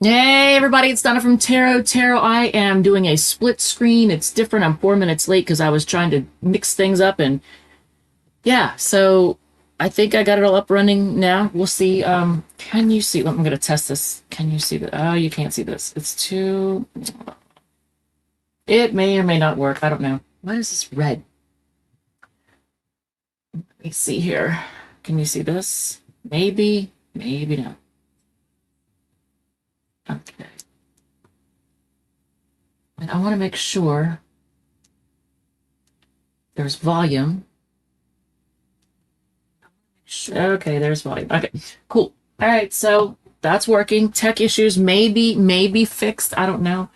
Hey everybody, it's Donna from Tarot. I am doing a split screen. It's different. I'm 4 minutes late because I was trying to mix things up and yeah, so I think I got it all up running now. We'll see. Can you see? I'm gonna test this. Can you see that? Oh, you can't see this. It's too. It may or may not work. I don't know. Why is this red? Let me see here. Can you see this? Maybe, maybe not. Okay. And I want to make sure there's volume. Okay, there's volume. Okay, cool. All right, so that's working. Tech issues maybe fixed. I don't know.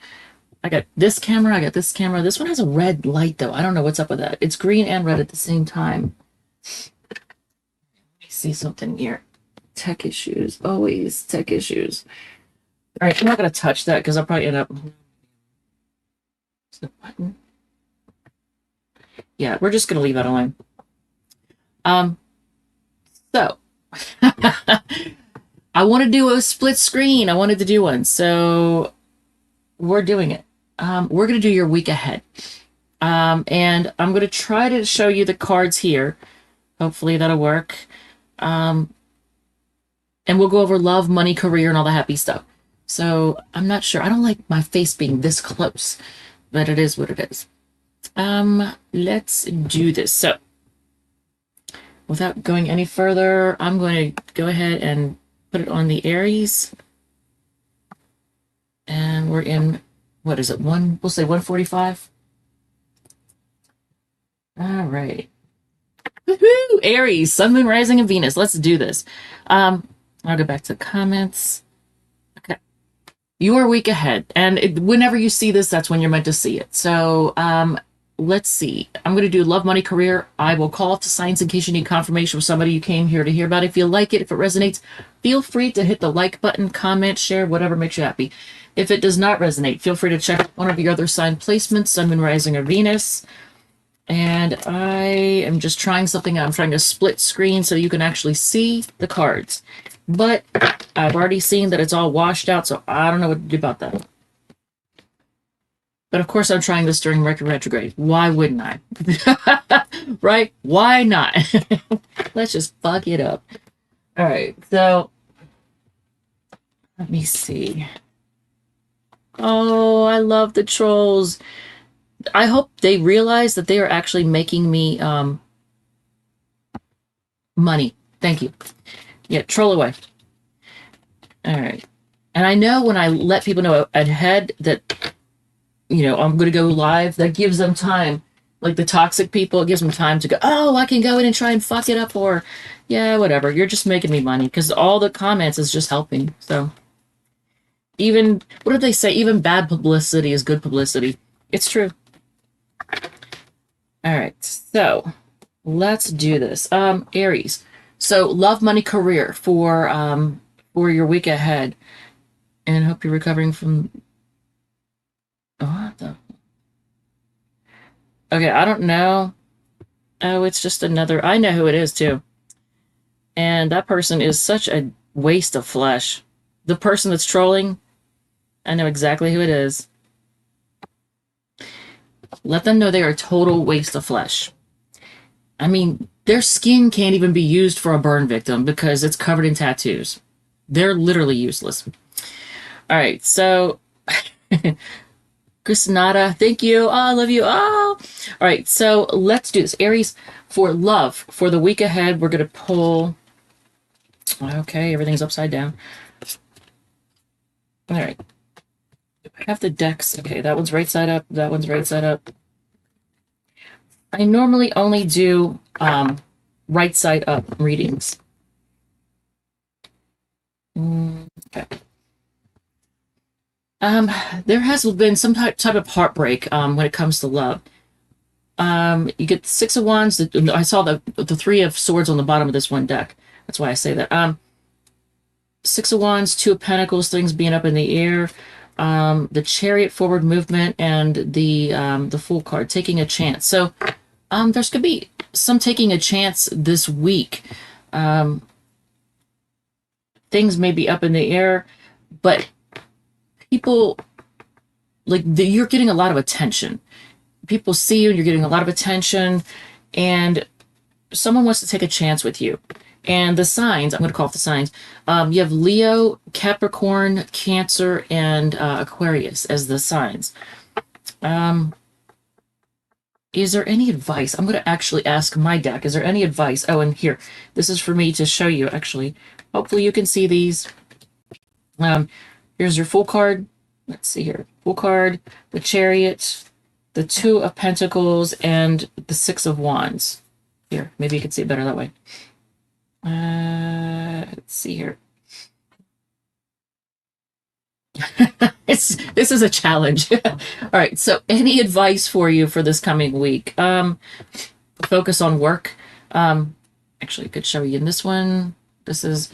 I got this camera. I got this camera. This one has a red light though. I don't know what's up with that. It's green and red at the same time. Let me see something here. Tech issues. Always tech issues. All right, I'm not gonna touch that because I'll probably end up. The button. Yeah, we're just gonna leave that alone. So I want to do a split screen. I wanted to do one, so we're doing it. We're going to do your week ahead. And I'm going to try to show you the cards here. Hopefully that'll work. And we'll go over love, money, career, and all the happy stuff. So I'm not sure. I don't like my face being this close, but it is what it is. Let's do this. So without going any further, I'm going to go ahead and put it on the Aries. And we're in, what is it? We'll say 145. All right. Woohoo! Aries, Sun, Moon, Rising, and Venus. Let's do this. I'll go back to comments. Okay. Your week ahead. And whenever you see this, that's when you're meant to see it. So let's see. I'm going to do love, money, career. I will call to signs in case you need confirmation from somebody you came here to hear about. If you like it, if it resonates, feel free to hit the like button, comment, share, whatever makes you happy. If it does not resonate, feel free to check one of your other sign placements, Sun, Moon, Rising, or Venus. And I am just trying something out. I'm trying to split screen so you can actually see the cards. But I've already seen that it's all washed out, so I don't know what to do about that. But of course, I'm trying this during Mercury retrograde. Why wouldn't I? Right? Why not? Let's just fuck it up. All right, so let me see. Oh, I love the trolls. I hope they realize that they are actually making me money. Thank you. Yeah, troll away. All right. And I know when I let people know ahead that, I'm going to go live, that gives them time. Like the toxic people, it gives them time to go, oh, I can go in and try and fuck it up, or, yeah, whatever. You're just making me money because all the comments is just helping. So even, what did they say? Even bad publicity is good publicity. It's true. All right, so let's do this. Aries. So love, money, career for your week ahead, and hope you're recovering from. What the? Okay, I don't know. Oh, it's just another. I know who it is too, and that person is such a waste of flesh. The person that's trolling, I know exactly who it is. Let them know they are a total waste of flesh. I mean, their skin can't even be used for a burn victim because it's covered in tattoos. They're literally useless. All right, so Chrisnada, thank you. Oh, I love you. Oh, all right, so let's do this. Aries, for love, for the week ahead, we're going to pull. Okay, everything's upside down. All right. I have the decks. Okay, that one's right side up. That one's right side up. I normally only do right side up readings. Okay. There has been some type of heartbreak when it comes to love. You get the Six of Wands. I saw the Three of Swords on the bottom of this one deck. That's why I say that. Six of Wands, Two of Pentacles, things being up in the air. The Chariot, forward movement, and the Fool card, taking a chance. So there's could be some taking a chance this week. Things may be up in the air, but people, like, you're getting a lot of attention. People see you and you're getting a lot of attention, and someone wants to take a chance with you. And the signs, I'm going to call it the signs. You have Leo, Capricorn, Cancer, and Aquarius as the signs. Is there any advice? I'm going to actually ask my deck. Is there any advice? Oh, and here, this is for me to show you, actually. Hopefully you can see these. Here's your Full card. Let's see here. Full card, the Chariot, the Two of Pentacles, and the Six of Wands. Here, maybe you can see it better that way. Let's see here. This is a challenge. All right, so any advice for you for this coming week? Focus on work. Actually, I could show you in this one. This is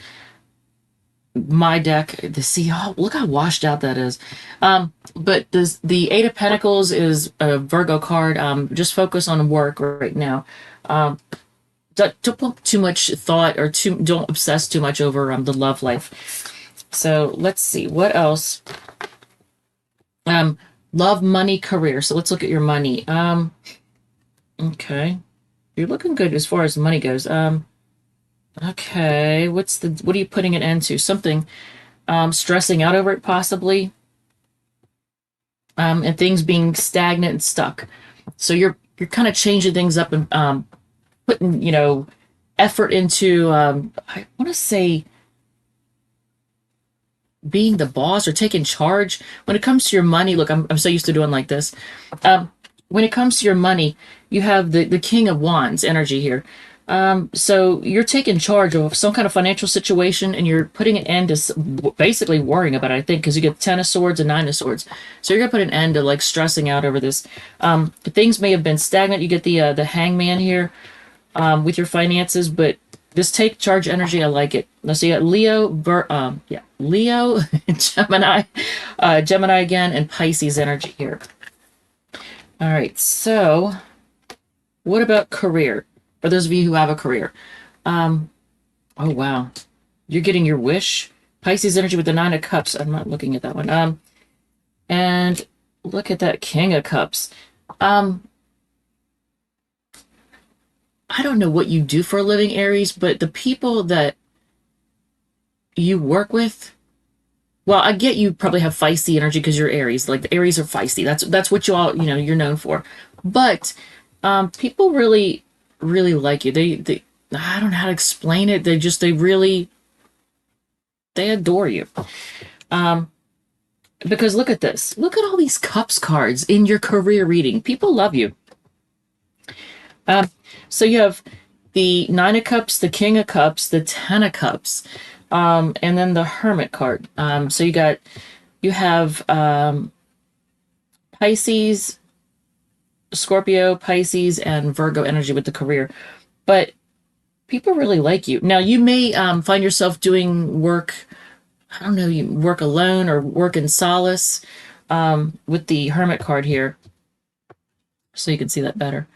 my deck. To see, oh, look how washed out that is. But the Eight of Pentacles is a Virgo card. Just focus on work right now. Don't put too much thought, or don't obsess too much over the love life. So let's see what else. Love, money, career. So let's look at your money. Okay, you're looking good as far as money goes. Okay, what are you putting an end to? Something, stressing out over it possibly, and things being stagnant and stuck. So you're kind of changing things up and putting effort into. I want to say, being the boss or taking charge when it comes to your money. Look, I'm so used to doing like this. When it comes to your money, you have the King of Wands energy here. So you're taking charge of some kind of financial situation, and you're putting an end to basically worrying about it, I think, because you get Ten of Swords and Nine of Swords. So you're gonna put an end to like stressing out over this. Things may have been stagnant. You get the Hangman here with your finances, but this take charge energy, I like it. Let's see, you got Leo, Gemini, Gemini again, and Pisces energy here. All right, so what about career? For those of you who have a career, oh wow, you're getting your wish. Pisces energy with the Nine of Cups. I'm not looking at that one. And look at that King of Cups. I don't know what you do for a living, Aries, but the people that you work with, well, I get you probably have feisty energy because you're Aries. Like, the Aries are feisty. That's what you all, you're known for. But people really, really like you. They I don't know how to explain it. They adore you. Because look at this. Look at all these Cups cards in your career reading. People love you. So you have the Nine of Cups, the King of Cups, the Ten of Cups, and then the Hermit card. So you have Pisces, Scorpio, Pisces, and Virgo energy with the career. But people really like you. Now, you may find yourself doing work, I don't know, you work alone or work in solace with the Hermit card here. So you can see that better.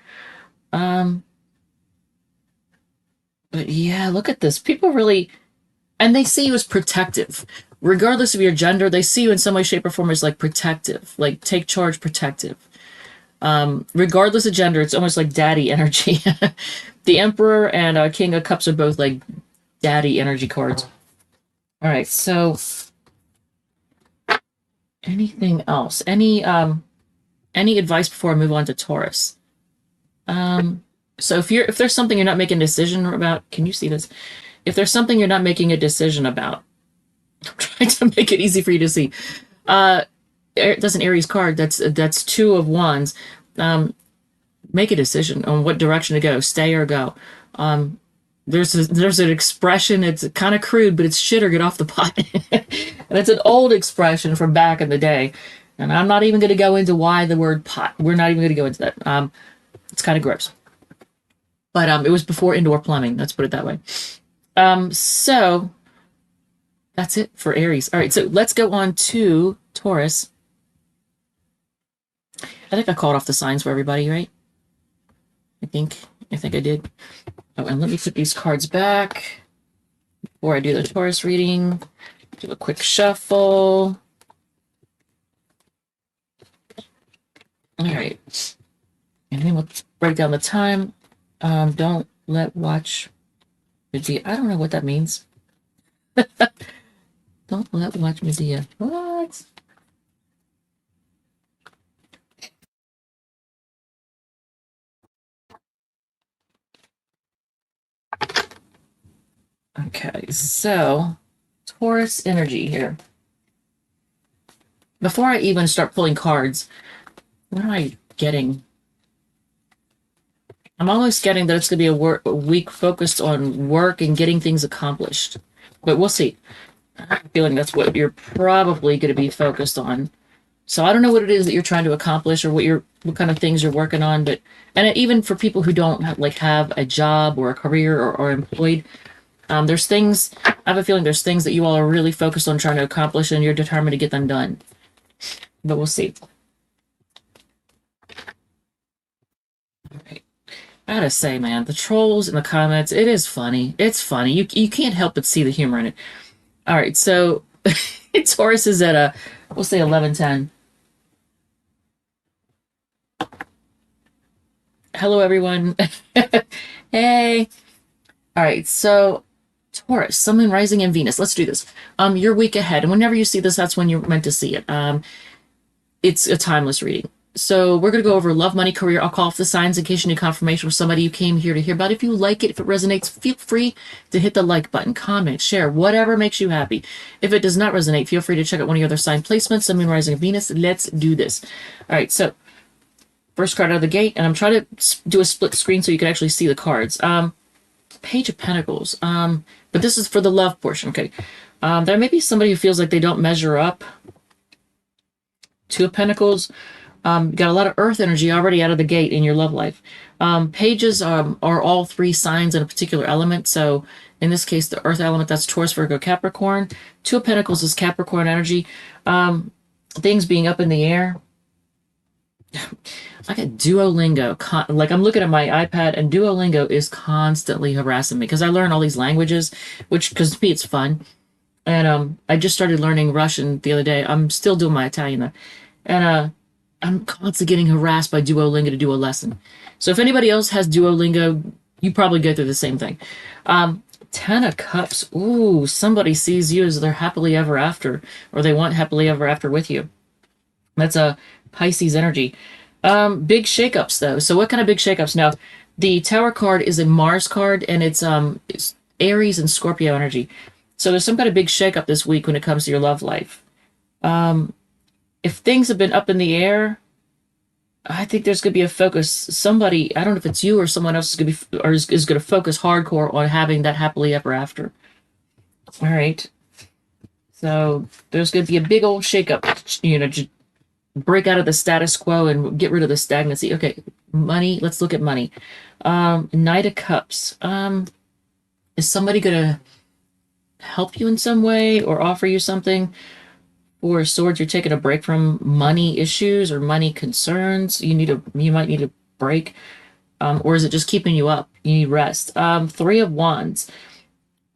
But yeah, look at this. People really, and they see you as protective. Regardless of your gender, they see you in some way, shape, or form as like protective, like take charge, protective. Regardless of gender, it's almost like daddy energy. The Emperor and King of Cups are both like daddy energy cards. All right, so anything else? Any advice before I move on to Taurus? So if there's something you're not making a decision about, can you see this? If there's something you're not making a decision about, I'm trying to make it easy for you to see. That's an Aries card. That's Two of Wands. Make a decision on what direction to go, stay or go. There's an expression. It's kind of crude, but it's shit or get off the pot. And it's an old expression from back in the day. And I'm not even going to go into why the word pot. We're not even going to go into that. It's kind of gross. But it was before indoor plumbing. Let's put it that way. So that's it for Aries. All right, so let's go on to Taurus. I think I called off the signs for everybody, right? I think I did. Oh, and let me put these cards back before I do the Taurus reading. Do a quick shuffle. All right. And then we'll break down the time. Don't let watch Medea. I don't know what that means. Don't let watch Medea. What? Okay, so Taurus energy here. Before I even start pulling cards, what am I getting? I'm always getting that it's going to be a week focused on work and getting things accomplished. But we'll see. I have a feeling that's what you're probably going to be focused on. So I don't know what it is that you're trying to accomplish or what kind of things you're working on. But and even for people who don't have a job or a career or employed, there's things. I have a feeling there's things that you all are really focused on trying to accomplish, and you're determined to get them done. But we'll see. Okay. I gotta say, man, the trolls in the comments, it is funny. It's funny. You can't help but see the humor in it. All right, so Taurus is at we'll say 11:10. Hello, everyone. Hey. All right, so Taurus, Sun, Moon, Rising, and Venus. Let's do this. Your week ahead, and whenever you see this, that's when you're meant to see it. It's a timeless reading. So we're going to go over love, money, career. I'll call off the signs in case you need confirmation from somebody you came here to hear about. If you like it, if it resonates, feel free to hit the like button, comment, share, whatever makes you happy. If it does not resonate, feel free to check out one of your other sign placements, Sun, Moon, Rising, and Venus. Let's do this. All right, so first card out of the gate, and I'm trying to do a split screen so you can actually see the cards. Page of Pentacles. But this is for the love portion, okay? There may be somebody who feels like they don't measure up. Two of Pentacles. You got a lot of earth energy already out of the gate in your love life. Pages are all three signs in a particular element. So in this case, the earth element, that's Taurus, Virgo, Capricorn. Two of Pentacles is Capricorn energy. Things being up in the air. I got Duolingo. Like I'm looking at my iPad and Duolingo is constantly harassing me because I learn all these languages, which because to me it's fun. And I just started learning Russian the other day. I'm still doing my Italian though. And I'm constantly getting harassed by Duolingo to do a lesson. So if anybody else has Duolingo, you probably go through the same thing. Ten of Cups. Ooh, somebody sees you as their happily ever after, or they want happily ever after with you. That's a Pisces energy. Big shakeups though. So what kind of big shakeups? Now, the Tower card is a Mars card, and it's Aries and Scorpio energy. So there's some kind of big shakeup this week when it comes to your love life. If things have been up in the air, I think there's going to be a focus. Somebody, I don't know if it's you or someone else is going to be, or is going to focus hardcore on having that happily ever after. All right. So there's going to be a big old shakeup, just break out of the status quo and get rid of the stagnancy. Okay, money. Let's look at money. Knight of Cups. Is somebody going to help you in some way or offer you something? Or Swords, you're taking a break from money issues or money concerns. You might need a break. Or is it just keeping you up? You need rest. Three of Wands.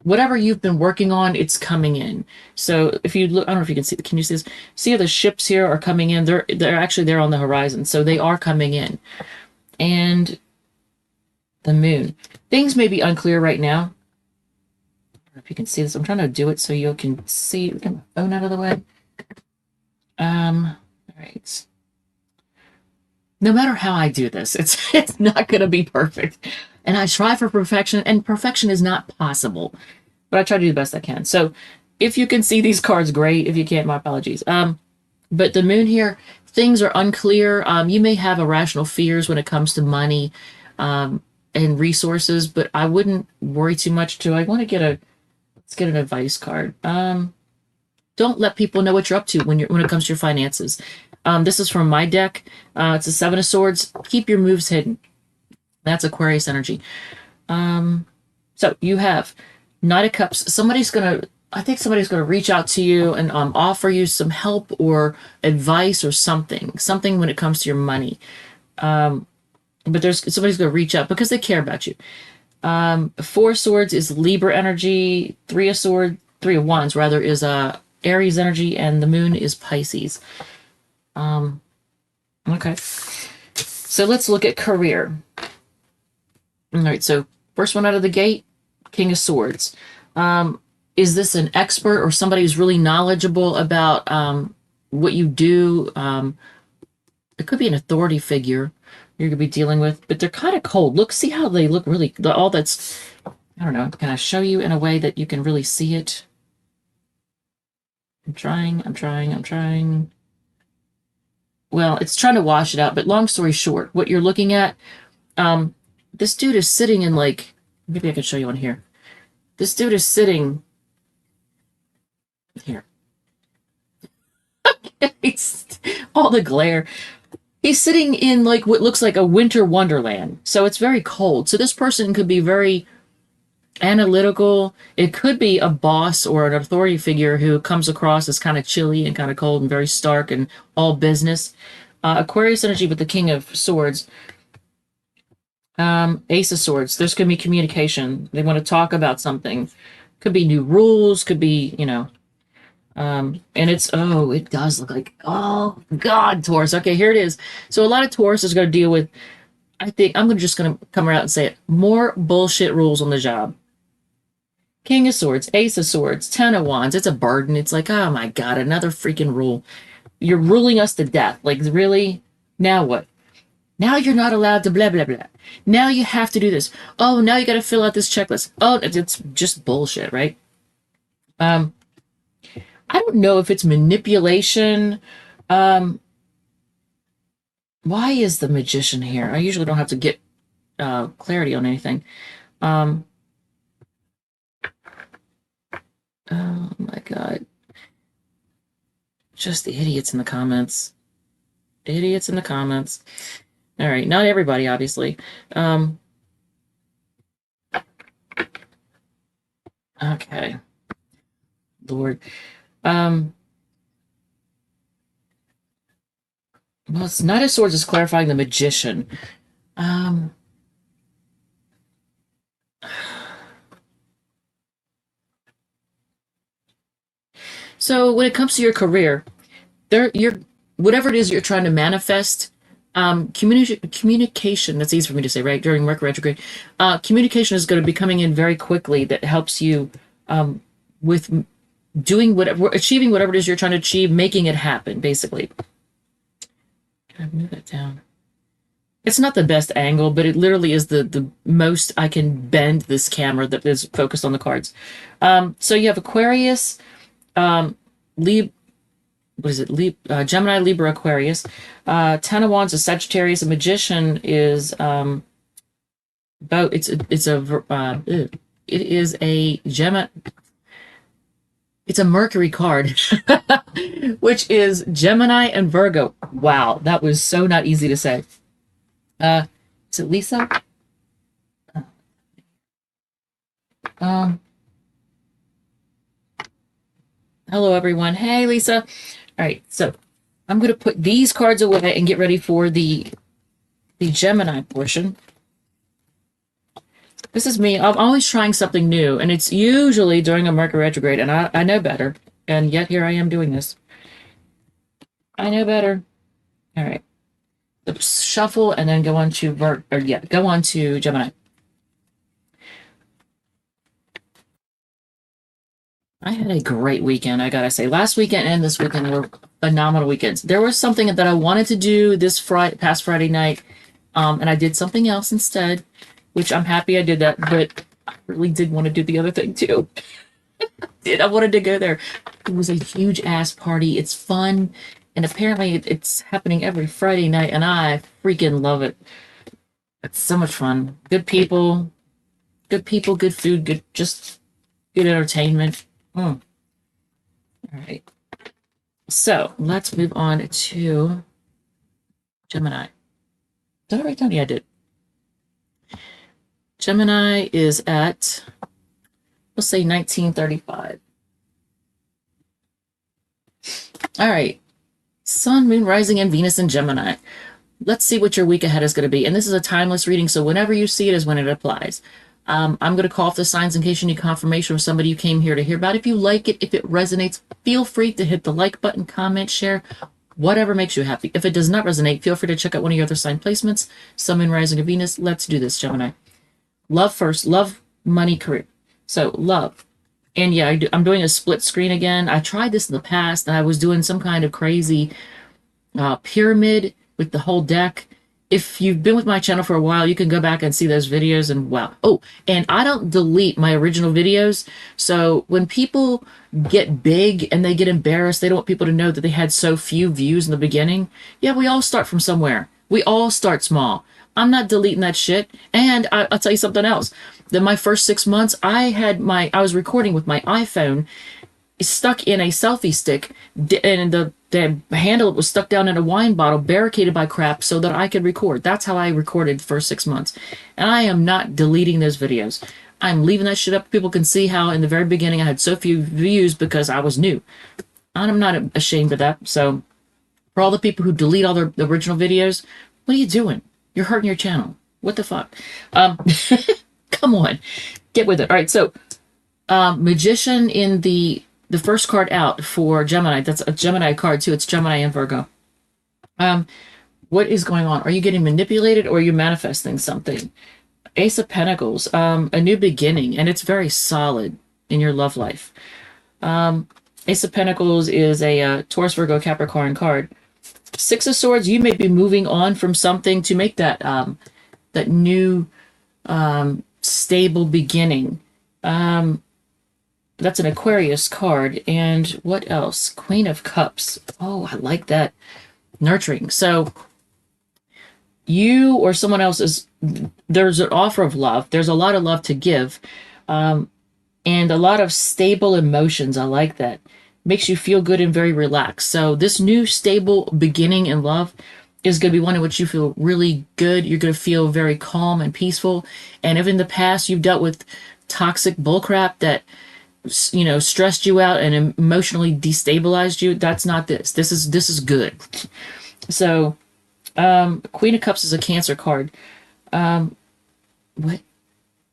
Whatever you've been working on, it's coming in. So if you look, I don't know if you can see. Can you see this? See how the ships here are coming in? They're actually there on the horizon, so they are coming in. And the Moon. Things may be unclear right now. I don't know if you can see this. I'm trying to do it so you can see. Get my phone out of the way. All right. No matter how I do this, it's not going to be perfect. And I try for perfection, and perfection is not possible. But I try to do the best I can. So if you can see these cards, great. If you can't, my apologies. But the Moon here, things are unclear. You may have irrational fears when it comes to money and resources, but I wouldn't worry too much. I want to let's get an advice card. Don't let people know what you're up to when it comes to your finances. This is from my deck. It's a Seven of Swords. Keep your moves hidden. That's Aquarius energy. So you have Knight of Cups. I think somebody's gonna reach out to you and offer you some help or advice or something when it comes to your money. But somebody's gonna reach out because they care about you. Four of Swords is Libra energy. Three of Wands rather is Aries energy, and the Moon is Pisces. Okay. So let's look at career. All right. So first one out of the gate, King of Swords. Is this an expert or somebody who's really knowledgeable about what you do? It could be an authority figure you're going to be dealing with, but they're kind of cold. Look, see how they look really, all that's, I don't know. Can I show you in a way that you can really see it? I'm trying. Well, it's trying to wash it out, but long story short, what you're looking at, this dude is sitting in like, maybe I can show you on here. This dude is sitting here. It's all the glare. He's sitting in like what looks like a winter wonderland. So it's very cold. So this person could be very analytical. It could be a boss or an authority figure who comes across as kind of chilly and kind of cold and very stark and all business. Aquarius energy with the King of Swords. Ace of Swords. There's going to be communication. They want to talk about something. Could be new rules. Could be, and it's, oh, it does look like, oh, God, Taurus. Okay, here it is. So a lot of Taurus is going to deal with, I think, I'm just going to come around and say it, more bullshit rules on the job. King of Swords, Ace of Swords, Ten of Wands. It's a burden. It's like, oh my God, another freaking rule. You're ruling us to death. Like, really? Now what? Now you're not allowed to blah, blah, blah. Now you have to do this. Oh, now you got to fill out this checklist. Oh, it's just bullshit, right? I don't know if it's manipulation. Why is the Magician here? I usually don't have to get clarity on anything. Oh my God. Just the idiots in the comments. Idiots in the comments. All right, not everybody, obviously. Okay. Lord. Well, it's Knight of Swords is clarifying the Magician. So when it comes to your career, whatever it is you're trying to manifest, communication, that's easy for me to say, right? During Mercury retrograde, communication is going to be coming in very quickly that helps you with doing whatever, achieving whatever it is you're trying to achieve, making it happen, basically. Can I move that down? It's not the best angle, but it literally is the most I can bend this camera that is focused on the cards. So you have Aquarius, Gemini, Libra, Aquarius. Ten of Wands is Sagittarius. A Magician is it is a Gemini. It's a Mercury card, which is Gemini and Virgo. Wow, that was so not easy to say. Is it Lisa? Hello, everyone. Hey, Lisa. All right, so I'm going to put these cards away and get ready for the Gemini portion. This is me. I'm always trying something new, and it's usually during a Mercury retrograde, and I know better, and yet here I am doing this. I know better. All right. Shuffle and then go on to Gemini. I had a great weekend, I gotta say. Last weekend and this weekend were phenomenal weekends. There was something that I wanted to do this past Friday night, and I did something else instead, which I'm happy I did that, but I really did want to do the other thing too. I wanted to go there. It was a huge ass party. It's fun, and apparently it's happening every Friday night, and I freaking love it. It's so much fun. Good people, good food, good entertainment. All right. So let's move on to Gemini. Did I write down? Yeah, I did. Gemini is at, let's say 1935. All right. Sun, Moon, Rising, and Venus in Gemini. Let's see what your week ahead is going to be. And this is a timeless reading, so whenever you see it is when it applies. I'm going to call off the signs in case you need confirmation from somebody you came here to hear about. If you like it, if it resonates, feel free to hit the like button, comment, share, Whatever makes you happy. If it does not resonate, feel free to check out one of your other sign placements. Sun, Moon, Rising of Venus. Let's do this, Gemini. Love first. Love, money, career. So love. And yeah, I'm doing a split screen again. I tried this in the past, and I was doing some kind of crazy pyramid with the whole deck. If you've been with my channel for a while, you can go back and see those videos, and wow. Oh, and I don't delete my original videos. So when people get big and they get embarrassed, they don't want people to know that they had so few views in the beginning. Yeah, we all start from somewhere. We all start small. I'm not deleting that shit. And I'll tell you something else. Then my first 6 months, I was recording with my iPhone stuck in a selfie stick, and the handle was stuck down in a wine bottle, barricaded by crap, so that I could record. That's how I recorded the first 6 months. And I am not deleting those videos. I'm leaving that shit up. People can see how in the very beginning I had so few views because I was new. And I'm not ashamed of that. So for all the people who delete all the original videos, what are you doing? You're hurting your channel. What the fuck? Come on. Get with it. All right, so Magician in the first card out for Gemini. That's a Gemini card too. It's Gemini and Virgo. What is going on? Are you getting manipulated, or are you manifesting something? Ace of Pentacles, a new beginning, and it's very solid in your love life. Ace of Pentacles is a Taurus, Virgo, Capricorn card. Six of Swords, you may be moving on from something to make that that new stable beginning. That's an Aquarius card. And what else? Queen of Cups. Oh, I like that. Nurturing. So you or someone else there's an offer of love. There's a lot of love to give. And a lot of stable emotions. I like that. Makes you feel good and very relaxed. So this new stable beginning in love is going to be one in which you feel really good. You're going to feel very calm and peaceful. And if in the past you've dealt with toxic bullcrap that stressed you out and emotionally destabilized you, that's not this. This is good. So Queen of Cups is a Cancer card. What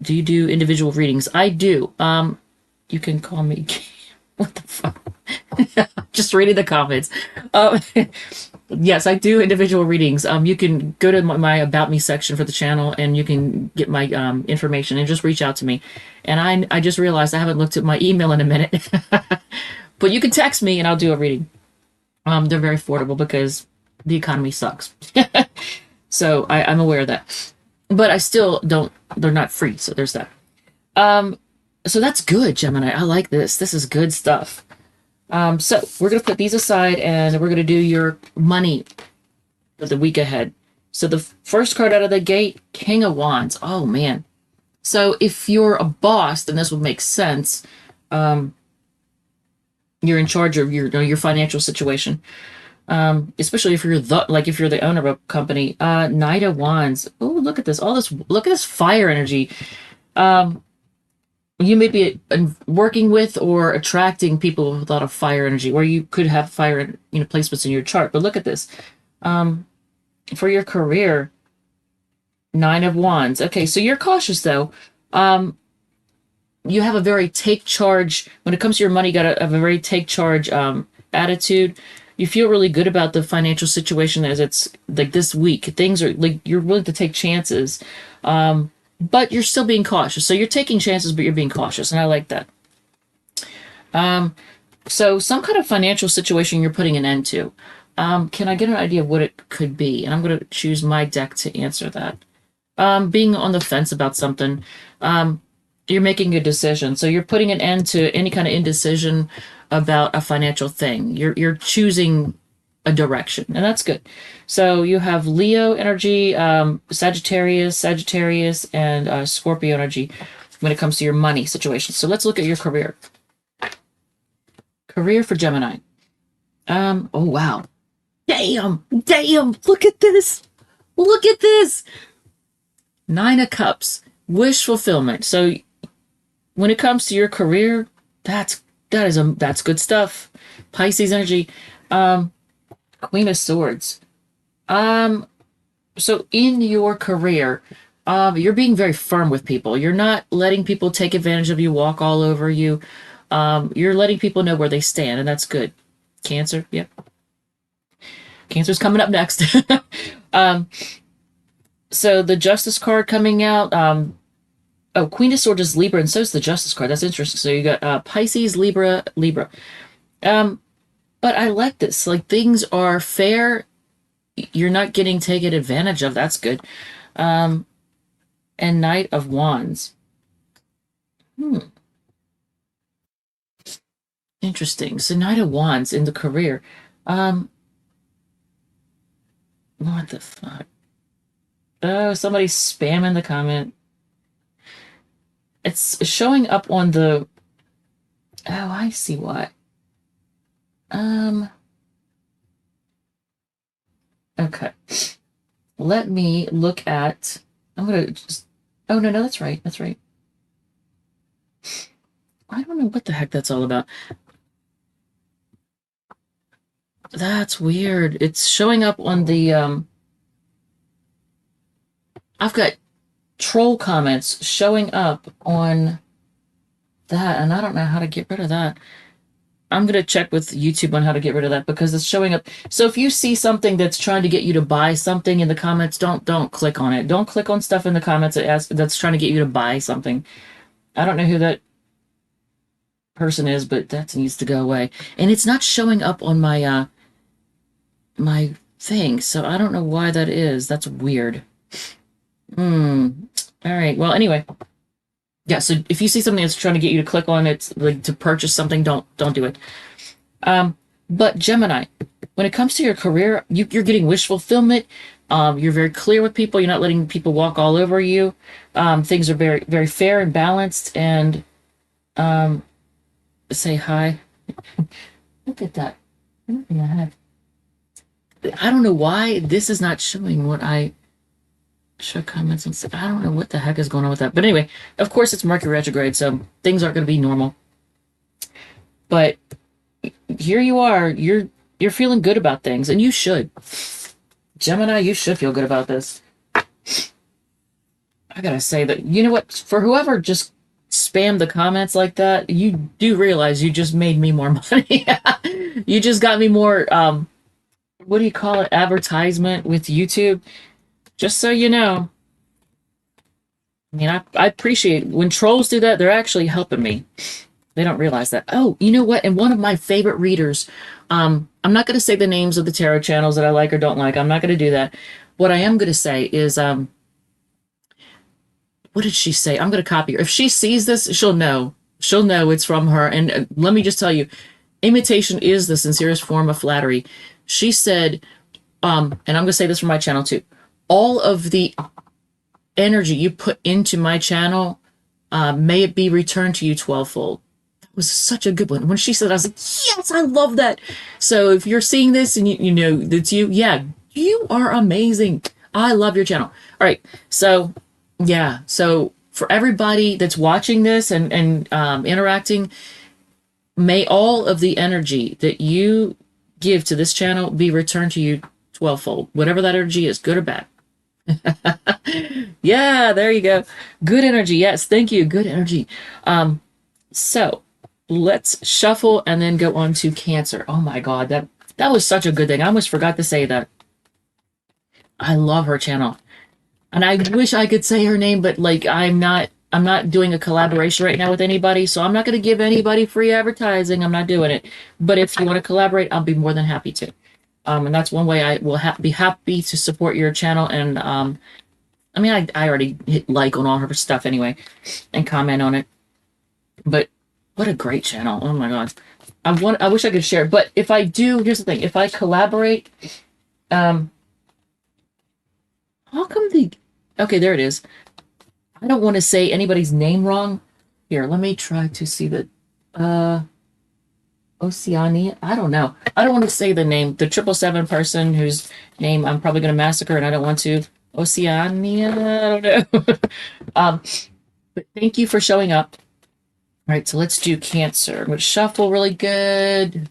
do you do? Individual readings? I do. You can call me what the fuck. Just reading the comments. Yes, I do individual readings. You can go to my About Me section for the channel, and you can get my information and just reach out to me. And I just realized I haven't looked at my email in a minute. But you can text me and I'll do a reading. They're very affordable because the economy sucks. So I'm aware of that. But I still don't, they're not free, so there's that. So that's good, Gemini. I like this. This is good stuff. So we're going to put these aside, and we're going to do your money for the week ahead. So the first card out of the gate, King of Wands. Oh, man. So if you're a boss, then this would make sense. You're in charge of your financial situation. Especially if you're the owner of a company. Knight of Wands. Oh, look at this. Look at this fire energy. You may be working with or attracting people with a lot of fire energy, or you could have fire, placements in your chart. But look at this. For your career, Nine of Wands. Okay, so you're cautious though. You have a very take charge when it comes to your money. You got a very take charge attitude. You feel really good about the financial situation as it's like this week. Things are like you're willing to take chances. But you're still being cautious. So you're taking chances, but you're being cautious. And I like that. So some kind of financial situation you're putting an end to. Can I get an idea of what it could be? And I'm going to choose my deck to answer that. Being on the fence about something. You're making a decision. So you're putting an end to any kind of indecision about a financial thing. You're choosing a direction, and that's good. So you have Leo energy, Sagittarius, and Scorpio energy when it comes to your money situation. So let's look at your career. Career for Gemini. Oh, wow. Damn, look at this. Look at this. Nine of Cups, wish fulfillment. So when it comes to your career, that's good stuff. Pisces energy. Queen of Swords. So in your career, you're being very firm with people. You're not letting people take advantage of you, walk all over you. You're letting people know where they stand, and that's good. Cancer, yep. Cancer's coming up next. So the Justice card coming out. Oh, Queen of Swords is Libra, and so is the Justice card. That's interesting. So you got Pisces, Libra, Libra. But I like this. Like, things are fair. You're not getting taken advantage of. That's good. And Knight of Wands. Interesting. So Knight of Wands in the career. What the fuck? Oh, somebody's spamming the comment. It's showing up on the... Oh, I see why. Okay. Let me look at... I'm gonna just... Oh, no, that's right. That's right. I don't know what the heck that's all about. That's weird. It's showing up on the... I've got troll comments showing up on that, and I don't know how to get rid of that. I'm going to check with YouTube on how to get rid of that because it's showing up. So if you see something that's trying to get you to buy something in the comments, don't click on it. Don't click on stuff in the comments that's trying to get you to buy something. I don't know who that person is, but that needs to go away. And it's not showing up on my my thing, so I don't know why that is. That's weird. All right. Well, anyway. Yeah, so if you see something that's trying to get you to click on it, like to purchase something, don't do it. But Gemini, when it comes to your career, you're getting wish fulfillment. You're very clear with people. You're not letting people walk all over you. Things are very, very fair and balanced. And say hi. Look at that. What in the heck? I don't know why this is not showing what I... Show comments and stuff. I don't know what the heck is going on with that. But anyway, of course it's Mercury retrograde, so things aren't going to be normal. But here you are. You're feeling good about things, and you should. Gemini, you should feel good about this. I gotta say that, you know what? For whoever just spammed the comments like that, you do realize you just made me more money. You just got me more, what do you call it? Advertisement with YouTube. Just so you know. I mean, I appreciate when trolls do that. They're actually helping me. They don't realize that. Oh, you know what? And one of my favorite readers, I'm not going to say the names of the tarot channels that I like or don't like. I'm not going to do that. What I am going to say is, what did she say? I'm going to copy her. If she sees this, she'll know. She'll know it's from her. And let me just tell you, imitation is the sincerest form of flattery. She said, and I'm going to say this for my channel too. All of the energy you put into my channel, may it be returned to you 12-fold. That was such a good one. When she said, I was like, yes, I love that. So if you're seeing this and you know that's you, yeah, you are amazing. I love your channel. All right. So yeah. So for everybody that's watching this and interacting, may all of the energy that you give to this channel be returned to you 12-fold. Whatever that energy is, good or bad. Yeah, there you go. Good energy. Yes, thank you. Good energy. So let's shuffle and then go on to Cancer. Oh my God, that was such a good thing. I almost forgot to say that. I love her channel. And I wish I could say her name, but like I'm not doing a collaboration right now with anybody, so I'm not going to give anybody free advertising. I'm not doing it. But if you want to collaborate, I'll be more than happy to. And that's one way I will be happy to support your channel. And I mean, I already hit like on all her stuff anyway and comment on it. But what a great channel. Oh my God. I wish I could share it. But if I do, here's the thing. If I collaborate, how come okay, there it is. I don't want to say anybody's name wrong. Here, let me try to see the, Oceania. I don't know. I don't want to say the name. The 777 person whose name I'm probably going to massacre, and I don't want to. Oceania. I don't know. But thank you for showing up. All right, so let's do Cancer. I'm going to shuffle really good.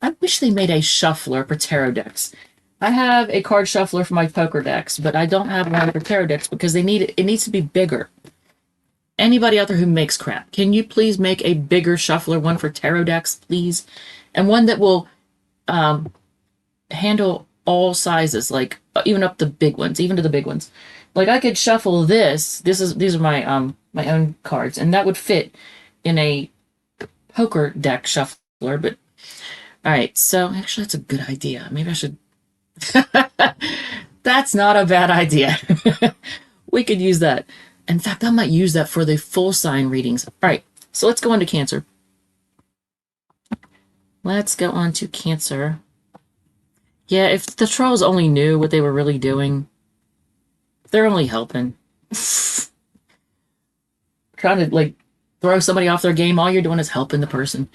I wish they made a shuffler for tarot decks. I have a card shuffler for my poker decks, but I don't have one for tarot decks because it needs to be bigger. Anybody out there who makes crap, can you please make a bigger shuffler, one for tarot decks, please? And one that will handle all sizes, like even up the big ones, even to the big ones. Like I could shuffle this. These are my own cards, and that would fit in a poker deck shuffler. But all right, so actually that's a good idea. Maybe I should. That's not a bad idea. We could use that. In fact, I might use that for the full sign readings. All right, so let's go on to Cancer. Let's go on to Cancer. Yeah, if the trolls only knew what they were really doing, they're only helping. Trying to, like, throw somebody off their game, all you're doing is helping the person.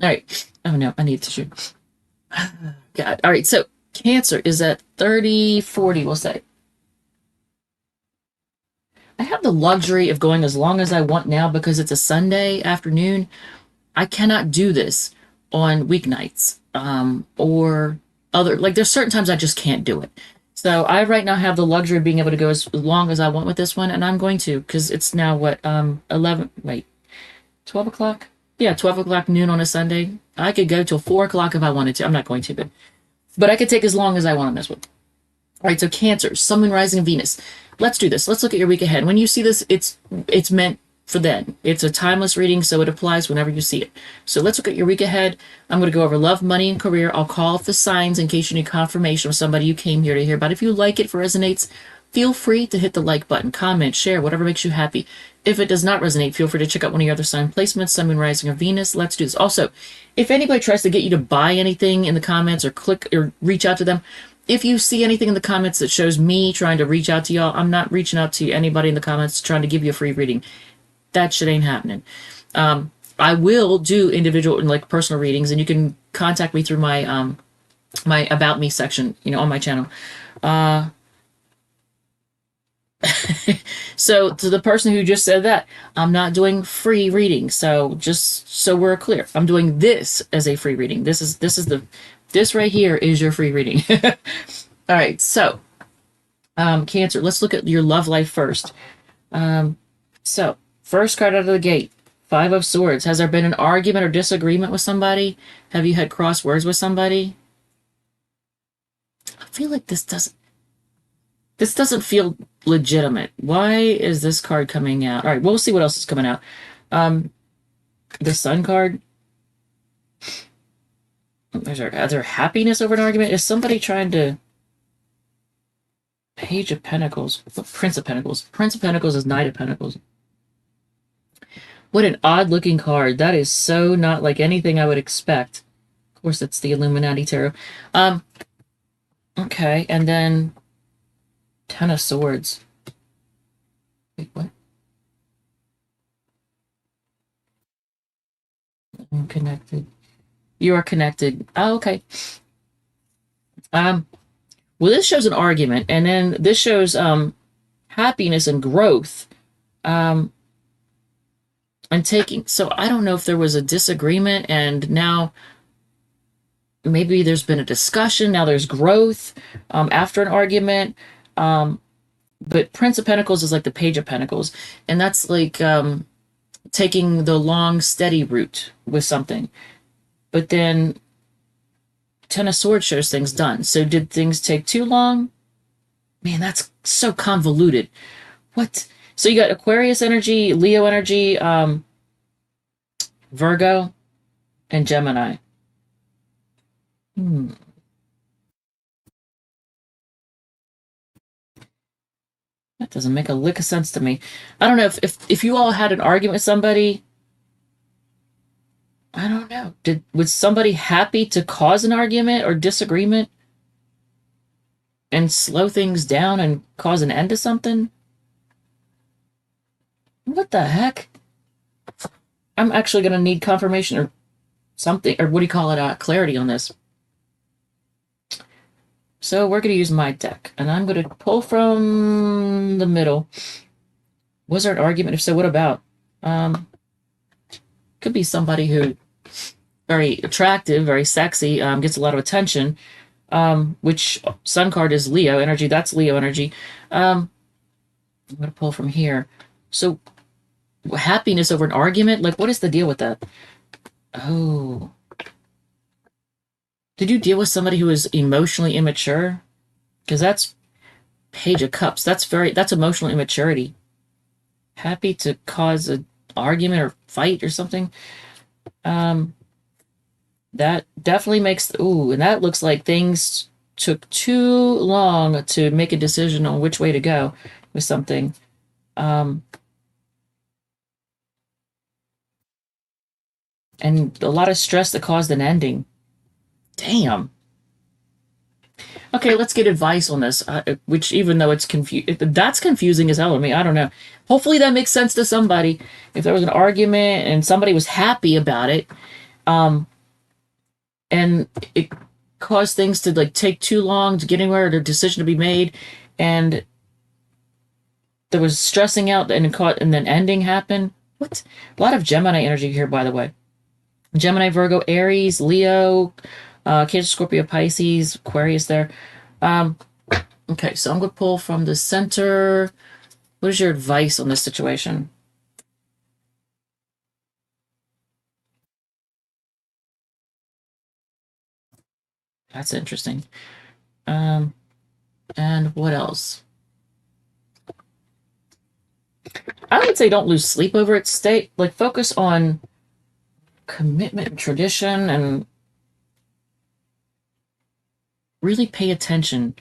All right. Oh, no, I need tissue. God. All right, so Cancer is at 30, 40, we'll say. I have the luxury of going as long as I want now because it's a Sunday afternoon. I cannot do this on weeknights or other, like there's certain times I just can't do it. So I right now have the luxury of being able to go as long as I want with this one, and I'm going to because it's now what 11 wait 12 o'clock, yeah, 12 o'clock noon on a Sunday. I could go till 4 o'clock if I wanted to. I'm not going to, but I could take as long as I want on this one. All right, so Cancer, Sun, Moon, Rising, and Venus. Let's do this. Let's look at your week ahead. When you see this, it's meant for then. It's a timeless reading, so it applies whenever you see it. So let's look at your week ahead. I'm going to go over love, money, and career. I'll call off the signs in case you need confirmation of somebody you came here to hear about. If you like it, if it resonates, feel free to hit the like button, comment, share, whatever makes you happy. If it does not resonate, feel free to check out one of your other sign placements, Sun, Moon, Rising, or Venus. Let's do this. Also, if anybody tries to get you to buy anything in the comments or click or reach out to them, if you see anything in the comments that shows me trying to reach out to y'all, I'm not reaching out to anybody in the comments trying to give you a free reading. That shit ain't happening. I will do individual and like personal readings, and you can contact me through my my about me section, on my channel. So to the person who just said that, I'm not doing free readings. So just so we're clear, I'm doing this as a free reading. This right here is your free reading. All right, so Cancer, let's look at your love life first. So first card out of the gate, Five of Swords. Has there been an argument or disagreement with somebody? Have you had cross words with somebody? I feel like this doesn't feel legitimate. Why is this card coming out? All right, we'll see what else is coming out. The Sun card. Is there happiness over an argument? Is somebody trying to... Page of Pentacles. Prince of Pentacles. Prince of Pentacles is Knight of Pentacles. What an odd-looking card. That is so not like anything I would expect. Of course, it's the Illuminati Tarot. Okay, and then... Ten of Swords. Wait, what? I'm connected. You are connected. Oh, okay. Well, this shows an argument, and then this shows happiness and growth. And taking, so I don't know if there was a disagreement, and now maybe there's been a discussion. Now there's growth after an argument. But Prince of Pentacles is like the Page of Pentacles, and that's like taking the long, steady route with something. But then Ten of Swords shows things done. So did things take too long? Man, that's so convoluted. What? So you got Aquarius energy, Leo energy, Virgo, and Gemini. That doesn't make a lick of sense to me. I don't know if you all had an argument with somebody. I don't know. Was somebody happy to cause an argument or disagreement and slow things down and cause an end to something? What the heck? I'm actually going to need confirmation or something, or what do you call it, clarity on this. So we're going to use my deck, and I'm going to pull from the middle. Was there an argument? If so, what about? Could be somebody who very attractive, very sexy, gets a lot of attention, which Sun card is Leo energy. That's Leo energy. I'm going to pull from here. So happiness over an argument? Like, what is the deal with that? Oh. Did you deal with somebody who is emotionally immature? Because that's Page of Cups. That's emotional immaturity. Happy to cause an argument or fight or something. Um, that definitely makes, ooh, and that looks like things took too long to make a decision on which way to go with something. Um, and a lot of stress that caused an ending. Damn. Okay, let's get advice on this. Which, even though it's that's confusing as hell to me. I don't know. Hopefully, that makes sense to somebody. If there was an argument and somebody was happy about it, um, and it caused things to like take too long to get anywhere, or the decision to be made, and there was stressing out, and and then ending happened. What? A lot of Gemini energy here, by the way. Gemini, Virgo, Aries, Leo, Cancer, Scorpio, Pisces, Aquarius. There. Um, Okay, so I'm going to pull from the center. What is your advice on this situation? That's interesting. Um, and what else? I would say don't lose sleep over it. Stay, like, focus on commitment and tradition and really pay attention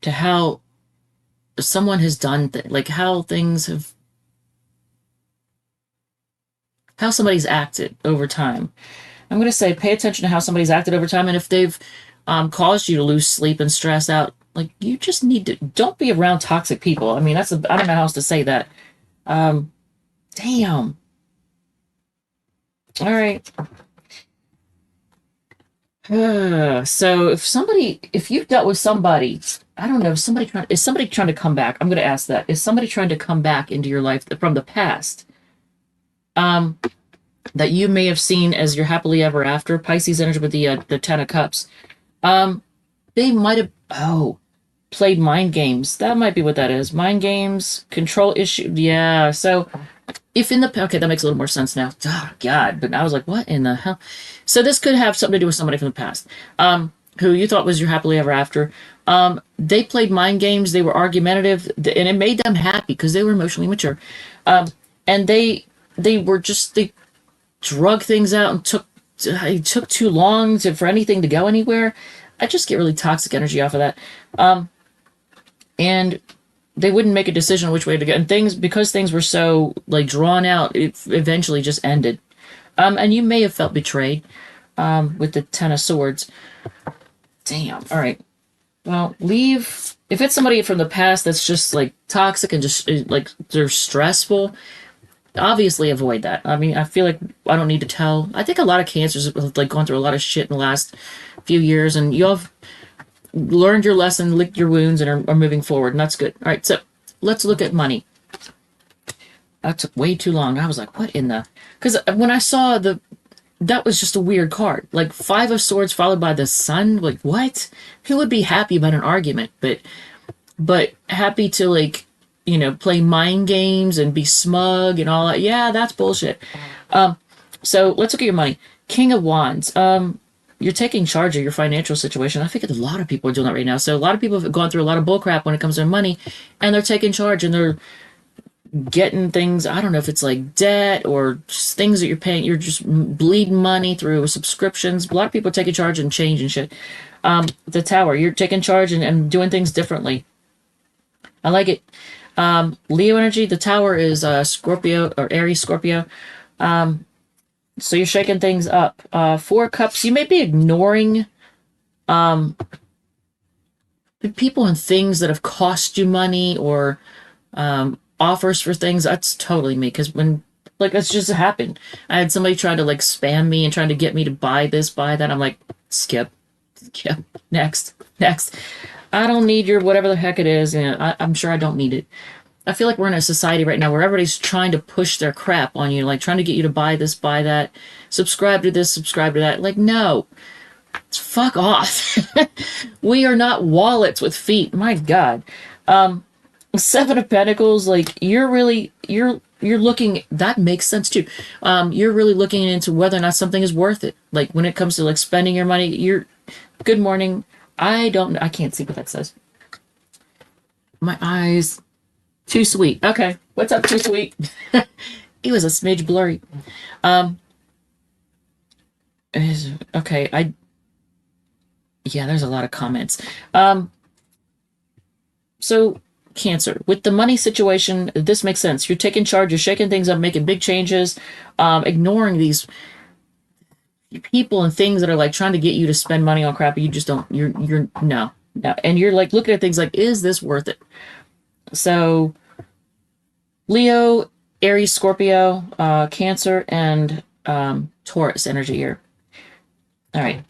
to how someone has done like how things have, how somebody's acted over time. I'm going to say pay attention to how somebody's acted over time, and if they've caused you to lose sleep and stress out, like you just need to don't be around toxic people. I mean, I don't know how else to say that. Um, Damn. All right. So if you've dealt with somebody, I don't know, is somebody trying to come back? I'm going to ask that. Is somebody trying to come back into your life from the past? Um, that you may have seen as your happily ever after, Pisces energy with the Ten of Cups. Um, they might have played mind games. That might be what that is. Mind games, control issue. Yeah. So if in the okay, that makes a little more sense now. Oh, God, but I was like, what in the hell? So this could have something to do with somebody from the past, who you thought was your happily ever after. They played mind games. They were argumentative, and it made them happy because they were emotionally mature, and they were just they drug things out and it took too long for anything to go anywhere. I just get really toxic energy off of that. And they wouldn't make a decision on which way to go. And because things were so like drawn out, it eventually just ended. And you may have felt betrayed, with the Ten of Swords. Damn. All right. Well, leave. If it's somebody from the past that's just like toxic and just like they're stressful, obviously avoid that. I mean, I feel like I don't need to tell. I think a lot of cancers have like gone through a lot of shit in the last few years, and you have learned your lesson, licked your wounds, and are moving forward, and that's good. All right, so let's look at money. That took way too long. I was like, what in the? Because when I saw that was just a weird card. Like Five of Swords followed by the Sun. Like what? Who would be happy about an argument? But happy to like, play mind games and be smug and all that. Yeah, that's bullshit. So let's look at your money. King of Wands. You're taking charge of your financial situation. I think a lot of people are doing that right now. So a lot of people have gone through a lot of bullcrap when it comes to money, and they're taking charge and they're getting things. I don't know if it's like debt or just things that you're paying. You're just bleeding money through subscriptions. A lot of people are taking charge and change and shit. The Tower. You're taking charge and doing things differently. I like it. Leo energy. The Tower is Scorpio or Aries Scorpio. So you're shaking things up. Four Cups. You may be ignoring the people and things that have cost you money, or offers for things. That's totally me. Because when like that's just happened. I had somebody trying to like spam me and trying to get me to buy this, buy that. I'm like, skip, next. I don't need your whatever the heck it is. And I'm sure I don't need it. I feel like we're in a society right now where everybody's trying to push their crap on you, like trying to get you to buy this, buy that, subscribe to this, subscribe to that. Like, no, fuck off. We are not wallets with feet. My God. Seven of Pentacles, like you're you're looking, that makes sense too. You're really looking into whether or not something is worth it. Like when it comes to like spending your money, you're, good morning. I can't see what that says. My eyes, too sweet. Okay. What's up, too sweet? It was a smidge blurry. Um, okay. Yeah, there's a lot of comments. So Cancer, with the money situation, this makes sense. You're taking charge, you're shaking things up, making big changes, ignoring these people and things that are like trying to get you to spend money on crap. You just don't, you're, no, no. And you're like looking at things like, is this worth it? So Leo, Aries, Scorpio, Cancer, and Taurus energy here. All right.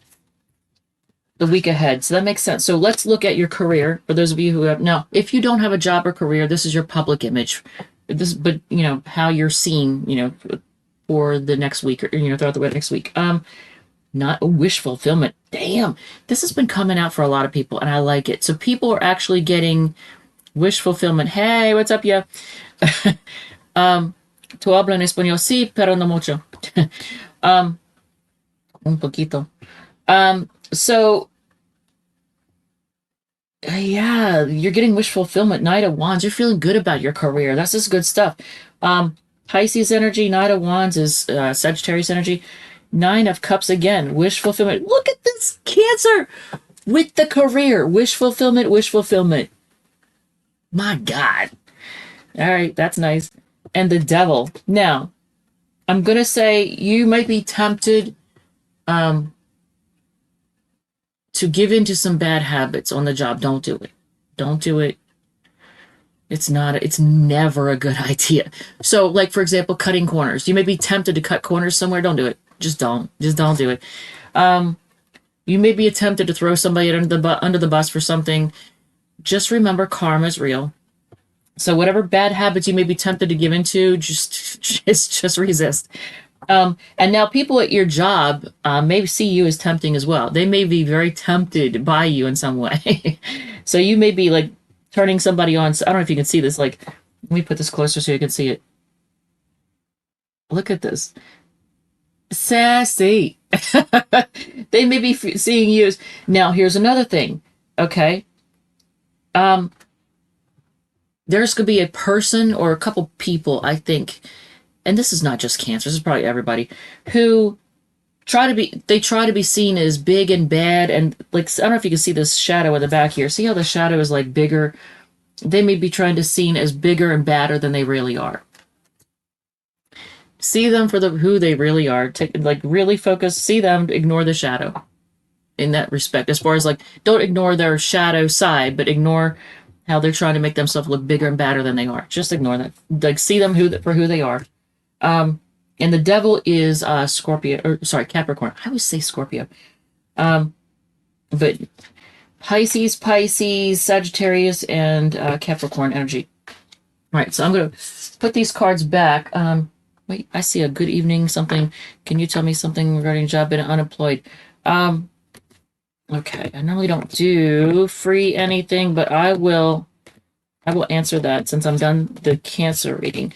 The week ahead. So that makes sense. So let's look at your career. For those of you who have, now, if you don't have a job or career, this is your public image. This, but you know, how you're seen, you know, for the next week or, you know, throughout the next week. Not a wish fulfillment. Damn. This has been coming out for a lot of people and I like it. So people are actually getting wish fulfillment. Hey, what's up, yeah? Tu hablo en español, sí, pero no mucho. Un poquito. So yeah, you're getting wish fulfillment. Knight of Wands. You're feeling good about your career. That's just good stuff. Pisces energy. Knight of Wands is Sagittarius energy. Nine of Cups again. Wish fulfillment. Look at this Cancer with the career. Wish fulfillment. Wish fulfillment. My God. All right, that's nice. And the Devil. Now, I'm gonna say you might be tempted um, to give into some bad habits on the job. Don't do it. Don't do it. It's never a good idea. So, like, for example, cutting corners. You may be tempted to cut corners somewhere. Don't do it. Just don't. Just don't do it. You may be tempted to throw somebody under the bus for something. Just remember karma is real. So whatever bad habits you may be tempted to give into, just resist. And now people at your job may see you as tempting as well. They may be very tempted by you in some way. So you may be like turning somebody on. So I don't know if you can see this. Like, let me put this closer so you can see it. Look at this. Sassy. They may be seeing you as, now here's another thing. Okay. There's going to be a person or a couple people, I think, and this is not just Cancer, this is probably everybody, who try to be seen as big and bad. And like, I don't know if you can see this shadow in the back here. See how the shadow is like bigger? They may be trying to seen as bigger and badder than they really are. See them for who they really are. Take, like, really focus, see them, ignore the shadow in that respect. As far as like, don't ignore their shadow side, but ignore how they're trying to make themselves look bigger and badder than they are. Just ignore that. Like, see them for who they are. And the Devil is Scorpio, or sorry, Capricorn. I always say Scorpio. But Pisces, Sagittarius, and Capricorn energy. All right, so I'm going to put these cards back. Wait, I see a good evening, something. Can you tell me something regarding job and unemployed? Okay, I normally don't do free anything, but I will answer that since I'm done the Cancer reading.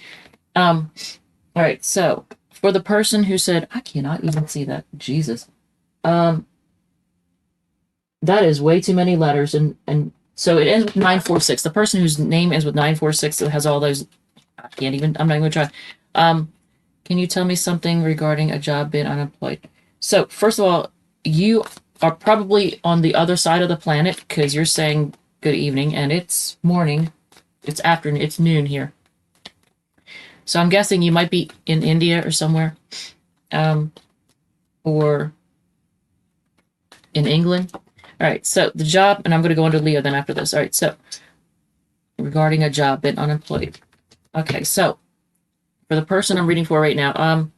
All right, so for the person who said, I cannot even see that. Jesus. That is way too many letters, and so it ends with 946. The person whose name ends with 946 that has all those, I'm not even gonna try. Can you tell me something regarding a job being unemployed? So first of all, you are probably on the other side of the planet because you're saying good evening and it's morning, it's afternoon, it's noon here. So I'm guessing you might be in India or somewhere, or in England. All right, so the job, and I'm going to go into Leo then after this. All right, so regarding a job being unemployed. Okay, so for the person I'm reading for right now,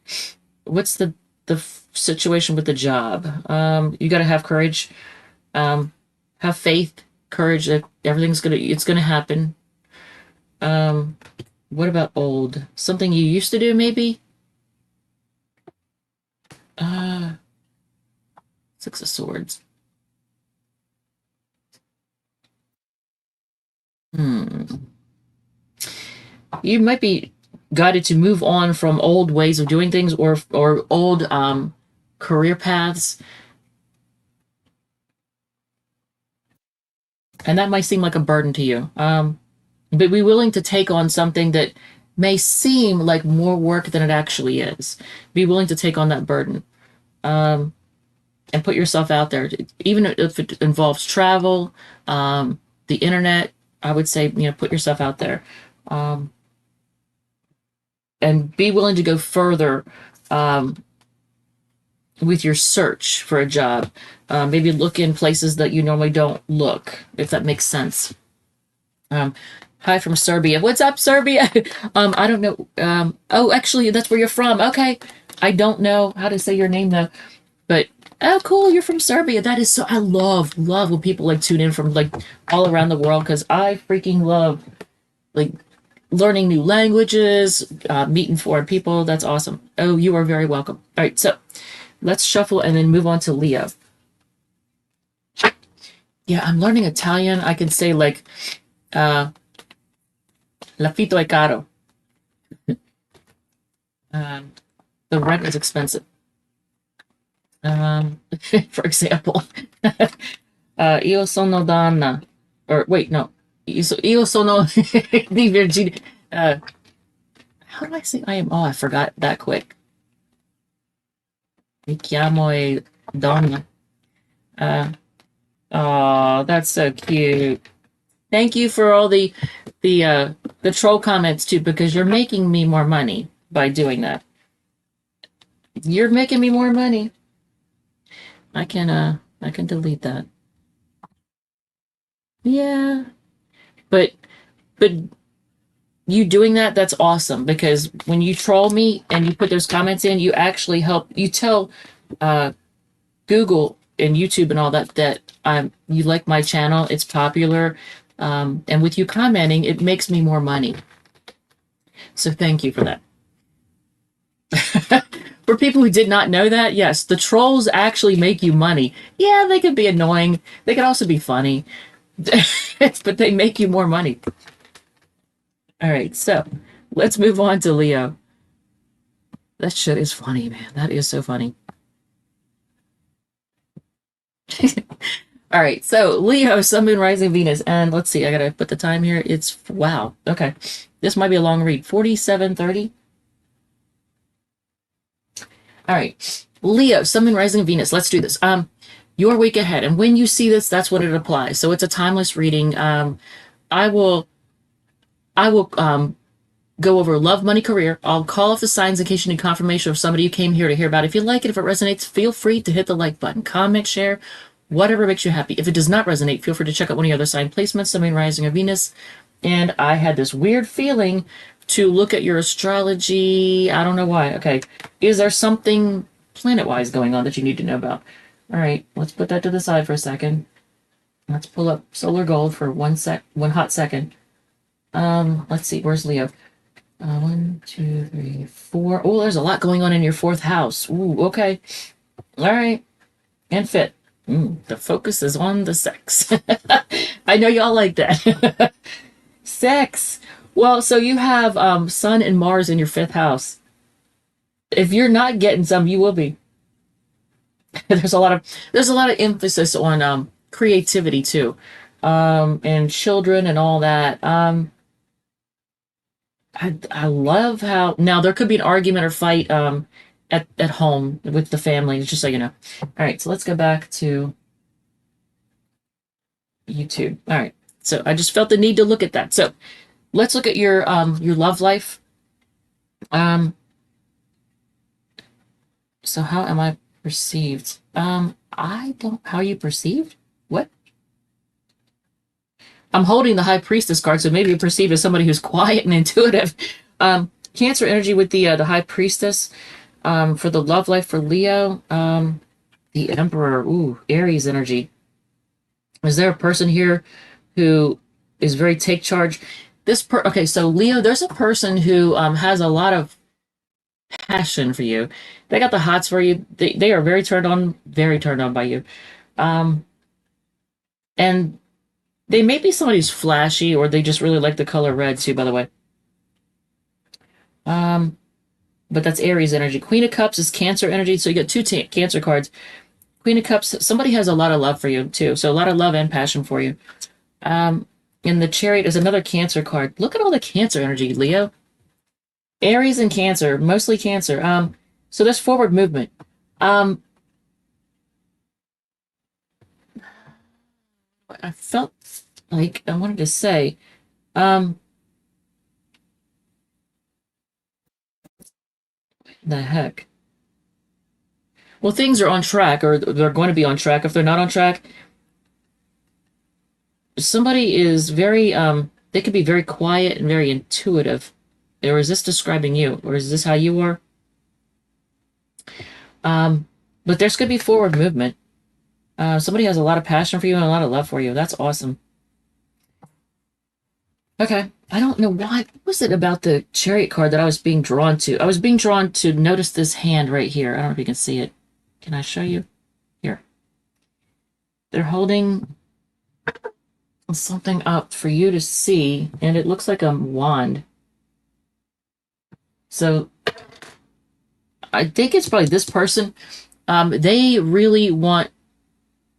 what's the situation with the job? You got to have courage, have faith, courage that it's gonna happen. What about old? Something you used to do, maybe? Six of Swords. You might be guided to move on from old ways of doing things or old career paths. And that might seem like a burden to you. But be willing to take on something that may seem like more work than it actually is. Be willing to take on that burden, and put yourself out there, even if it involves travel, the internet. I would say, put yourself out there, and be willing to go further with your search for a job. Maybe look in places that you normally don't look, if that makes sense. Hi from Serbia. What's up, Serbia? I don't know. Oh, actually, that's where you're from. Okay. I don't know how to say your name though, but oh, cool. You're from Serbia. That is so. I love when people like tune in from like all around the world because I freaking love like learning new languages, meeting foreign people. That's awesome. Oh, you are very welcome. All right, so let's shuffle and then move on to Leo. Yeah, I'm learning Italian. I can say like L'affitto è caro. Um, the rent is expensive. For example, io sono donna. Or wait, no. Io sono di Virginia. How do I say I am? Oh, I forgot that quick. Mi chiamo e donna. Oh, that's so cute. Thank you for all the troll comments too, because you're making me more money by doing that. You're making me more money. I can delete that. Yeah. But you doing that, that's awesome because when you troll me and you put those comments in, you actually help you tell uh Google and YouTube and all that that you like my channel, it's popular. And with you commenting, it makes me more money. So thank you for that. For people who did not know that, yes, the trolls actually make you money. Yeah, they can be annoying. They can also be funny, but they make you more money. All right, so let's move on to Leo. That shit is funny, man. That is so funny. All right, so Leo, Sun, Moon, Rising, Venus, and let's see. I gotta put the time here. It's wow. Okay, this might be a long read. 47:30. All right, Leo, Sun, Moon, Rising, Venus. Let's do this. Your week ahead, and when you see this, that's when it applies. So it's a timeless reading. I will, I will go over love, money, career. I'll call off the signs in case you need confirmation of somebody you came here to hear about. If you like it, if it resonates, feel free to hit the like button, comment, share, whatever makes you happy. If it does not resonate, feel free to check out one of the other sign placements, Sun, Moon, Rising, or Venus. And I had this weird feeling to look at your astrology. I don't know why. Okay. Is there something planet-wise going on that you need to know about? All right. Let's put that to the side for a second. Let's pull up solar gold for one hot second. Let's see. Where's Leo? 1, 2, 3, 4. Oh, there's a lot going on in your fourth house. Ooh, okay. All right. And fit. The focus is on the sex. I know y'all like that. Sex. Well, so you have Sun and Mars in your fifth house. If you're not getting some, you will be. There's a lot of emphasis on creativity too, and children and all that. I love how now there could be an argument or fight at home with the family, just so you know. All right, so let's go back to YouTube. All right. So I just felt the need to look at that. So let's look at your love life. So how am I perceived? I don't how are you perceived? What? I'm holding the High Priestess card, so maybe you're perceived as somebody who's quiet and intuitive. Cancer energy with the High Priestess. For the love life for Leo, the Emperor, ooh, Aries energy. Is there a person here who is very take charge? Okay, so Leo, there's a person who has a lot of passion for you. They got the hots for you. They are very turned on by you. Um, and they may be somebody who's flashy, or they just really like the color red too, by the way. But that's Aries energy. Queen of Cups is Cancer energy. So you get two Cancer cards. Queen of Cups, somebody has a lot of love for you too. So a lot of love and passion for you. In the Chariot is another Cancer card. Look at all the Cancer energy, Leo. Aries and Cancer, mostly Cancer. So there's forward movement. I felt like I wanted to say, the heck. Well, things are on track, or they're going to be on track. If they're not on track, somebody is very, they could be very quiet and very intuitive. Or is this describing you? Or is this how you are? But there's going to be forward movement. Somebody has a lot of passion for you and a lot of love for you. That's awesome. Okay. I don't know why. What was it about the Chariot card that I was being drawn to? I was being drawn to notice this hand right here. I don't know if you can see it. Can I show you? Here. They're holding something up for you to see, and it looks like a wand. So I think it's probably this person. They really want,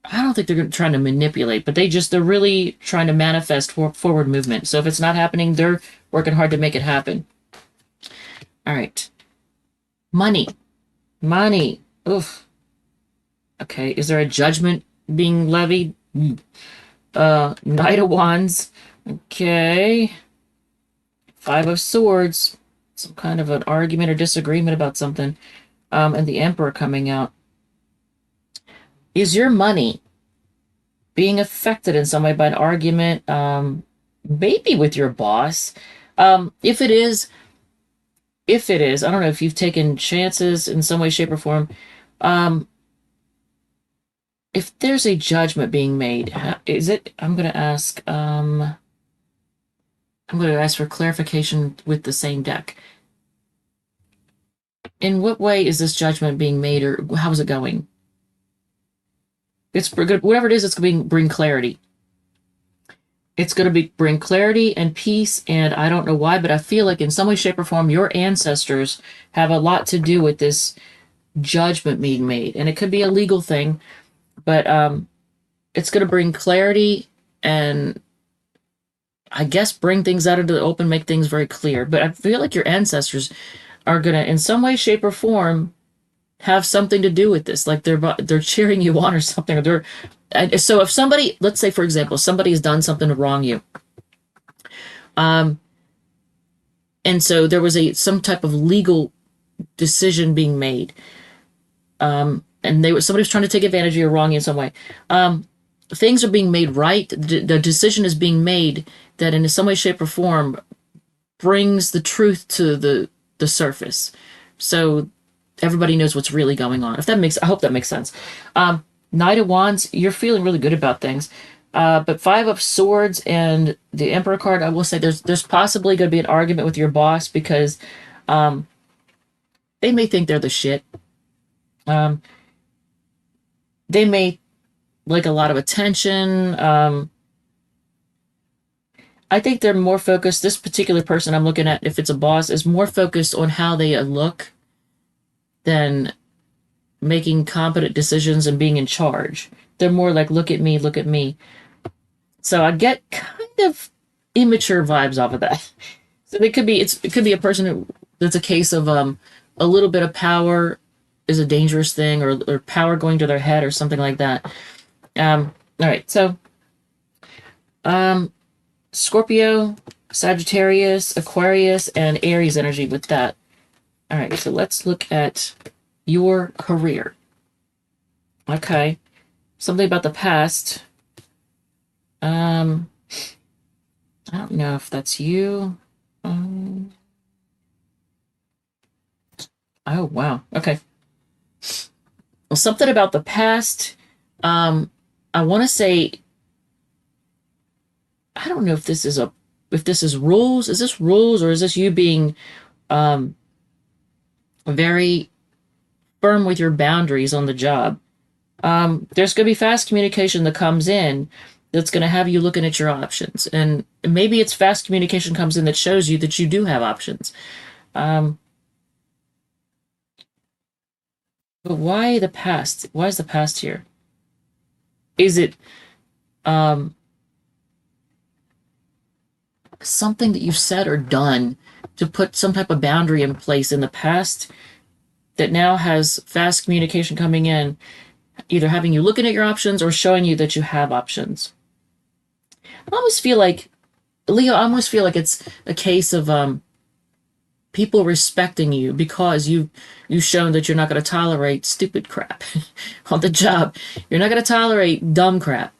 I don't think they're trying to manipulate, but they're really trying to manifest forward movement. So if it's not happening, they're working hard to make it happen. All right. Money. Money. Oof. Okay. Is there a judgment being levied? Knight of Wands. Okay. Five of Swords. Some kind of an argument or disagreement about something. And the Emperor coming out. Is your money being affected in some way by an argument, maybe with your boss? If it is, I don't know if you've taken chances in some way, shape, or form. If there's a judgment being made, is it? I'm going to ask for clarification with the same deck. In what way is this judgment being made, or how is it going? It's good. Whatever it is, it's going to bring clarity. It's going to bring clarity and peace, and I don't know why, but I feel like in some way, shape, or form, your ancestors have a lot to do with this judgment being made. And it could be a legal thing, but it's going to bring clarity and I guess bring things out into the open, make things very clear. But I feel like your ancestors are going to, in some way, shape, or form, have something to do with this. Like they're cheering you on or something. So if somebody, let's say, for example, somebody has done something to wrong you. And so there was some type of legal decision being made. And somebody was trying to take advantage of you or wrong you in some way. Things are being made right. The decision is being made that in some way, shape, or form brings the truth to the surface. So everybody knows what's really going on. I hope that makes sense. Knight of Wands, you're feeling really good about things. But Five of Swords and the Emperor card, I will say there's possibly going to be an argument with your boss because they may think they're the shit. They may like a lot of attention. I think they're more focused. This particular person I'm looking at, if it's a boss, is more focused on how they look than making competent decisions and being in charge. They're more like, look at me, look at me. So I get kind of immature vibes off of that. So it could be a person that's a case of a little bit of power is a dangerous thing, or power going to their head or something like that. All right, so Scorpio, Sagittarius, Aquarius, and Aries energy with that. All right, so let's look at your career. Okay, something about the past. I don't know if that's you. Oh, wow. Okay. Well, something about the past. I want to say, I don't know if this is rules. Is this rules, or is this you being very firm with your boundaries on the job? There's going to be fast communication that comes in that's going to have you looking at your options. And maybe it's fast communication comes in that shows you that you do have options. But why the past? Why is the past here? Is it um, something that you've said or done to put some type of boundary in place in the past that now has fast communication coming in, either having you looking at your options or showing you that you have options? I almost feel like, Leo, I almost feel like it's a case of people respecting you because you've shown that you're not going to tolerate stupid crap on the job. You're not going to tolerate dumb crap,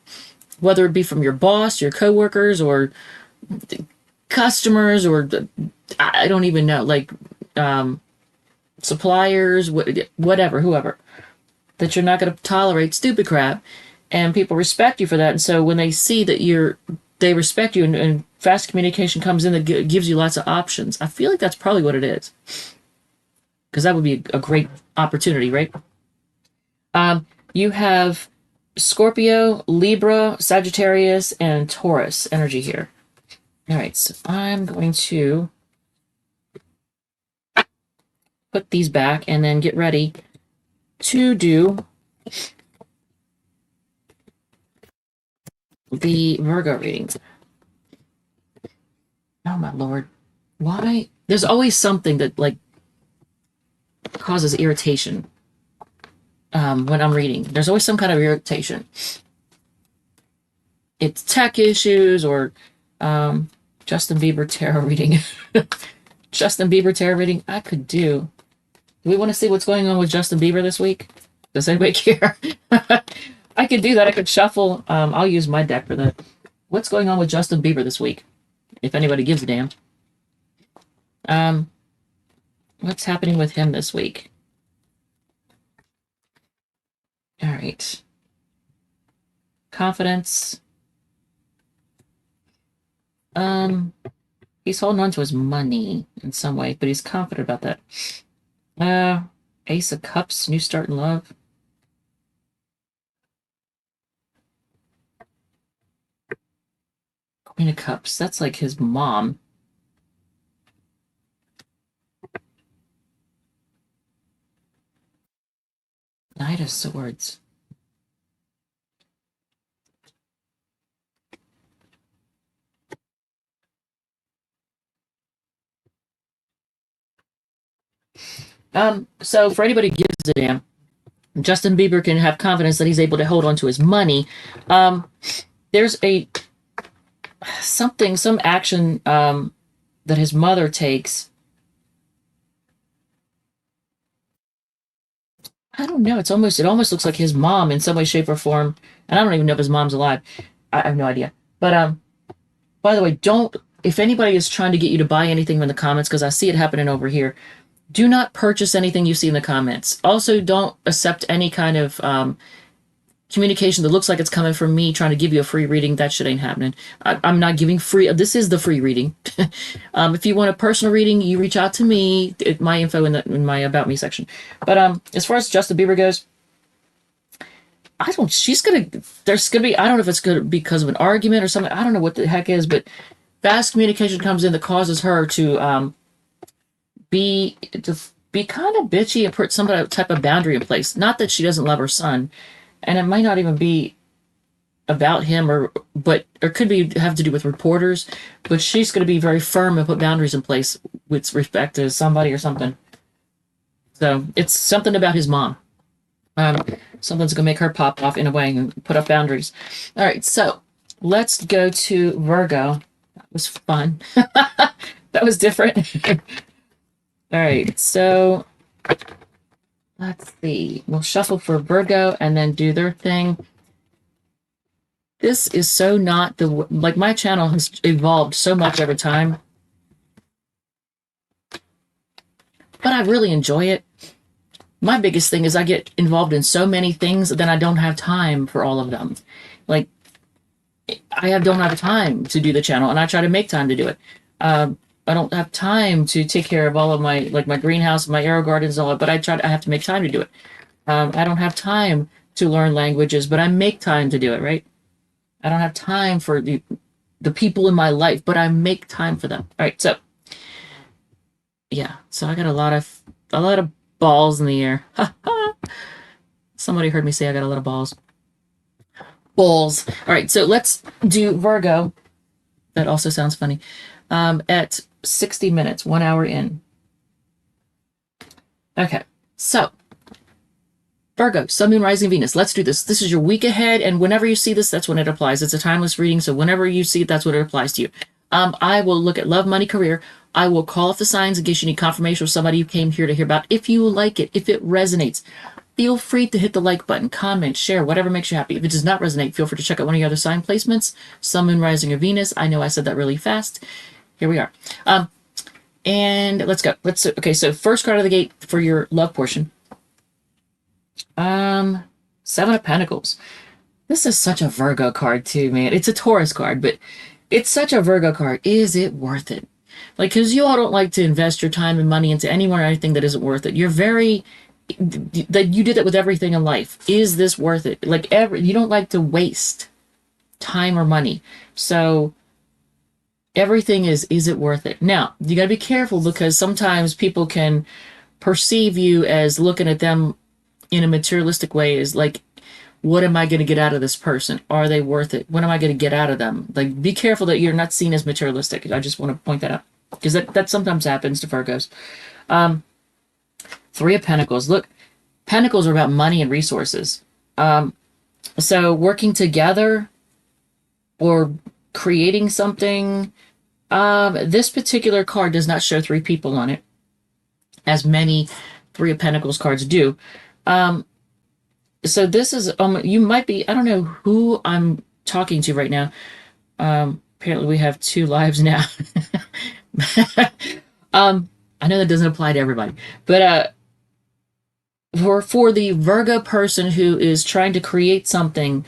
whether it be from your boss, your coworkers, or customers, or I don't even know, like suppliers, whatever, whoever. That you're not going to tolerate stupid crap, and people respect you for that. And so when they see that they respect you, and fast communication comes in that gives you lots of options. I feel like that's probably what it is, because that would be a great opportunity, right? You have Scorpio, Libra, Sagittarius, and Taurus energy here. All right, so I'm going to put these back and then get ready to do the Virgo reading. Oh my Lord. Why? There's always something that like causes irritation when I'm reading. There's always some kind of irritation. It's tech issues or Justin Bieber tarot reading. Justin Bieber tarot reading. I could do. Do we want to see what's going on with Justin Bieber this week? Does anybody care? I could do that. I could shuffle. I'll use my deck for that. What's going on with Justin Bieber this week? If anybody gives a damn. What's happening with him this week? All right. Confidence. He's holding on to his money in some way, but he's confident about that. Ace of Cups, new start in love. Queen of Cups, that's like his mom. Knight of Swords. So for anybody who gives a damn, Justin Bieber can have confidence that he's able to hold on to his money. There's some action that his mother takes. I don't know. It almost looks like his mom in some way, shape, or form. And I don't even know if his mom's alive. I have no idea. But by the way, if anybody is trying to get you to buy anything in the comments, because I see it happening over here, do not purchase anything you see in the comments. Also, don't accept any kind of communication that looks like it's coming from me trying to give you a free reading. That shit ain't happening. I'm not giving free. This is the free reading. If you want a personal reading, you reach out to me. My info in my About Me section. But as far as Justin Bieber goes, there's gonna be, I don't know if it's gonna be because of an argument or something. I don't know what the heck is, but fast communication comes in that causes her to be kind of bitchy and put some type of boundary in place. Not that she doesn't love her son, and it might not even be about him, or could be have to do with reporters. But she's going to be very firm and put boundaries in place with respect to somebody or something. So it's something about his mom. Something's going to make her pop off in a way and put up boundaries. All right, so let's go to Virgo. That was fun. That was different. All right, so let's see. We'll shuffle for Virgo and then do their thing. This is so not like my channel has evolved so much over time, but I really enjoy it. My biggest thing is I get involved in so many things that I don't have time for all of them. Like don't have time to do the channel, and I try to make time to do it. I don't have time to take care of all of my greenhouse, my aero gardens, and all that, but I have to make time to do it. I don't have time to learn languages, but I make time to do it, right? I don't have time for the people in my life, but I make time for them. All right, so Yeah, so I got a lot of balls in the air. Somebody heard me say I got a lot of balls. Balls. All right, so let's do Virgo. That also sounds funny. At 60 minutes, 1 hour in. Okay, so Virgo, Sun, Moon, Rising, Venus. Let's do this. This is your week ahead, and whenever you see this, that's when it applies. It's a timeless reading, so whenever you see it, that's what it applies to you. I will look at love, money, career. I will call off the signs in case you need confirmation of somebody you came here to hear about. If you like it, if it resonates, feel free to hit the like button, comment, share, whatever makes you happy. If it does not resonate, feel free to check out one of your other sign placements. Sun, Moon, Rising, or Venus. I know I said that really fast. Here we are. And let's go. Okay, so first card of the gate for your love portion. Seven of Pentacles. This is such a Virgo card too, man. It's a Taurus card, but it's such a Virgo card. Is it worth it? Like, because you all don't like to invest your time and money into anyone or anything that isn't worth it. You're very that you did it with everything in life. Is this worth it? Like, you don't like to waste time or money. So everything is it worth it? Now, you got to be careful because sometimes people can perceive you as looking at them in a materialistic way, is like, what am I going to get out of this person? Are they worth it? What am I going to get out of them? Like, be careful that you're not seen as materialistic. I just want to point that out because that sometimes happens to Virgos. Three of Pentacles. Look, Pentacles are about money and resources. So working together or creating something. This particular card does not show three people on it, as many Three of Pentacles cards do. So this is you might be, I don't know who I'm talking to right now. Apparently we have two lives now. I know that doesn't apply to everybody, but for the Virgo person who is trying to create something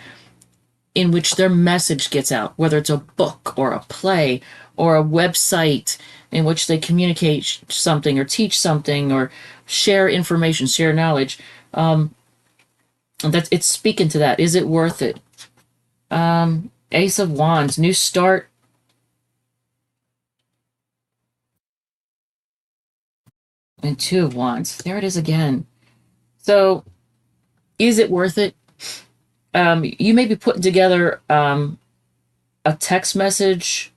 in which their message gets out, whether it's a book or a play or a website in which they communicate something or teach something or share information, share knowledge. That it's speaking to that. Is it worth it? Ace of Wands, new start. And Two of Wands. There it is again. So, is it worth it? You may be putting together a text message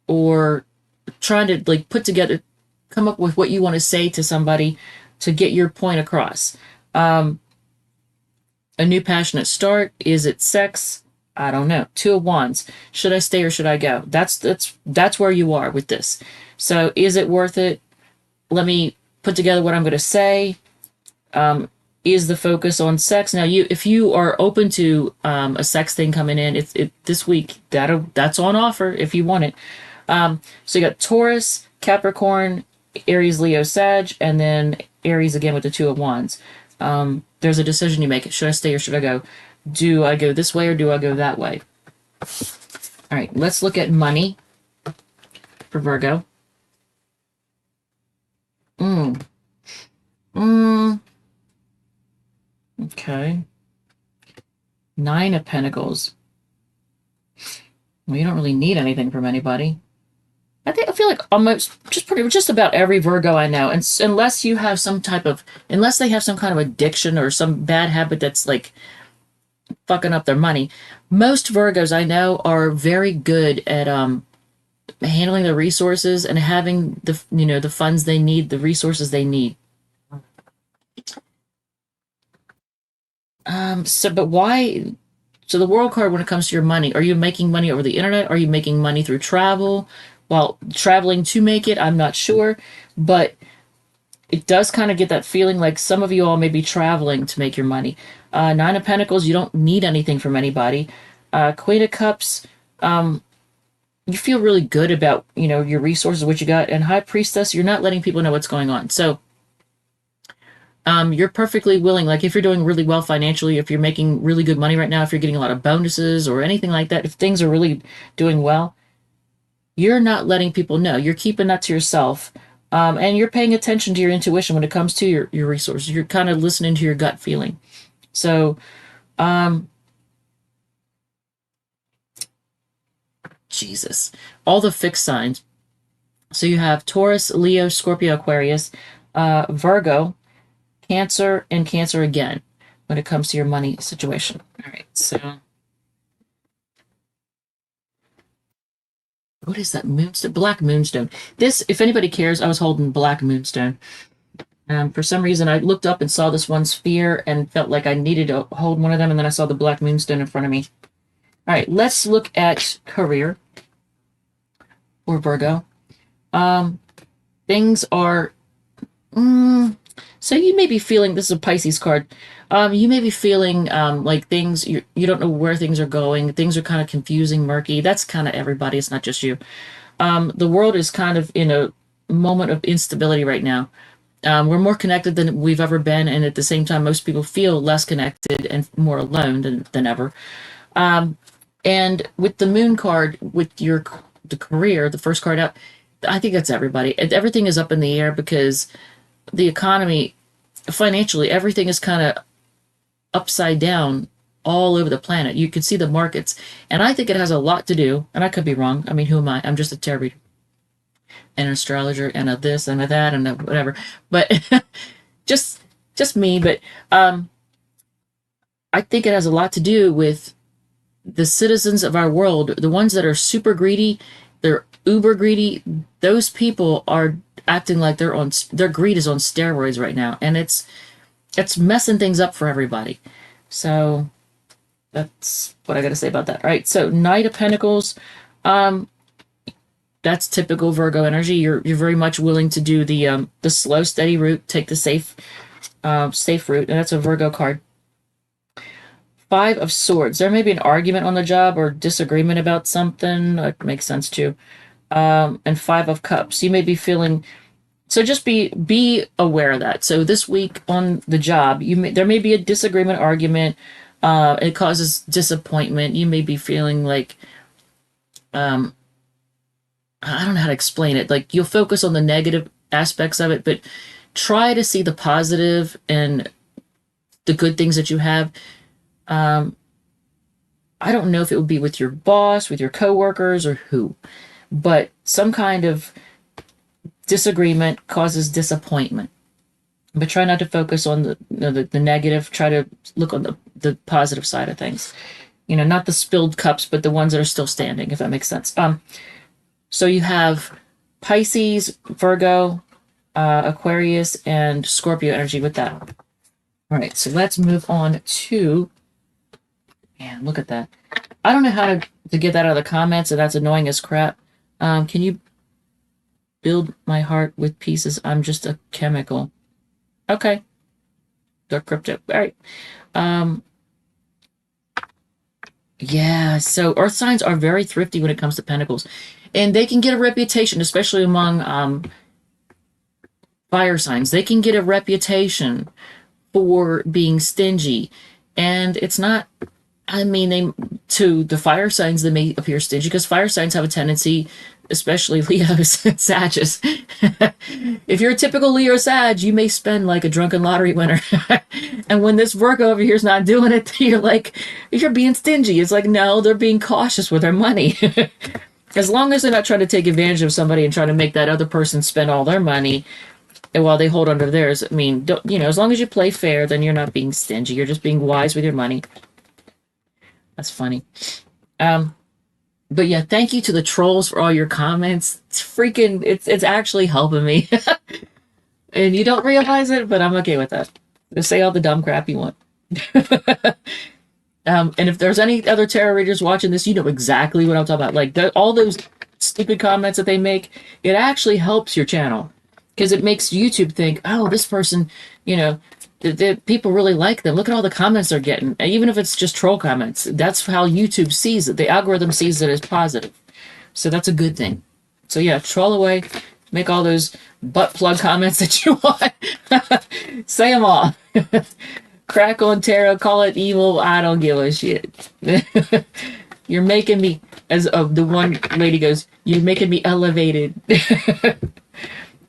or trying to like come up with what you want to say to somebody to get your point across. A new passionate start. Is it sex? I don't know. Two of Wands. Should I stay or should I go? That's where you are with this. So is it worth it? Let me put together what I'm going to say. Is the focus on sex? Now, if you are open to a sex thing coming in, this week that's on offer if you want it. So you got Taurus, Capricorn, Aries, Leo, Sag, and then Aries again with the Two of Wands. There's a decision you make. Should I stay or should I go? Do I go this way or do I go that way? All right, let's look at money for Virgo. Okay. Nine of Pentacles. Well, you don't really need anything from anybody. I feel like almost just about every Virgo I know, and unless they have some kind of addiction or some bad habit that's like fucking up their money, most Virgos I know are very good at handling their resources and having the funds they need, the resources they need. But why? So the World card, when it comes to your money, are you making money over the internet? Are you making money through travel? Well, traveling to make it, I'm not sure, but it does kind of get that feeling like some of you all may be traveling to make your money. Nine of Pentacles, you don't need anything from anybody. Queen of Cups, you feel really good about, your resources, what you got. And High Priestess, you're not letting people know what's going on. So you're perfectly willing, like if you're doing really well financially, if you're making really good money right now, if you're getting a lot of bonuses or anything like that, if things are really doing well, you're not letting people know. You're keeping that to yourself. And you're paying attention to your intuition when it comes to your resources. You're kind of listening to your gut feeling. So, Jesus, all the fixed signs. So you have Taurus, Leo, Scorpio, Aquarius, Virgo, Cancer, and Cancer again when it comes to your money situation. All right, so what is that moonstone? Black moonstone. This, if anybody cares, I was holding black moonstone. For some reason, I looked up and saw this one sphere and felt like I needed to hold one of them, and then I saw the black moonstone in front of me. All right, let's look at career or Virgo. Things are. So you may be feeling, this is a Pisces card. You may be feeling like things, you don't know where things are going. Things are kind of confusing, murky. That's kind of everybody. It's not just you. The world is kind of in a moment of instability right now. We're more connected than we've ever been, and at the same time, most people feel less connected and more alone than ever. And with the moon card, with the career, the first card out, I think that's everybody. Everything is up in the air because the economy, financially, everything is kind of upside down all over the planet. You can see the markets, and I think it has a lot to do. And I could be wrong. I mean, who am I? I'm just a tarot reader and an astrologer and a this and a that and a whatever. But just me. But I think it has a lot to do with the citizens of our world, the ones that are super greedy, they're uber greedy. Those people are acting like their greed is on steroids right now, and it's messing things up for everybody. So that's what I got to say about that. All right, so Knight of Pentacles, that's typical Virgo energy. You're very much willing to do the slow, steady route, take the safe route, and that's a Virgo card. Five of Swords. There may be an argument on the job or disagreement about something. That makes sense too. And Five of Cups. You may be feeling. So just be aware of that. So this week on the job, there may be a disagreement, argument. It causes disappointment. You may be feeling like, I don't know how to explain it. Like you'll focus on the negative aspects of it, but try to see the positive and the good things that you have. I don't know if it would be with your boss, with your coworkers, or who, but some kind of disagreement causes disappointment. But try not to focus on the negative. Try to look on the positive side of things. Not the spilled cups, but the ones that are still standing, if that makes sense. So you have Pisces, Virgo, Aquarius, and Scorpio energy with that. All right, so let's move on to. Man, look at that. I don't know how to get that out of the comments, and that's annoying as crap. Can you build my heart with pieces? I'm just a chemical. Okay. They're crypto. All right. Yeah, so earth signs are very thrifty when it comes to pentacles. And they can get a reputation, especially among fire signs. They can get a reputation for being stingy. And it's not. I mean, to the fire signs, they may appear stingy because fire signs have a tendency, especially Leos and Sages. If you're a typical Leo Sag, you may spend like a drunken lottery winner. And when this Virgo over here is not doing it, you're like, you're being stingy. It's like, no, they're being cautious with their money. As long as they're not trying to take advantage of somebody and trying to make that other person spend all their money and while they hold on to theirs. I mean, as long as you play fair, then you're not being stingy. You're just being wise with your money. That's funny. But yeah, thank you to the trolls for all your comments. It's actually helping me. And you don't realize it, but I'm okay with that. Just say all the dumb crap you want. And if there's any other tarot readers watching this, you know exactly what I'm talking about. Like all those stupid comments that they make, it actually helps your channel because it makes YouTube think, oh, this person, the people really like them. Look at all the comments they're getting. Even if it's just troll comments, that's how YouTube sees it. The algorithm sees it as positive. So that's a good thing. So yeah, troll away. Make all those butt plug comments that you want. Say them all. Crack on tarot, call it evil. I don't give a shit. You're making me, as the one lady goes, you're making me elevated.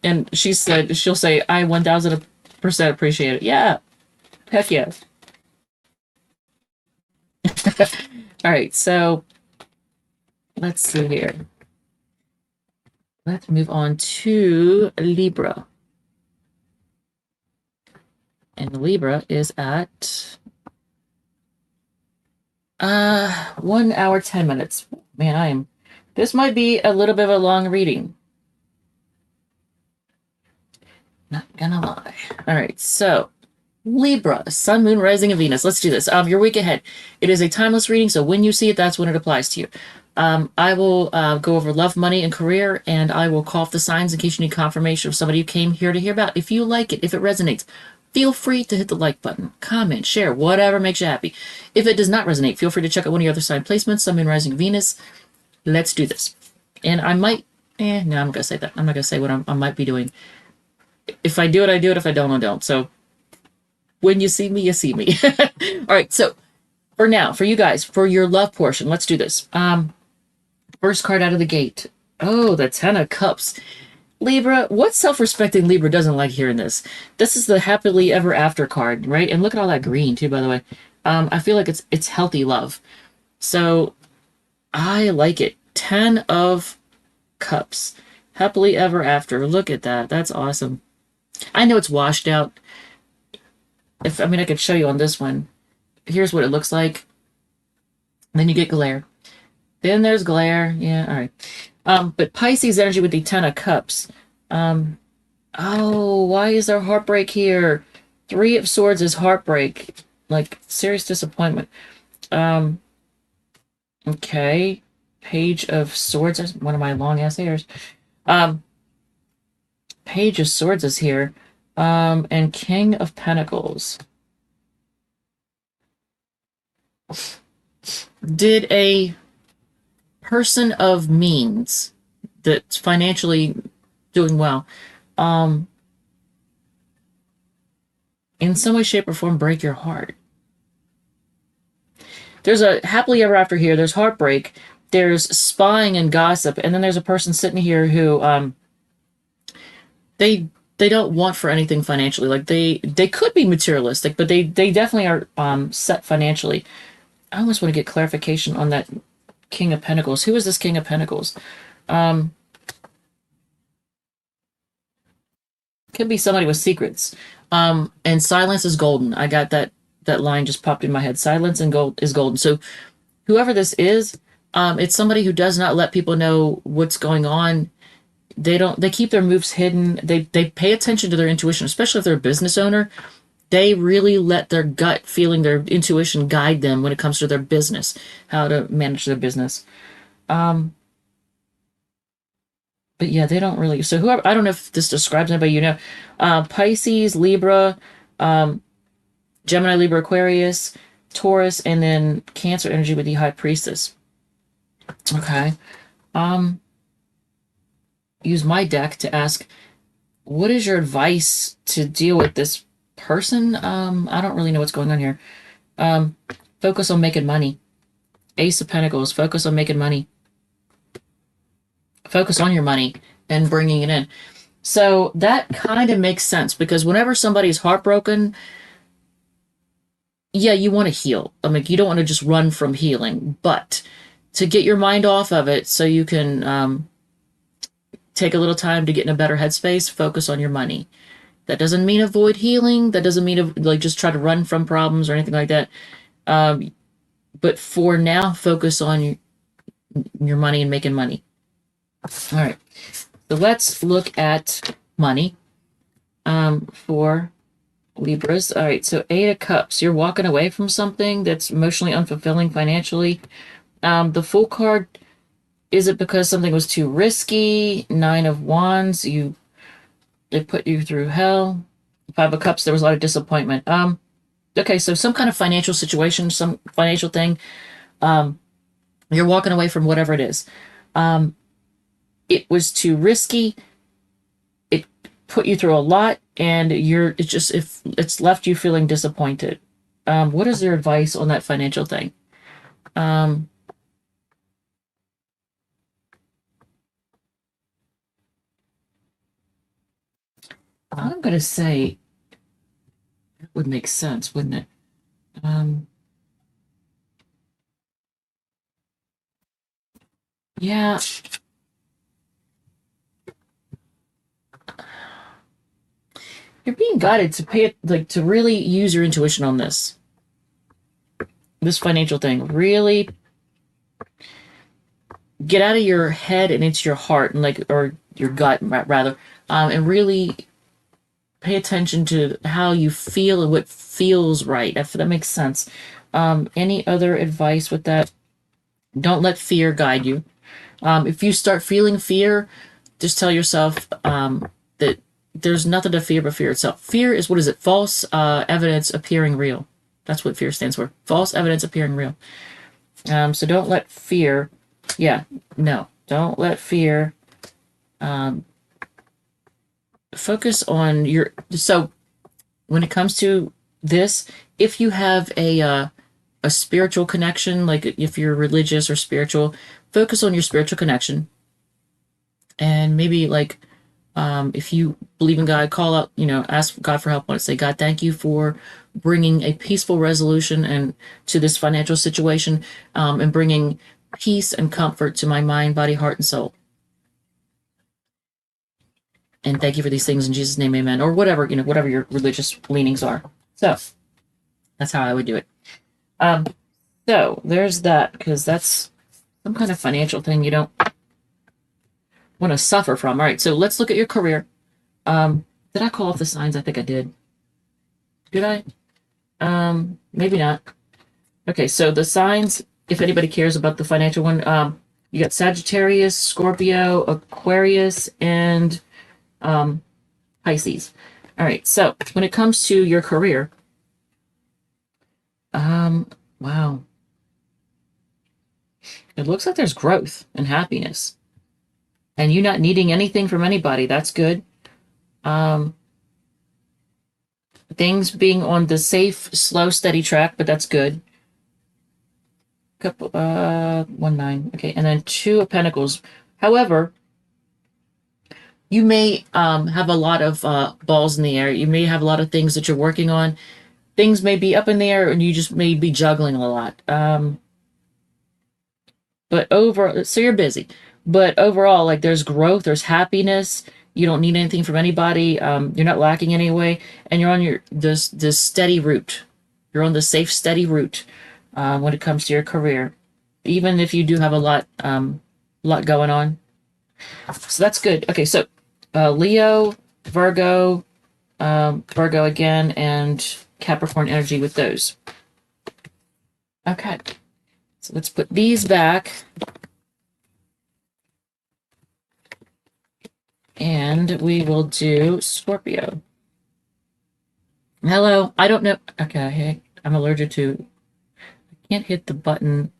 And she'll say, I 1000% appreciate it. Yeah. Heck yes. All right. So let's see here. let's move on to Libra. And Libra is at 1 hour 10 minutes. Man, this might be a little bit of a long reading. Not gonna lie. All right, so Libra, Sun, Moon, Rising, and Venus. Let's do this. Your week ahead. It is a timeless reading, so when you see it, that's when it applies to you. I will go over love, money, and career, and I will call off the signs in case you need confirmation of somebody you came here to hear about. If you like it, if it resonates, feel free to hit the like button, comment, share, whatever makes you happy. If it does not resonate, feel free to check out one of your other sign placements, Sun, Moon, Rising, Venus. Let's do this. And I might, no, I'm not going to say that. I'm not going to say what I might be doing. If I do it, I do it. If I don't, I don't. So when you see me, you see me. All right. So for now, for you guys, for your love portion, let's do this. First card out of the gate. Oh, the Ten of Cups. Libra, what self-respecting Libra doesn't like hearing this? This is the happily ever after card, right? And look at all that green too, by the way. I feel like it's healthy love. So I like it. 10 of Cups. Happily ever after. Look at that. That's awesome. I know it's washed out. I could show you on this one. Here's what it looks like. Then you get glare. Then there's glare. Yeah, all right. But Pisces energy with the Ten of Cups. Oh, why is there heartbreak here? Three of Swords is heartbreak. Like, serious disappointment. Okay. Page of Swords. That's one of my long-ass hairs. Page of Swords is here. And King of Pentacles. Did a person of means that's financially doing well, in some way, shape, or form break your heart? There's a happily ever after here. There's heartbreak. There's spying and gossip. And then there's a person sitting here who, they don't want for anything financially. Like they could be materialistic, but they definitely are set financially. I almost want to get clarification on that King of Pentacles. Who is this King of Pentacles? Could be somebody with secrets. And silence is golden. I got that line just popped in my head. Silence and gold is golden. So whoever this is, it's somebody who does not let people know what's going on. They keep their moves hidden. They pay attention to their intuition, especially if they're a business owner. They really let their gut feeling, their intuition guide them when it comes to their business, how to manage their business. But yeah, they don't really. So whoever, I don't know if this describes anybody you know. Pisces, Libra, Gemini, Libra, Aquarius, Taurus, and then Cancer energy with the High Priestess. Okay. Use my deck to ask, what is your advice to deal with this person? I don't really know what's going on here. Focus on making money. Ace of Pentacles, focus on making money. Focus on your money and bringing it in. So that kind of makes sense because whenever somebody's heartbroken, yeah, you want to heal. You don't want to just run from healing, but to get your mind off of it so you can take a little time to get in a better headspace, focus on your money. That doesn't mean avoid healing. That doesn't mean just try to run from problems or anything like that. But for now, focus on your money and making money. All right. So let's look at money for Libras. All right. So 8 of Cups. You're walking away from something that's emotionally unfulfilling financially. The Fool card, is it because something was too risky? 9 of Wands. They put you through hell. 5 of Cups. There was a lot of disappointment. Okay. So some kind of financial situation, some financial thing. You're walking away from whatever it is. It was too risky. It put you through a lot, and it's left you feeling disappointed. What is your advice on that financial thing? I'm going to say it would make sense, wouldn't it? Yeah. you're being guided to pay it, like to really use your intuition on this financial thing. Really get out of your head and into your heart, and like, or your gut rather, and really pay attention to how you feel and what feels right, if that makes sense. Any other advice with that? Don't let fear guide you. If you start feeling fear, just tell yourself that there's nothing to fear but fear itself. Fear is, what is it? False evidence appearing real. That's what fear stands for. False evidence appearing real. So don't let fear, don't let fear focus on your, so when it comes to this, if you have a spiritual connection, like if you're religious or spiritual, focus on your spiritual connection. And maybe like, if you believe in God, call out, ask God for help on it. Say, God, thank you for bringing a peaceful resolution and to this financial situation, and bringing peace and comfort to my mind, body, heart, and soul. And thank you for these things in Jesus' name, amen. Or whatever, whatever your religious leanings are. So that's how I would do it. So there's that, because that's some kind of financial thing you don't want to suffer from. All right, so let's look at your career. Did I call off the signs? I think I did. Did I? Maybe not. Okay, so the signs, if anybody cares about the financial one, you got Sagittarius, Scorpio, Aquarius, and Pisces. All right, so when it comes to your career, wow. It looks like there's growth and happiness. And you not needing anything from anybody. That's good. Things being on the safe, slow, steady track, but that's good. Couple, 1-9. Okay, and then 2 of Pentacles. However, you may have a lot of balls in the air. You may have a lot of things that you're working on. Things may be up in the air, and you just may be juggling a lot. So you're busy. But overall, like, there's growth, there's happiness. You don't need anything from anybody. You're not lacking anyway, and you're on this steady route. You're on the safe, steady route when it comes to your career, even if you do have a lot going on. So that's good. Okay, so Leo, Virgo, Virgo again, and Capricorn energy with those. Okay, so let's put these back. And we will do Scorpio. Hello. I don't know. Okay. I'm allergic to. I can't hit the button,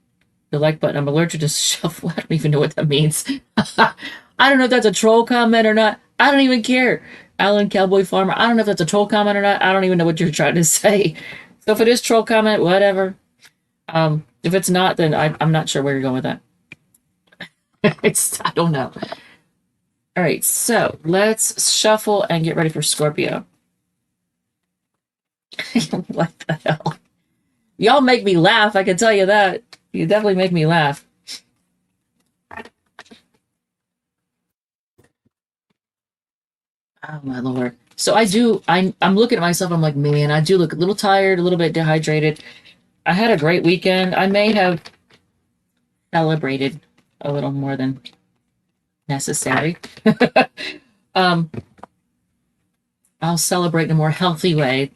the like button. I'm allergic to shuffle. I don't even know what that means. I don't know if that's a troll comment or not. I don't even care. Alan Cowboy Farmer. I don't know if that's a troll comment or not. I don't even know what you're trying to say. So if it is troll comment, whatever. If it's not, then I'm not sure where you're going with that. I don't know. All right, so let's shuffle and get ready for Scorpio. What the hell? Y'all make me laugh, I can tell you that. You definitely make me laugh. Oh, my Lord. So I'm looking at myself, I'm like, man, I do look a little tired, a little bit dehydrated. I had a great weekend. I may have celebrated a little more than necessary. I'll celebrate in a more healthy way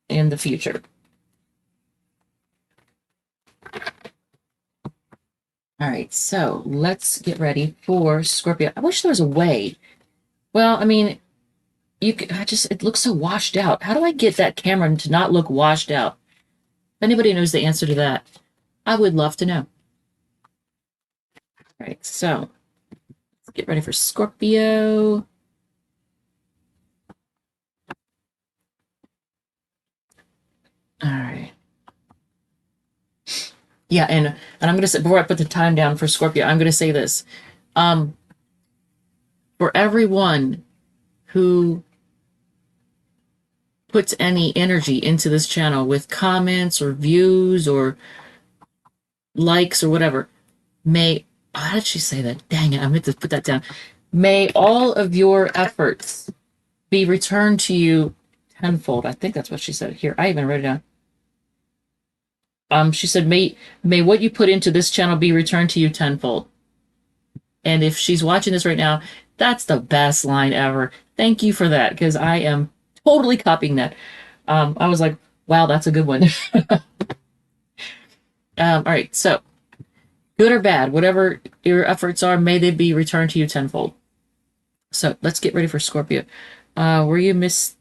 in the future. All right, so let's get ready for Scorpio. I wish there was a way. Well, I mean, it looks so washed out. How do I get that camera to not look washed out? If anybody knows the answer to that, I would love to know. All right, so let's get ready for Scorpio. All right. Yeah, and I'm going to say, before I put the time down for Scorpio, I'm going to say this. For everyone who puts any energy into this channel with comments or views or likes or whatever, how did she say that? Dang it, I meant to put that down. May all of your efforts be returned to you tenfold. I think that's what she said. Here, I even wrote it down. She said, may what you put into this channel be returned to you tenfold. And if she's watching this right now, that's the best line ever. Thank you for that, because I am totally copying that. I was like, wow, that's a good one. All right, so good or bad, whatever your efforts are, may they be returned to you tenfold. So let's get ready for Scorpio. Were you Miss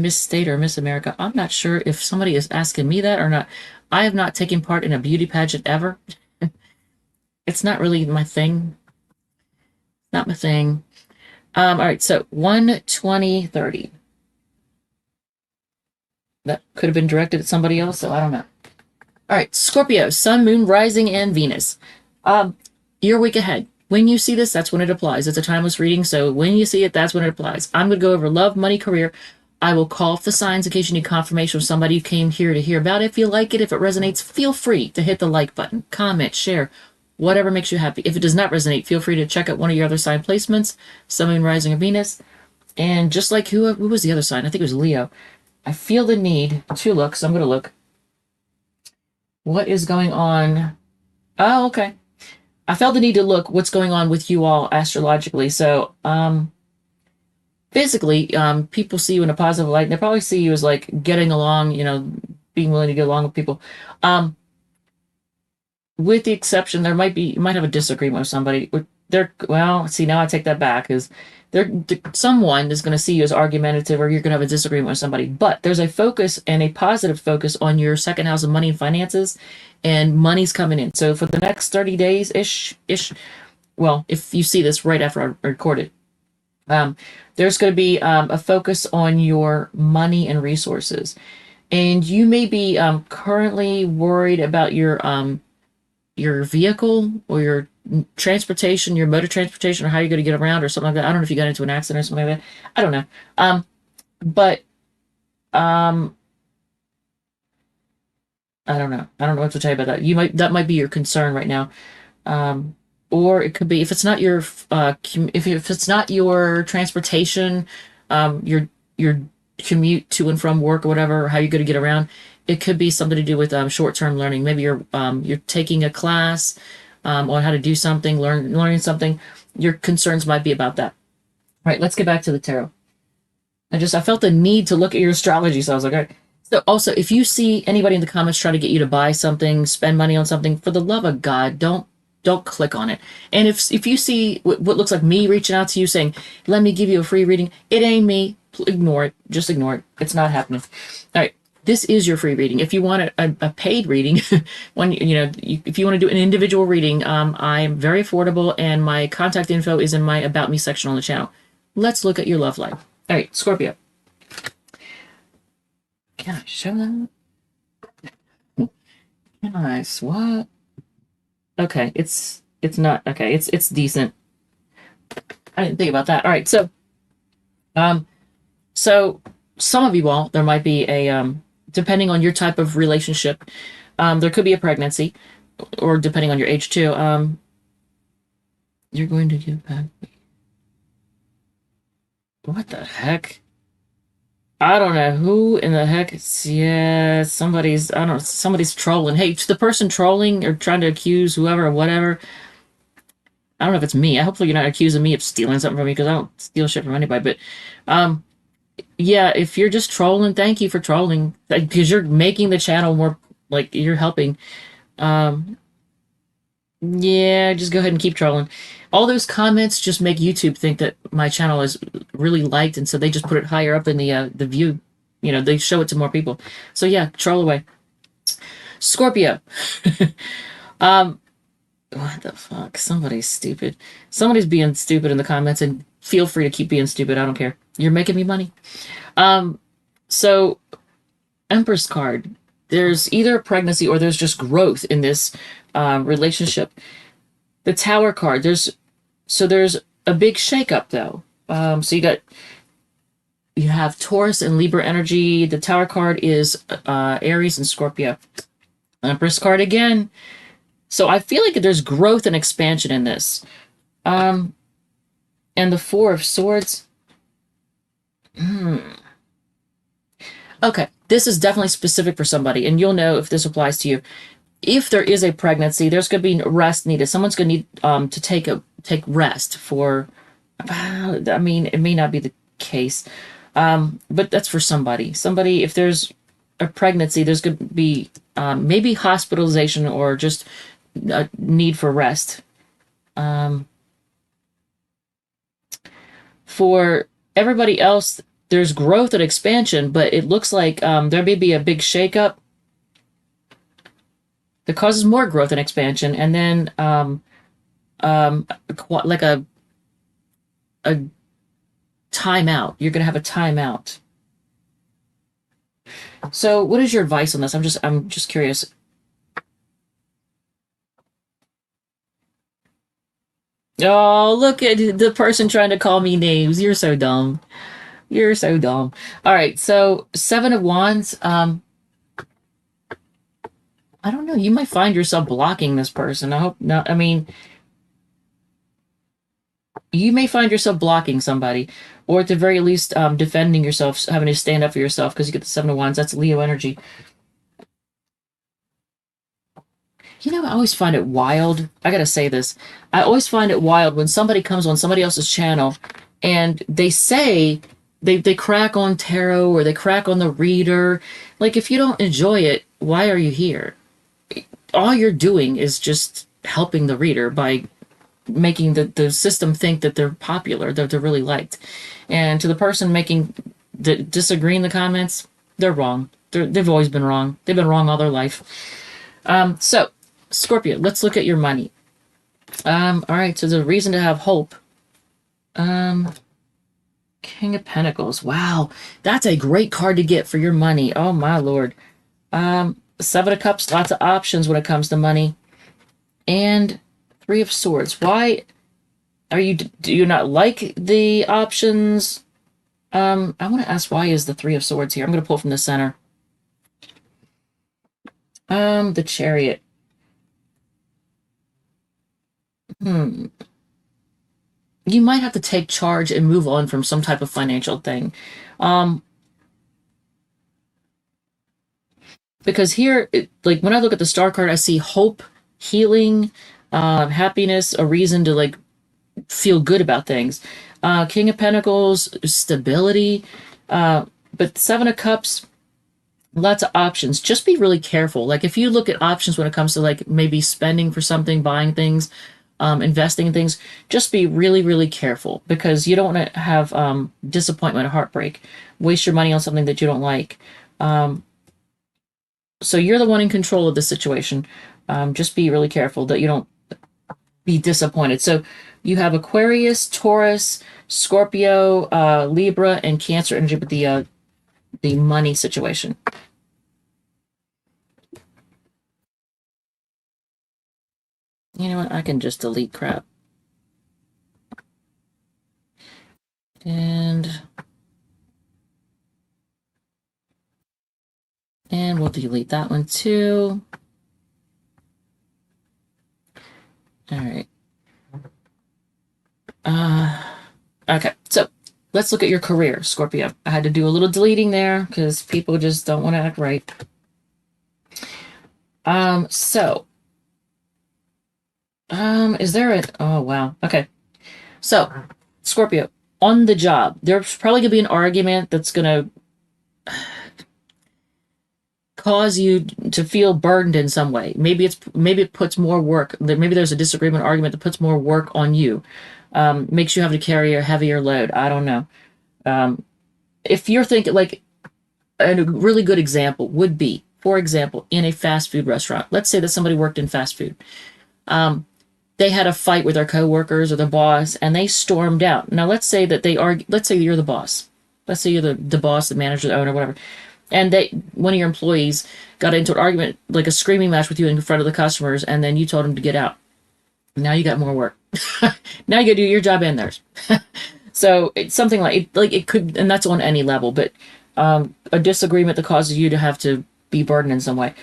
State or Miss America? I'm not sure if somebody is asking me that or not. I have not taken part in a beauty pageant ever. It's not really my thing. Not my thing. All right, so 1, 20, 30. That could have been directed at somebody else, so I don't know. All right, Scorpio, Sun, Moon, Rising, and Venus. Your week ahead. When you see this, that's when it applies. It's a timeless reading, so when you see it, that's when it applies. I'm going to go over love, money, career. I will call off the signs in case you need confirmation of somebody you came here to hear about. If you like it, if it resonates, feel free to hit the like button, comment, share, whatever makes you happy. If it does not resonate, feel free to check out one of your other sign placements, Sun, Moon, Rising, or Venus. And just like who was the other sign? I think it was Leo. I feel the need to look, so I'm going to look. What is going on? Oh, okay. I felt the need to look what's going on with you all astrologically. So, physically, people see you in a positive light, and they probably see you as like getting along, being willing to get along with people. With the exception, you might have a disagreement with somebody. Now I take that back, because someone is going to see you as argumentative, or you're going to have a disagreement with somebody. But there's a focus, and a positive focus, on your second house of money and finances, and money's coming in. So for the next 30 days ish, well, if you see this right after I record it, there's going to be a focus on your money and resources. And you may be currently worried about your vehicle or your transportation, your mode of transportation, or how you're going to get around, or something like that. I don't know if you got into an accident or something like that. I don't know. But I don't know. I don't know what to tell you about that. That might be your concern right now. Or it could be, if it's not your if it's not your transportation, your commute to and from work or whatever, or how you're going to get around, it could be something to do with short-term learning. Maybe you're taking a class on how to do something, learning something. Your concerns might be about that. All right, let's get back to the tarot. I felt the need to look at your astrology, so I was like, all right. So also, if you see anybody in the comments trying to get you to buy something, spend money on something, for the love of God, don't click on it. And if you see what looks like me reaching out to you saying, let me give you a free reading, it ain't me. Ignore it. Just ignore it. It's not happening. All right. This is your free reading. If you want a paid reading, if you want to do an individual reading, I'm very affordable, and my contact info is in my About Me section on the channel. Let's look at your love life. All right, Scorpio. Can I show that? Can I swap? Okay, it's not okay. It's decent. I didn't think about that. All right, so some of you all, there might be a depending on your type of relationship, there could be a pregnancy, or depending on your age too. You're going to give back. What the heck? I don't know who in the heck. Yeah, somebody's trolling. Hey, to the person trolling or trying to accuse whoever or whatever, I don't know if it's me. Hopefully you're not accusing me of stealing something from me, because I don't steal shit from anybody. But yeah, if you're just trolling, thank you for trolling, because you're making the channel more, like, you're helping. Yeah, just go ahead and keep trolling. All those comments just make YouTube think that my channel is really liked, and so they just put it higher up in the view. They show it to more people. So yeah, troll away. Scorpio. What the fuck? Somebody's stupid. Somebody's being stupid in the comments, and feel free to keep being stupid. I don't care. You're making me money. So Empress card. There's either a pregnancy or there's just growth in this relationship. The Tower card. There's a big shakeup though. So you have Taurus and Libra energy. The Tower card is Aries and Scorpio. Empress card again. So I feel like there's growth and expansion in this. And the Four of Swords. Hmm. Okay, this is definitely specific for somebody, and you'll know if this applies to you. If there is a pregnancy, there's going to be rest needed. Someone's going to need to take rest for. I mean, it may not be the case, but that's for somebody. Somebody, if there's a pregnancy, there's going to be maybe hospitalization or just a need for rest. Um, for everybody else, there's growth and expansion, but it looks like there may be a big shakeup that causes more growth and expansion, and then like a timeout. You're going to have a timeout. So, what is your advice on this? I'm just curious. Oh, look at the person trying to call me names. You're so dumb. You're so dumb. All right, so Seven of Wands. I don't know. You might find yourself blocking this person. I hope not. I mean, you may find yourself blocking somebody, or at the very least, defending yourself, having to stand up for yourself because you get the Seven of Wands. That's Leo energy. You know, I always find it wild. I gotta say this. I always find it wild when somebody comes on somebody else's channel and they say they crack on tarot or they crack on the reader. Like, if you don't enjoy it, why are you here? All you're doing is just helping the reader by making the system think that they're popular, that they're really liked. And to the person making disagreeing the comments, they're wrong. They've always been wrong. They've been wrong all their life. So Scorpio, let's look at your money. All right, so the reason to have hope. Um, King of Pentacles. Wow, that's a great card to get for your money. Oh my lord. Seven of Cups, lots of options when it comes to money. And Three of Swords. Why do you not like the options? I want to ask, why is the Three of Swords here? I'm going to pull from the center. The Chariot. You might have to take charge and move on from some type of financial thing. Because here, like when I look at the star card, I see hope, healing, happiness, a reason to like feel good about things. King of Pentacles, stability. But Seven of Cups, lots of options. Just be really careful. Like if you look at options when it comes to like maybe spending for something, buying things, investing in things, just be really, really careful because you don't want to have disappointment or heartbreak. Waste your money on something that you don't like. So you're the one in control of the situation. Just be really careful that you don't be disappointed. So you have Aquarius, Taurus, Scorpio, Libra, and Cancer energy with the money situation. You know what? I can just delete crap. And we'll delete that one too. All right. Okay, so let's look at your career, Scorpio. I had to do a little deleting there because people just don't want to act right. Is there a, oh wow, okay. So, Scorpio, on the job, there's probably gonna be an argument that's gonna cause you to feel burdened in some way. Maybe it puts more work. Maybe there's a disagreement argument that puts more work on you, makes you have to carry a heavier load. I don't know. If you're thinking like a really good example would be, for example, in a fast food restaurant. Let's say that somebody worked in fast food. They had a fight with their coworkers or their boss, and they stormed out. Now, let's say that they argue. Let's say you're the boss. Let's say you're the boss, the manager, the owner, whatever. And one of your employees got into an argument, like a screaming match with you in front of the customers, and then you told him to get out. Now you got more work. Now you got to do your job and theirs. So it's something like it could, and that's on any level, but a disagreement that causes you to have to be burdened in some way.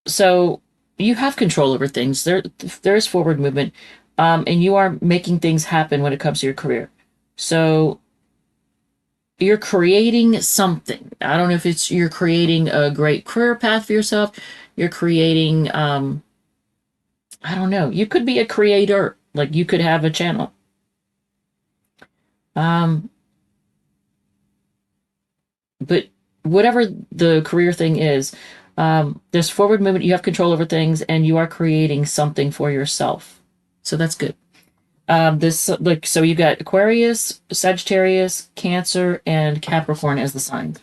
So you have control over things. There is forward movement, and you are making things happen when it comes to your career. So you're creating something. I don't know if it's you're creating a great career path for yourself. You're creating, I don't know. You could be a creator. Like you could have a channel. Um, but whatever the career thing is, there's forward movement. You have control over things, and you are creating something for yourself. So that's good. This like so you got Aquarius, Sagittarius, Cancer, and Capricorn as the signs.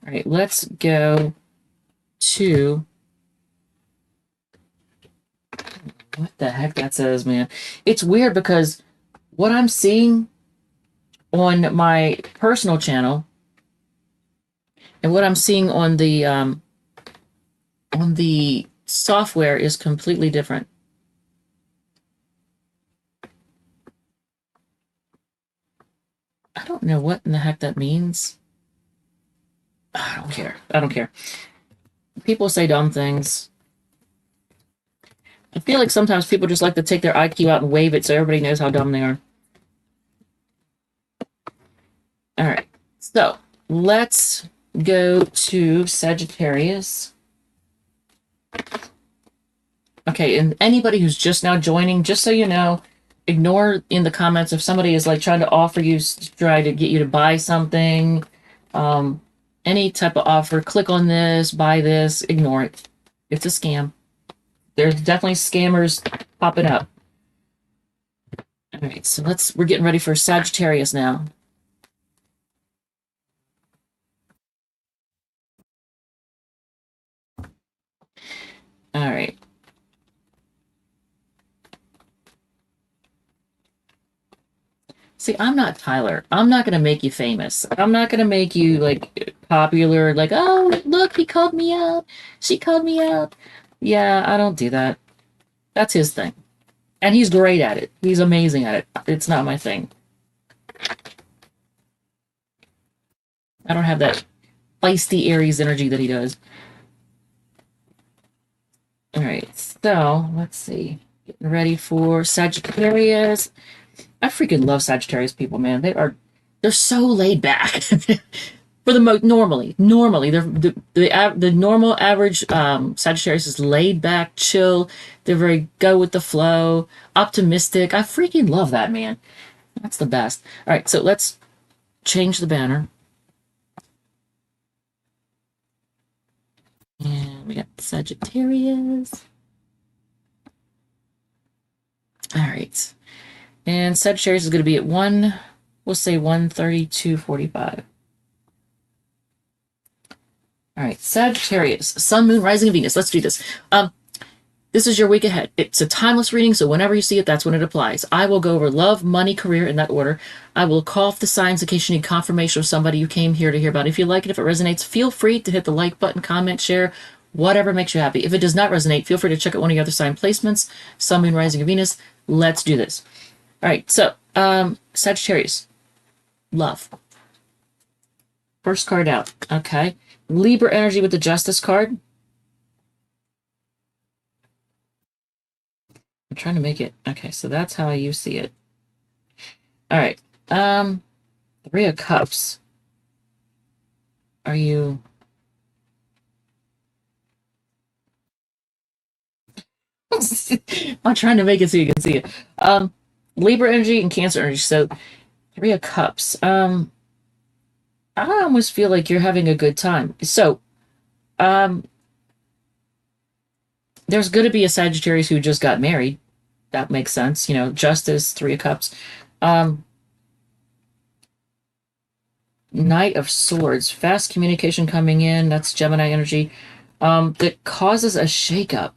All right, let's go to what the heck that says, man. It's weird because what I'm seeing on my personal channel and what I'm seeing on the software is completely different. I don't know what in the heck that means. I don't care. I don't care. People say dumb things. I feel like sometimes people just like to take their IQ out and wave it so everybody knows how dumb they are. All right. So let's go to Sagittarius. Okay, and anybody who's just now joining, just so you know, ignore in the comments if somebody is like trying to offer you, try to get you to buy something, any type of offer, click on this, buy this, ignore it. It's a scam. There's definitely scammers popping up. All right, so we're getting ready for Sagittarius now. All right. See, I'm not Tyler. I'm not going to make you famous. I'm not going to make you like popular, like, oh, look, he called me out. She called me out. Yeah, I don't do that. That's his thing. And he's great at it. He's amazing at it. It's not my thing. I don't have that feisty Aries energy that he does. All right, so let's see. Getting ready for Sagittarius. I freaking love Sagittarius people, man. They're so laid back. For the normally they're the normal average Sagittarius is laid back, chill. They're very go with the flow, optimistic. I freaking love that, man. That's the best. All right, so let's change the banner. And we got Sagittarius. All right. And Sagittarius is going to be at we'll say 132.45. All right, Sagittarius, Sun, Moon, Rising, and Venus. Let's do this. This is your week ahead. It's a timeless reading, so whenever you see it, that's when it applies. I will go over love, money, career in that order. I will call off the signs in case you need confirmation of somebody you came here to hear about. If you like it, if it resonates, feel free to hit the like button, comment, share, whatever makes you happy. If it does not resonate, feel free to check out one of your other sign placements, Sun, Moon, Rising, and Venus. Let's do this. All right, so Sagittarius, love. First card out, okay. Libra energy with the Justice card. I'm trying to make it. Okay, so that's how you see it. All right. Three of Cups. Are you... I'm trying to make it so you can see it. Libra energy and Cancer energy. So, Three of Cups. I almost feel like you're having a good time. So, there's going to be a Sagittarius who just got married. That makes sense. You know, Justice, Three of Cups. Knight of Swords. Fast communication coming in. That's Gemini energy. That causes a shakeup.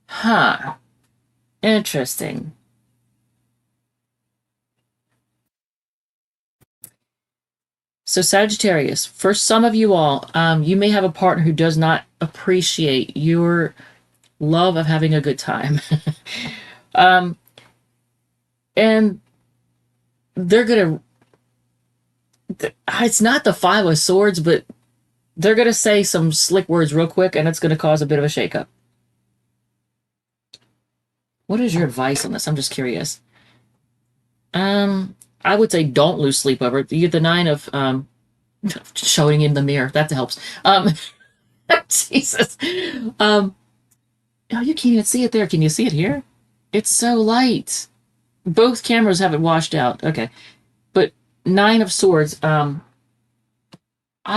Huh. Interesting. So Sagittarius, for some of you all, you may have a partner who does not appreciate your love of having a good time. And they're going to, it's not the Five of Swords, but they're going to say some slick words real quick, and it's going to cause a bit of a shakeup. What is your advice on this? I'm just curious. I would say don't lose sleep over it. You get the nine of showing in the mirror. That helps. Jesus. Oh, you can't even see it there. Can you see it here? It's so light. Both cameras have it washed out. Okay. But nine of swords, I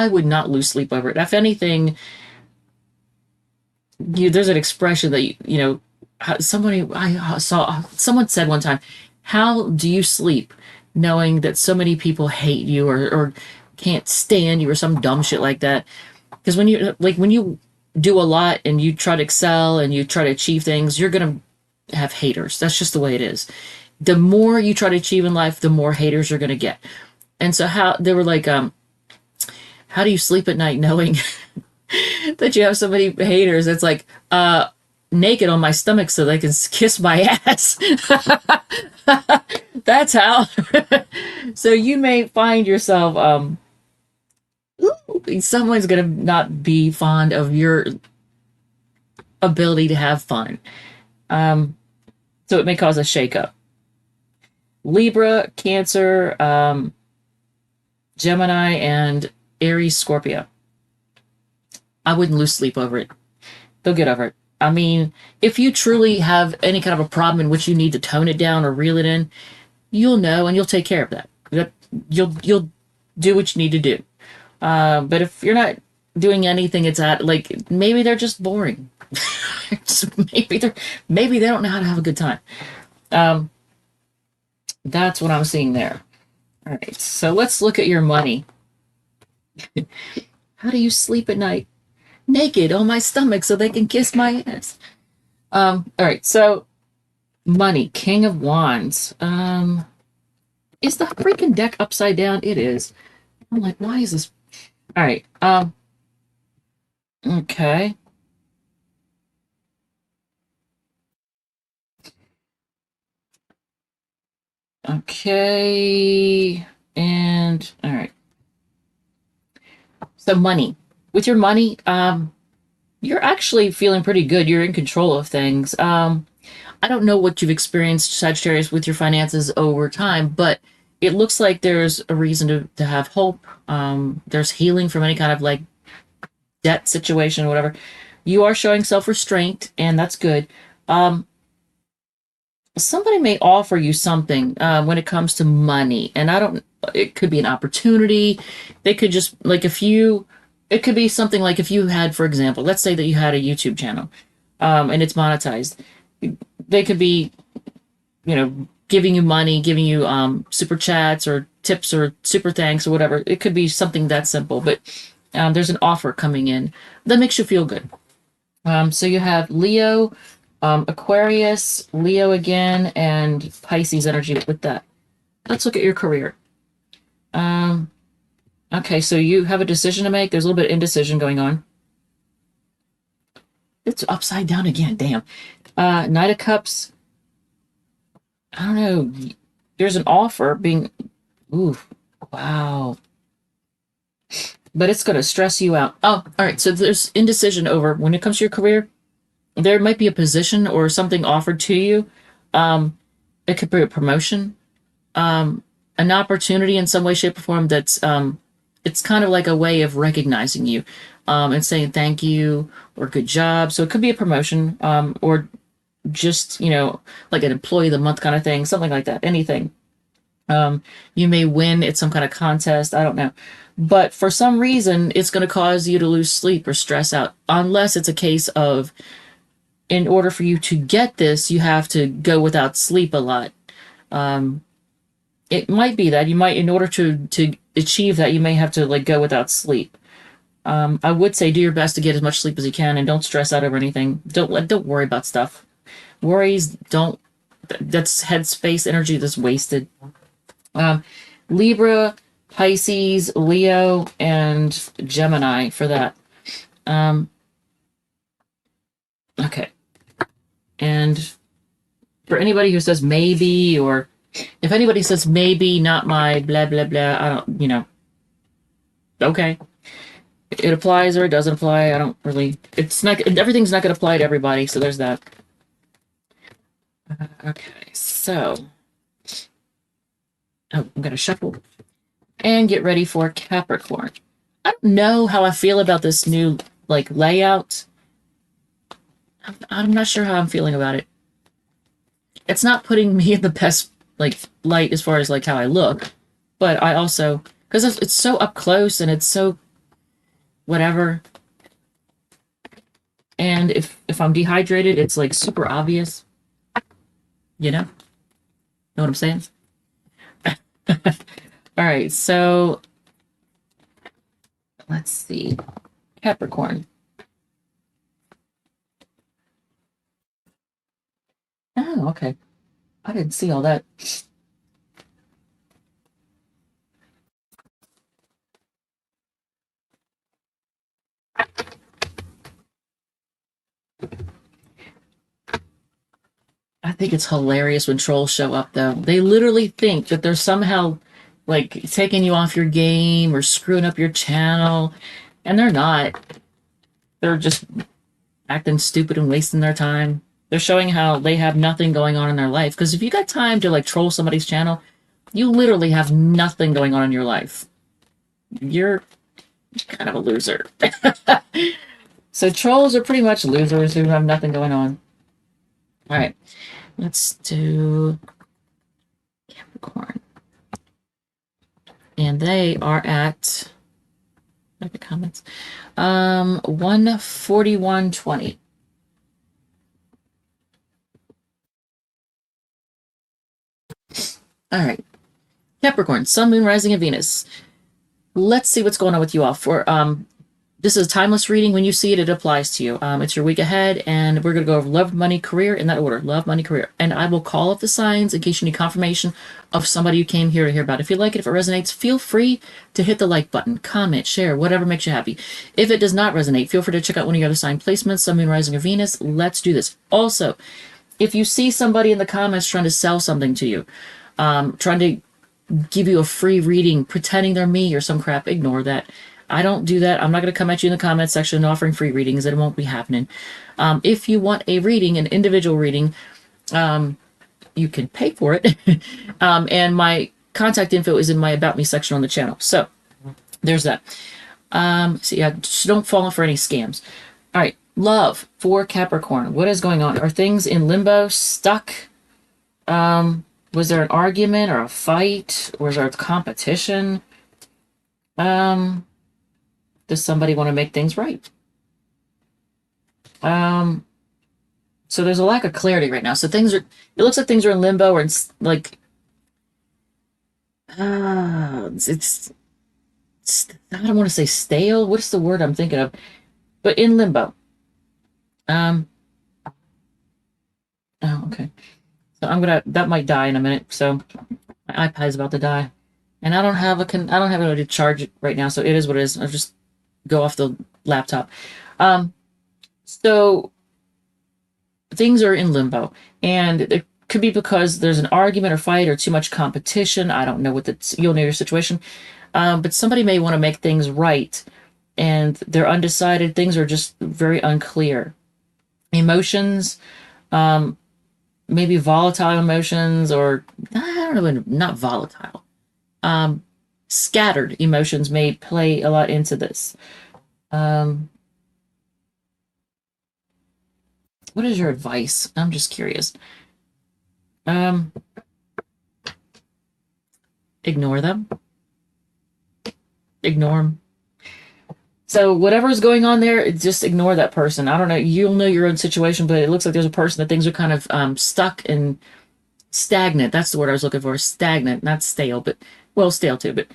would not lose sleep over it. If anything, there's an expression that somebody I saw someone said one time, "How do you sleep knowing that so many people hate you or can't stand you or some dumb shit like that?" Because when you do a lot and you try to excel and you try to achieve things, you're gonna have haters. That's just the way it is. The more you try to achieve in life, the more haters you're gonna get. And so how they were like, how do you sleep at night knowing that you have so many haters? It's like, naked on my stomach so they can kiss my ass. That's how. So you may find yourself, someone's gonna not be fond of your ability to have fun. So it may cause a shakeup. Libra, Cancer, Gemini, and Aries, Scorpio. I wouldn't lose sleep over it. They'll get over it. I mean, if you truly have any kind of a problem in which you need to tone it down or reel it in, you'll know and you'll take care of that. You'll do what you need to do. But if you're not doing anything, it's like maybe they're just boring. maybe they don't know how to have a good time. That's what I'm seeing there. All right, so let's look at your money. How do you sleep at night? Naked on my stomach so they can kiss my ass. All right, so money, King of Wands. Is the freaking deck upside down? It is. I'm like, why is this? All right. Okay. Okay. And all right. So money. With your money, you're actually feeling pretty good. You're in control of things. I don't know what you've experienced, Sagittarius, with your finances over time, but it looks like there's a reason to have hope. There's healing from any kind of like debt situation or whatever. You are showing self-restraint, and that's good. Somebody may offer you something when it comes to money, and it could be an opportunity. They could just like it could be something like if you had, for example, let's say that you had a YouTube channel, and it's monetized. They could be, giving you money, giving you super chats or tips or super thanks or whatever. It could be something that simple, but there's an offer coming in that makes you feel good. So you have Leo, Aquarius, Leo again, and Pisces energy with that. Let's look at your career. Okay, so you have a decision to make. There's a little bit of indecision going on. It's upside down again. Damn. Knight of Cups. I don't know. There's an offer being. Ooh, wow. But it's going to stress you out. Oh, all right. So there's indecision over when it comes to your career. There might be a position or something offered to you. It could be a promotion, an opportunity in some way, shape, or form that's it's kind of like a way of recognizing you and saying thank you or good job. So it could be a promotion or just, like an employee of the month kind of thing, something like that, anything. You may win at some kind of contest. I don't know. But for some reason, it's going to cause you to lose sleep or stress out, unless it's a case of in order for you to get this, you have to go without sleep a lot. It might be that you might, in order to achieve that, you may have to like go without sleep. I would say do your best to get as much sleep as you can and don't stress out over anything. Don't worry about stuff. Worries don't. That's headspace energy that's wasted. Libra, Pisces, Leo, and Gemini for that. Okay. And for anybody who says maybe, or if anybody says maybe, not my blah, blah, blah, I don't, okay. It applies or it doesn't apply. I don't really, everything's not going to apply to everybody. So there's that. Okay. So Oh, I'm going to shuffle and get ready for Capricorn. I don't know how I feel about this new layout. I'm not sure how I'm feeling about it. It's not putting me in the best light as far as how I look, but I also, because it's so up close and it's so whatever. And if I'm dehydrated, it's super obvious. Know what I'm saying? All right, so let's see. Capricorn. Oh, okay. I didn't see all that. I think it's hilarious when trolls show up, though. They literally think that they're somehow taking you off your game or screwing up your channel, and they're not. They're just acting stupid and wasting their time. They're showing how they have nothing going on in their life. Because if you got time to troll somebody's channel, you literally have nothing going on in your life. You're kind of a loser. So trolls are pretty much losers who have nothing going on. All right, let's do Capricorn. And they are at, look at comments, 141.20. All right, Capricorn, Sun, Moon, Rising, and Venus. Let's see what's going on with you all. For this is a timeless reading. When you see it, it applies to you. It's your week ahead, and we're going to go over love, money, career in that order. Love, money, career. And I will call up the signs in case you need confirmation of somebody you came here to hear about. If you like it, if it resonates, feel free to hit the like button, comment, share, whatever makes you happy. If it does not resonate, feel free to check out one of your other sign placements, Sun, Moon, Rising, or Venus. Let's do this. Also, if you see somebody in the comments trying to sell something to you, trying to give you a free reading, pretending they're me or some crap, ignore that. I don't do that. I'm not going to come at you in the comments section offering free readings. It won't be happening. If you want a reading, an individual reading, you can pay for it. And my contact info is in my About Me section on the channel. So there's that. So yeah, just don't fall for any scams. All right. Love for Capricorn. What is going on? Are things in limbo, stuck? Was there an argument or a fight? Was there a competition? Does somebody want to make things right? So there's a lack of clarity right now. So things are, it looks like things are in limbo, or it's it's I don't want to say stale. What's the word I'm thinking of? But in limbo. Oh, okay. So that might die in a minute. So my iPad's about to die. And I don't have a way to charge it right now, so it is what it is. I'll just go off the laptop. So things are in limbo, and it could be because there's an argument or fight or too much competition. I don't know you'll know your situation, but somebody may want to make things right, and they're undecided. Things are just very unclear. Emotions, maybe volatile emotions, or I don't know, not volatile. Scattered emotions may play a lot into this. What is your advice? I'm just curious. Ignore them. Ignore them. So whatever's going on there, just ignore that person. I don't know. You'll know your own situation, but it looks like there's a person that things are kind of stuck and stagnant. That's the word I was looking for. Stagnant, not stale, but stale too. But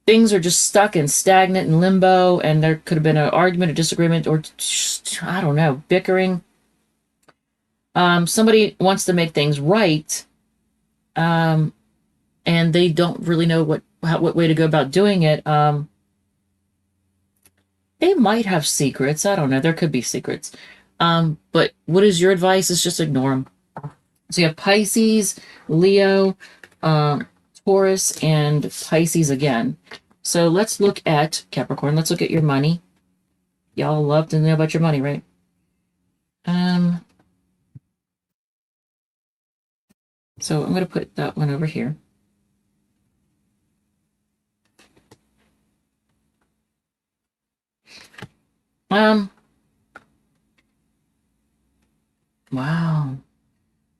things are just stuck and stagnant in limbo, and there could have been an argument, a disagreement, or just, I don't know, bickering. Somebody wants to make things right, and they don't really know what way to go about doing it. They might have secrets. I don't know. There could be secrets. But what is your advice? Is just ignore them. So you have Pisces, Leo, Taurus, and Pisces again. So let's look at Capricorn. Let's look at your money. Y'all love to know about your money, right? So I'm going to put that one over here. Wow.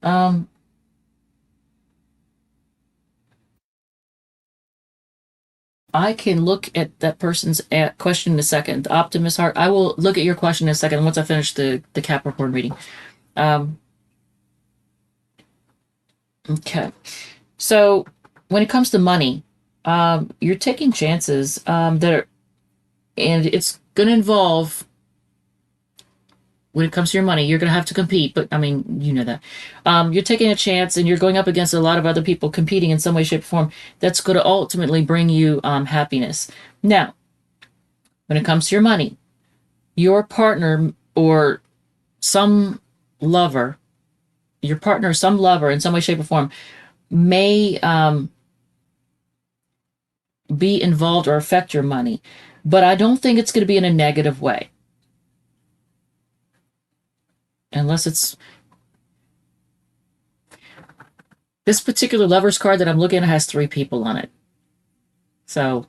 Um, I can look at that person's question in a second. The optimist heart. I will look at your question in a second once I finish the Capricorn reading. Um, okay. So when it comes to money, you're taking chances that are, and it's going to involve when it comes to your money, you're going to have to compete. But I mean, you know that. You're taking a chance and you're going up against a lot of other people competing in some way, shape, or form. That's going to ultimately bring you happiness. Now, when it comes to your money, your partner or some lover, your partner or some lover in some way, shape, or form may be involved or affect your money. But I don't think it's going to be in a negative way. Unless it's this particular lover's card that I'm looking at has 3 people on it. So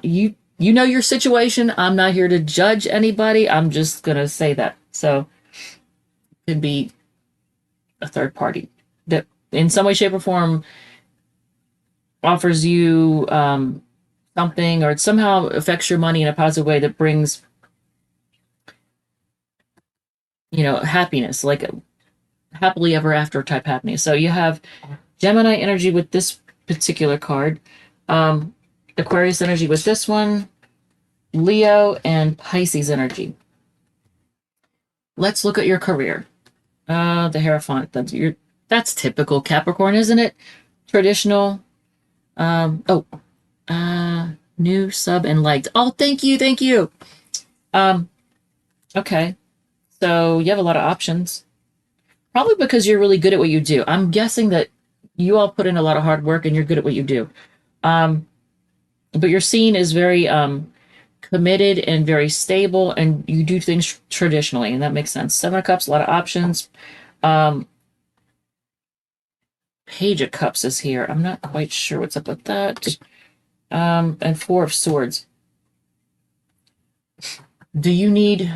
you know your situation. I'm not here to judge anybody. I'm just gonna say that. So it could be a third party that in some way, shape, or form offers you something or it somehow affects your money in a positive way that brings happiness, like a happily ever after type happiness. So you have Gemini energy with this particular card, um, Aquarius energy with this one, Leo and Pisces energy. Let's look at your career. The Hierophant. That's typical Capricorn, isn't it? Traditional. Oh, new sub and liked. Oh, thank you, thank you. Okay. So you have a lot of options. Probably because you're really good at what you do. I'm guessing that you all put in a lot of hard work and you're good at what you do. But your scene is very committed and very stable, and you do things traditionally, and that makes sense. 7 of Cups, a lot of options. Page of Cups is here. I'm not quite sure what's up with that. And 4 of Swords. Do you need?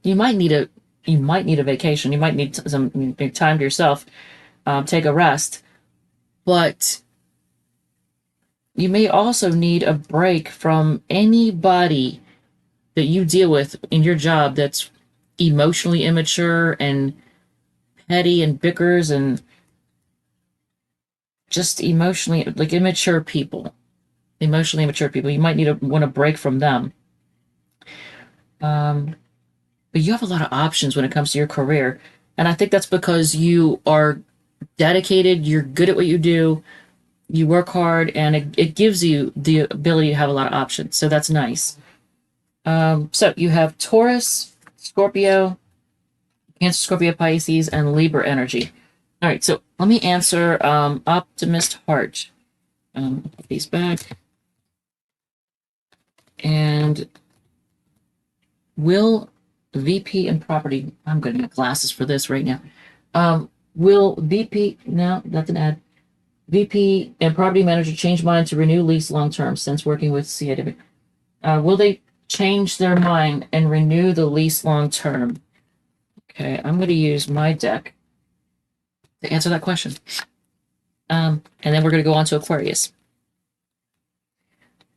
You might need a vacation. You might need some time to yourself. Take a rest, but you may also need a break from anybody that you deal with in your job that's emotionally immature and petty and bickers and just emotionally like immature people. Emotionally immature people. You might want a break from them. But you have a lot of options when it comes to your career. And I think that's because you are dedicated, you're good at what you do, you work hard, and it gives you the ability to have a lot of options. So that's nice. So you have Taurus, Scorpio, Cancer, Scorpio, Pisces, and Libra energy. All right, so let me answer Optimist Heart. Put these back. And will VP and property, I'm going to get glasses for this right now. Will VP, no, nothing to add. VP and property manager change mind to renew lease long term since working with CIW? Will they change their mind and renew the lease long term? Okay, I'm going to use my deck to answer that question. And then we're going to go on to Aquarius.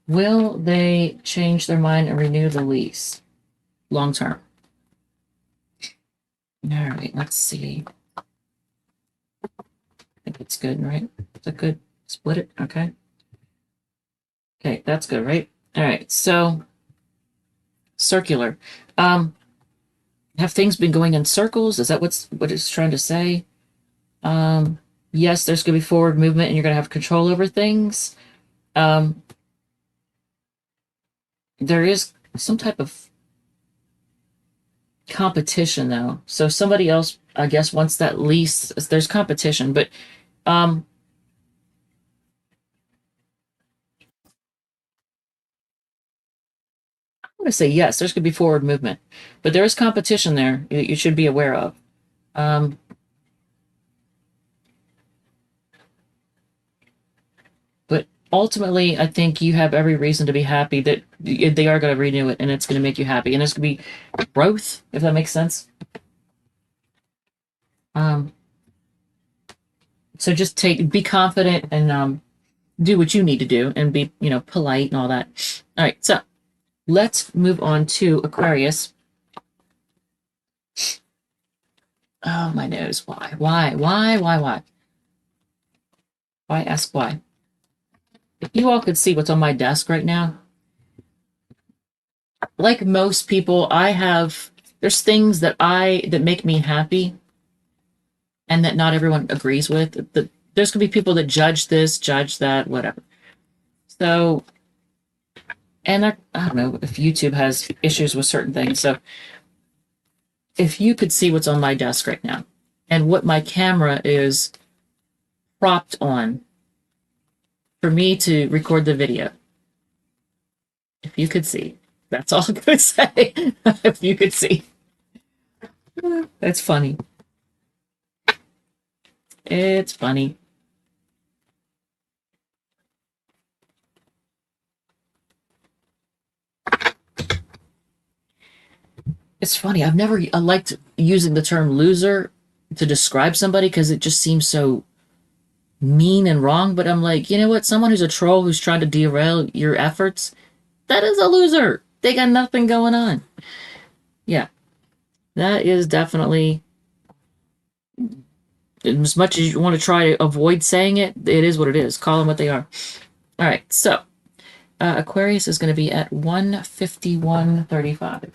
Will they change their mind and renew the lease long term? All right, let's see. I think it's good, right? Is that good? Split it, okay. Okay, that's good, right? All right, so circular. Have things been going in circles? Is that what it's trying to say? Yes, there's going to be forward movement and you're going to have control over things. There is some type of competition though. So somebody else, I guess, wants that lease. There's competition, but I'm going to say yes, there's going to be forward movement, but there is competition there that you should be aware of. But ultimately, I think you have every reason to be happy that they are going to renew it and it's going to make you happy. And it's going to be growth, if that makes sense. Um, so just be confident and do what you need to do and be, polite and all that. All right, so let's move on to Aquarius. Oh, my nose. Why? Why? Ask why? If you all could see what's on my desk right now, like most people, there's things that make me happy and that not everyone agrees with. There's going to be people that judge this, judge that, whatever. So, and I don't know if YouTube has issues with certain things. So if you could see what's on my desk right now and what my camera is propped on for me to record the video, if you could see, that's all I'm going to say. If you could see. That's funny. It's funny. It's funny. I've never liked using the term loser to describe somebody because it just seems so mean and wrong. But I'm like, you know what? Someone who's a troll who's trying to derail your efforts, that is a loser. They got nothing going on. Yeah, that is definitely, as much as you want to try to avoid saying it, it is what it is. Call them what they are. All right, so Aquarius is going to be at 151.35.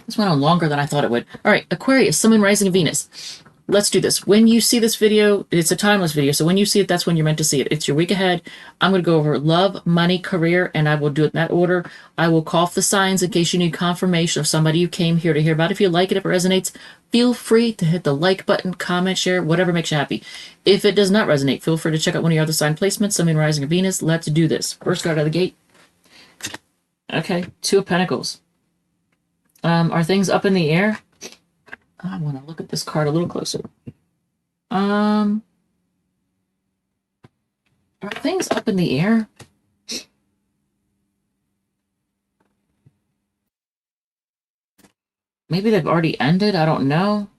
This went on longer than I thought it would. All right, Aquarius, Sun, Moon, Rising, and Venus. Let's do this. When you see this video, it's a timeless video, so when you see it, that's when you're meant to see it. It's your week ahead. I'm going to go over love, money, career, and I will do it in that order. I will call off the signs in case you need confirmation of somebody you came here to hear about. If you like it, if it resonates, feel free to hit the like button, comment, share, whatever makes you happy. If it does not resonate, feel free to check out one of your other sign placements, Sun, Moon, Rising, and Venus. Let's do this. First card out of the gate. Okay, Two of Pentacles. Are things up in the air? I want to look at this card a little closer. Are things up in the air? Maybe they've already ended. I don't know.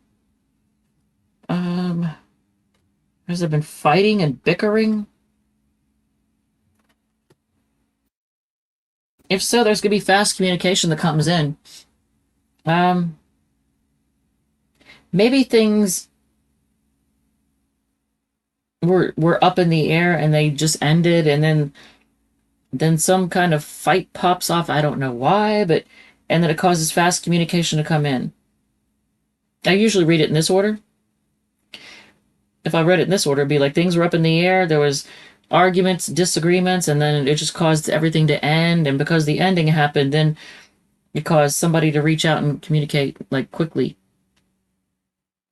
Has there been fighting and bickering? If so, there's going to be fast communication that comes in. Maybe things were up in the air and they just ended, and then some kind of fight pops off. I don't know why, and then it causes fast communication to come in. I usually read it in this order. If I read it in this order, it'd be like things were up in the air, there was arguments, disagreements, and then it just caused everything to end. And because the ending happened, then it caused somebody to reach out and communicate like quickly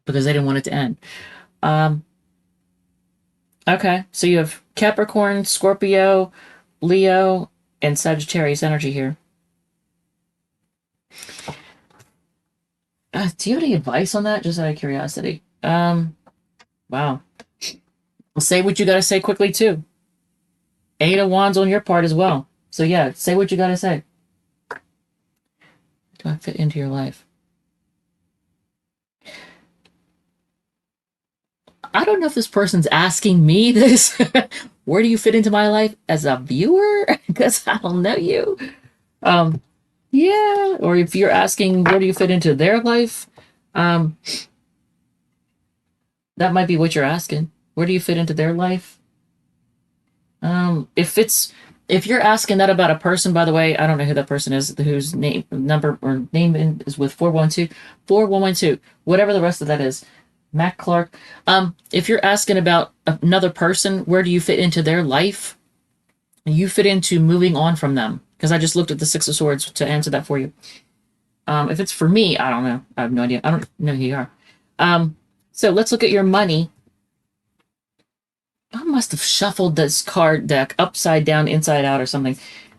because they didn't want it to end. Okay, so you have Capricorn, Scorpio, Leo, and Sagittarius energy here. Do you have any advice on that? Just out of curiosity. Wow. Well, say what you got to say quickly, too. Eight of Wands on your part as well. So, yeah, say what you got to say. Do I fit into your life? I don't know if this person's asking me this. Where do you fit into my life as a viewer? Because I don't know you. Yeah, or if you're asking where do you fit into their life, that might be what you're asking. Where do you fit into their life? If you're asking that about a person, by the way, I don't know who that person is, whose name is with 4112, whatever the rest of that is. Mac Clark. If you're asking about another person, where do you fit into their life? You fit into moving on from them. Because I just looked at the Six of Swords to answer that for you. If it's for me, I don't know. I have no idea. I don't know who you are. So let's look at your money. I must have shuffled this card deck upside down, inside out, or something.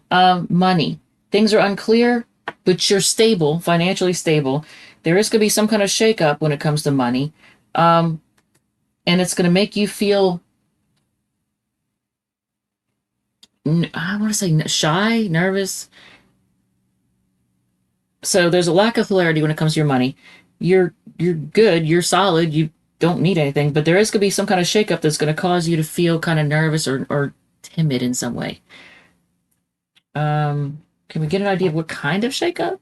Money. Things are unclear, but you're stable, financially stable. There is going to be some kind of shakeup when it comes to money. and it's going to make you feel, I want to say shy, nervous. So there's a lack of clarity when it comes to your money. You're good, you're solid, you don't need anything, but there is going to be some kind of shakeup that's going to cause you to feel kind of nervous or timid in some way. Can we get an idea of what kind of shakeup?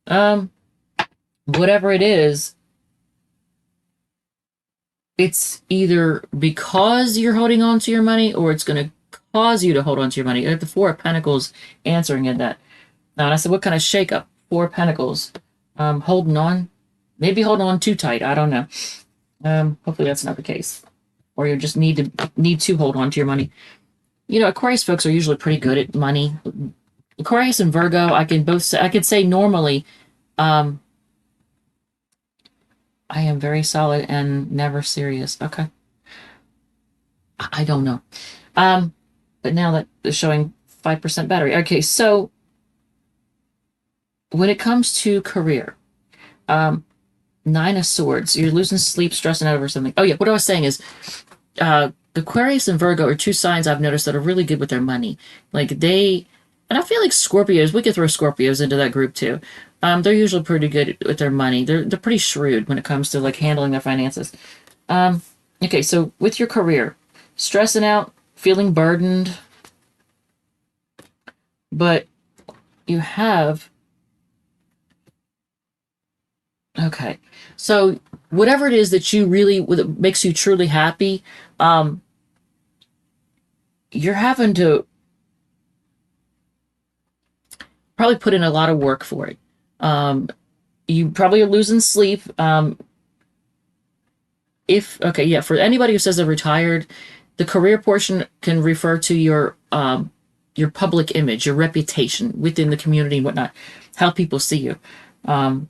Um, Whatever it is, it's either because you're holding on to your money or it's going to cause you to hold on to your money. I have the Four of Pentacles answering in that. Now, and I said, what kind of shakeup? Four of Pentacles. Holding on. Maybe holding on too tight. I don't know. Hopefully that's not the case. Or you just need to hold on to your money. You know, Aquarius folks are usually pretty good at money. Aquarius and Virgo, I could say normally, um, I am very solid and never serious. Okay. I don't know. But now that they're showing 5% battery. Okay, so when it comes to career, Nine of Swords, you're losing sleep, stressing out over something. Oh yeah, what I was saying is, Aquarius and Virgo are two signs I've noticed that are really good with their money. Like and I feel like Scorpios, we could throw Scorpios into that group too. They're usually pretty good with their money. They're pretty shrewd when it comes to like handling their finances. Okay, so with your career, stressing out, feeling burdened, but you have, okay, so whatever it is that you really that makes you truly happy, um, you're having to probably put in a lot of work for it. Um, you probably are losing sleep. If okay, yeah, for anybody who says they're retired, the career portion can refer to your public image, your reputation within the community and whatnot, how people see you. Um,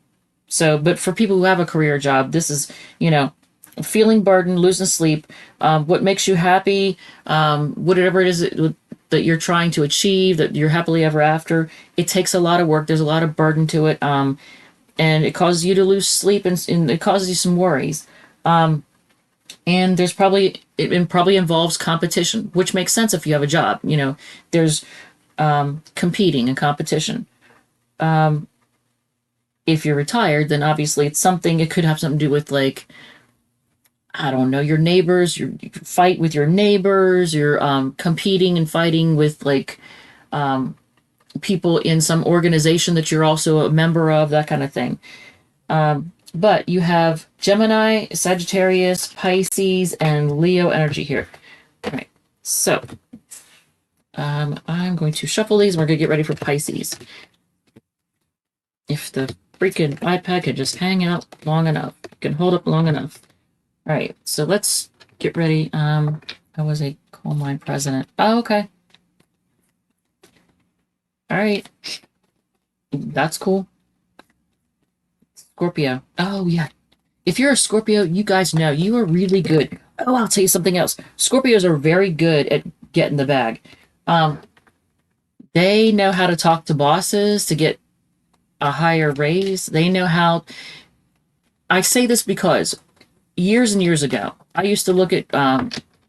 but for people who have a career job, this is, you know, feeling burdened, losing sleep, what makes you happy, whatever it is that you're trying to achieve, that you're happily ever after. It takes a lot of work. There's a lot of burden to it, and it causes you to lose sleep, and it causes you some worries. And it probably involves competition, which makes sense if you have a job. You know, there's competing and competition. If you're retired, then obviously it could have something to do with, like, I don't know, your neighbors, you fight with your neighbors, you're competing and fighting with, like, people in some organization that you're also a member of, that kind of thing. But you have Gemini, Sagittarius, Pisces, and Leo energy here. All right. So I'm going to shuffle these. And we're going to get ready for Pisces. If the freaking iPad could just hang out long enough, can hold up long enough. All right. So let's get ready. I was a coal mine president. Oh, okay. All right. That's cool. Scorpio. Oh, yeah. If you're a Scorpio, you guys know you are really good. Oh, I'll tell you something else. Scorpios are very good at getting the bag. Um, they know how to talk to bosses to get a higher raise. They know how. I say this because years and years ago, I used to look at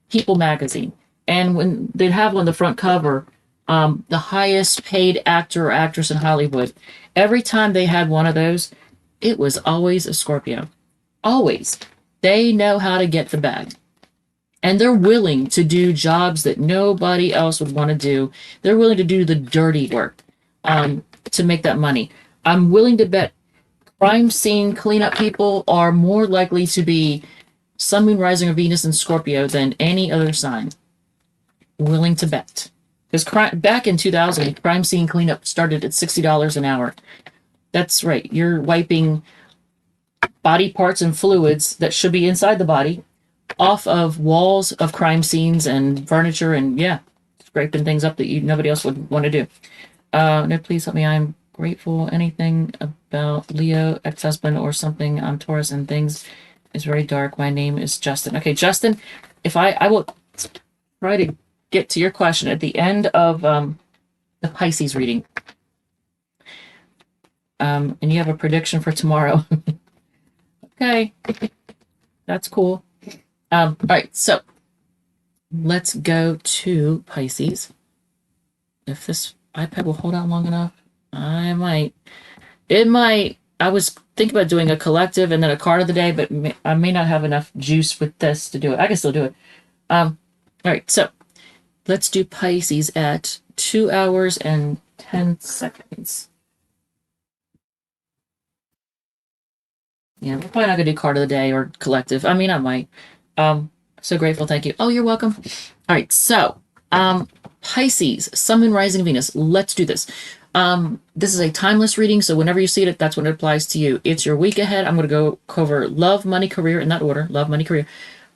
People magazine, and when they'd have on the front cover, the highest paid actor or actress in Hollywood, every time they had one of those, it was always a Scorpio. Always. They know how to get the bag. And they're willing to do jobs that nobody else would want to do. They're willing to do the dirty work to make that money. I'm willing to bet crime scene cleanup people are more likely to be Sun, Moon, Rising, or Venus in Scorpio than any other sign. Willing to bet. Because back in 2000, crime scene cleanup started at $60 an hour. That's right. You're wiping body parts and fluids that should be inside the body off of walls of crime scenes and furniture, and yeah, scraping things up that nobody else would want to do. No, please help me. I'm grateful. Anything about Leo, ex-husband, or something? I'm Taurus and things is very dark. My name is Justin. Okay, Justin, if I will try to get to your question at the end of the Pisces reading. And you have a prediction for tomorrow. Okay, that's cool. All right, so let's go to Pisces. If this iPad will hold out long enough, I might. It might. I was thinking about doing a collective and then a card of the day, but I may not have enough juice with this to do it. I can still do it. All right, so let's do Pisces at 2 hours and 10 seconds. Yeah, we're probably not gonna do card of the day or collective. I mean, I might. So grateful, thank you. Oh, you're welcome. All right, so Pisces, Sun, Moon, Rising, Venus. Let's do this. This is a timeless reading, so whenever you see it, that's when it applies to you. It's your week ahead. I'm going to go cover love, money, career in that order. Love, money, career.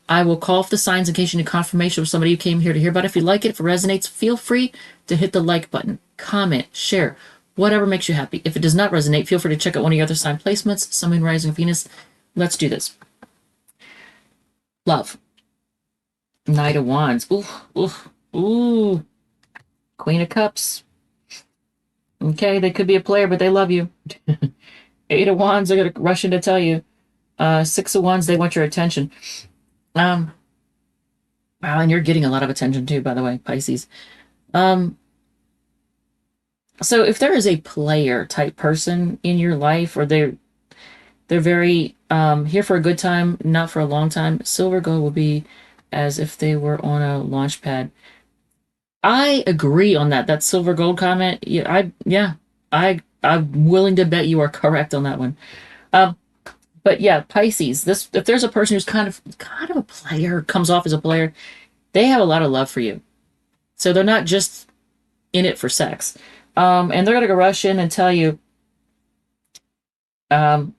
I will call off the signs in case you need confirmation of somebody who came here to hear about it. If you like it, if it resonates, feel free to hit the like button, comment, share, whatever makes you happy. If it does not resonate, feel free to check out one of your other sign placements, Sun, Moon, Rising, Venus. Let's do this. Love. Knight of Wands. Ooh, ooh, ooh. Queen of Cups. Okay, they could be a player, but they love you. Eight of Wands, they're going to rush in to tell you. Six of Wands, they want your attention. Wow, and you're getting a lot of attention too, by the way, Pisces. So if there is a player type person in your life, or they're very here for a good time, not for a long time, silver gold will be as if they were on a launch pad. I agree on that. That silver gold comment. I'm willing to bet you are correct on that one. Um, but yeah, Pisces. This if there's a person who's kind of a player, comes off as a player, they have a lot of love for you. So they're not just in it for sex. And they're gonna go rush in and tell you um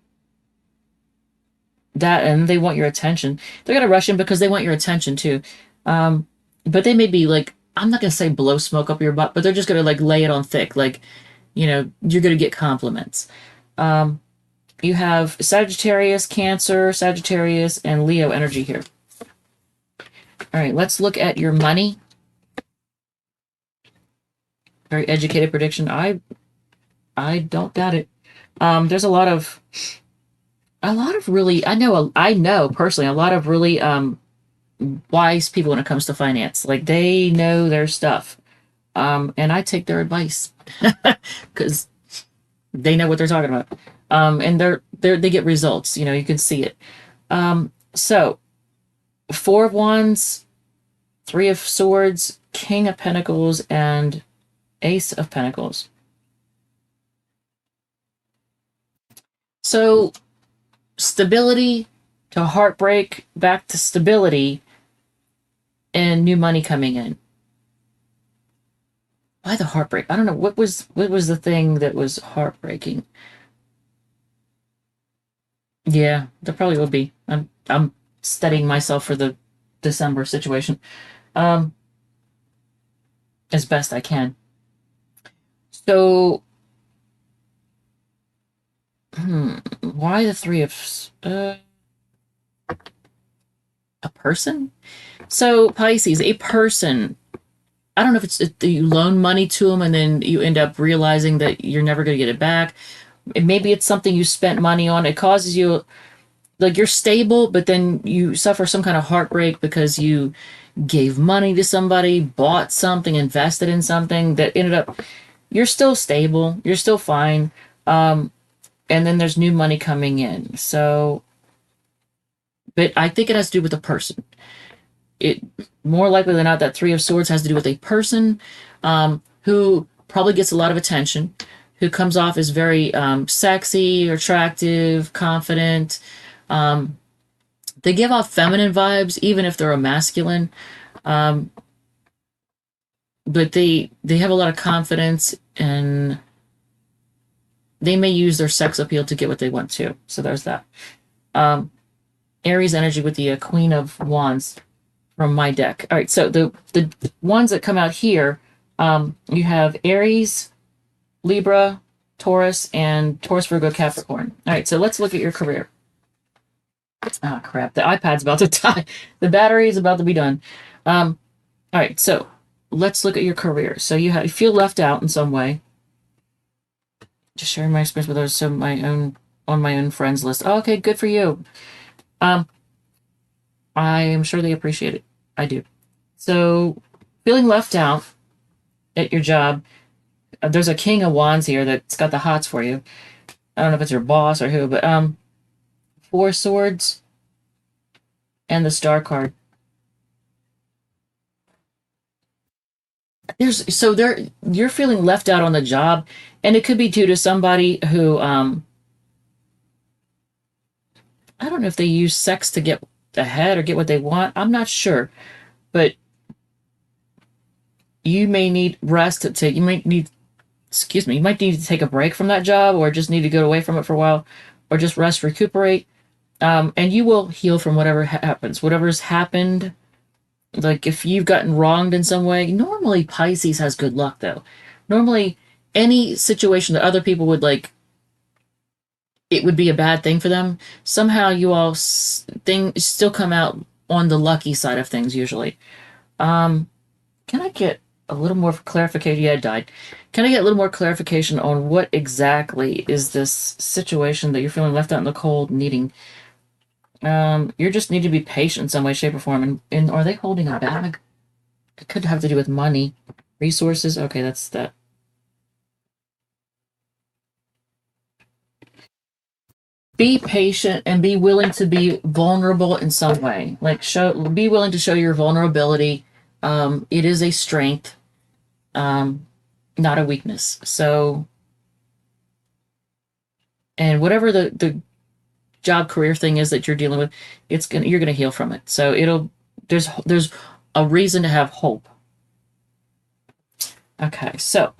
that, and they want your attention. They're gonna rush in because they want your attention too. But they may be like, I'm not gonna say blow smoke up your butt, but they're just gonna like lay it on thick, like, you're gonna get compliments. You have Sagittarius, Cancer, Sagittarius, and Leo energy here. All right, let's look at your money. Very educated prediction. I don't doubt it. There's a lot of really, I know personally a lot of really wise people when it comes to finance. Like, they know their stuff. And I take their advice because they know what they're talking about. And they get results. You can see it. So Four of Wands, Three of Swords, King of Pentacles, and Ace of Pentacles. So stability to heartbreak, back to stability, and new money coming in. Why the heartbreak? I don't know. What was the thing that was heartbreaking? Yeah, there probably will be. I'm studying myself for the December situation, um, as best I can. So, why the three of a person? So Pisces, a person. I don't know if it's if you loan money to them and then you end up realizing that you're never going to get it back. Maybe it's something you spent money on. It causes you, like, you're stable, but then you suffer some kind of heartbreak because you gave money to somebody, bought something, invested in something that ended up, you're still stable, you're still fine. And then there's new money coming in. So, but I think it has to do with the person. It more likely than not, that Three of Swords has to do with a person who probably gets a lot of attention, who comes off as very sexy, attractive, confident. They give off feminine vibes, even if they're a masculine. But they have a lot of confidence, and they may use their sex appeal to get what they want to. So there's that. Aries energy with the Queen of Wands from my deck. All right, so the ones that come out here, you have Aries, Libra, Taurus, and Taurus, Virgo, Capricorn. All right, so let's look at your career. Oh, crap. The iPad's about to die. The battery is about to be done. All right, so let's look at your career. So you feel left out in some way. Just sharing my experience with others, so on my own friends list. Oh, okay, good for you. I am sure they appreciate it. I do. So, feeling left out at your job, there's a King of Wands here that's got the hots for you. I don't know if it's your boss or who, but Four Swords and the Star card. You're feeling left out on the job, and it could be due to somebody who I don't know if they use sex to get ahead or get what they want. I'm not sure, but you may need rest to take. You might need, excuse me, you might need to take a break from that job, or just need to go away from it for a while, or just rest, recuperate, and you will heal from whatever happens. Whatever's happened, like if you've gotten wronged in some way. Normally, Pisces has good luck, though. Normally, any situation that other people would like, it would be a bad thing for them. Somehow, you all things still come out on the lucky side of things usually. Um, can I get a little more clarification? Yeah, it died. Can I get a little more clarification on what exactly is this situation that you're feeling left out in the cold, needing? You just need to be patient in some way, shape, or form. And are they holding a bag? It could have to do with money, resources. Okay, that's that. Be patient and be willing to be vulnerable in some way. Like be willing to show your vulnerability. It is a strength, not a weakness. So, and whatever the job career thing is that you're dealing with, you're gonna heal from it. So there's a reason to have hope. Okay, so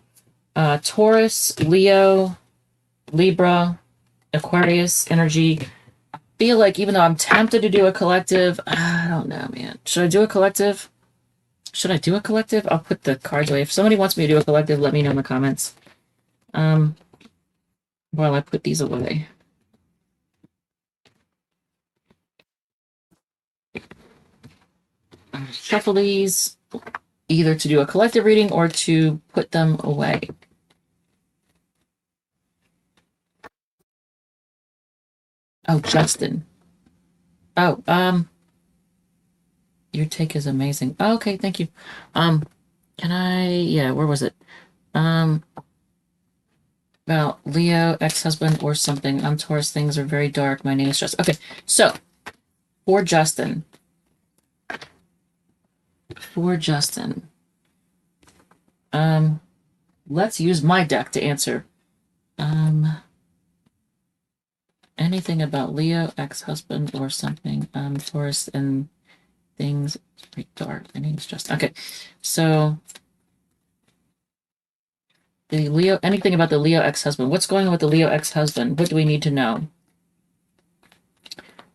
Taurus, Leo, Libra, Aquarius energy. Feel like even though I'm tempted to do a collective, I don't know, man. Should I do a collective? Should I do a collective? I'll put the cards away. If somebody wants me to do a collective, let me know in the comments. While I put these away. Shuffle these either to do a collective reading or to put them away. Oh, Justin. Oh, your take is amazing. Oh, okay, thank you. Can I, yeah, where was it? About Leo, ex-husband, or something. I'm Taurus, things are very dark. My name is Justin. Okay, so for Justin. Let's use my deck to answer. Anything about Leo, ex-husband, or something. Taurus and things very dark. My name's Justin. Okay, so the Leo, anything about the Leo ex-husband. What's going on with the Leo ex-husband? What do we need to know?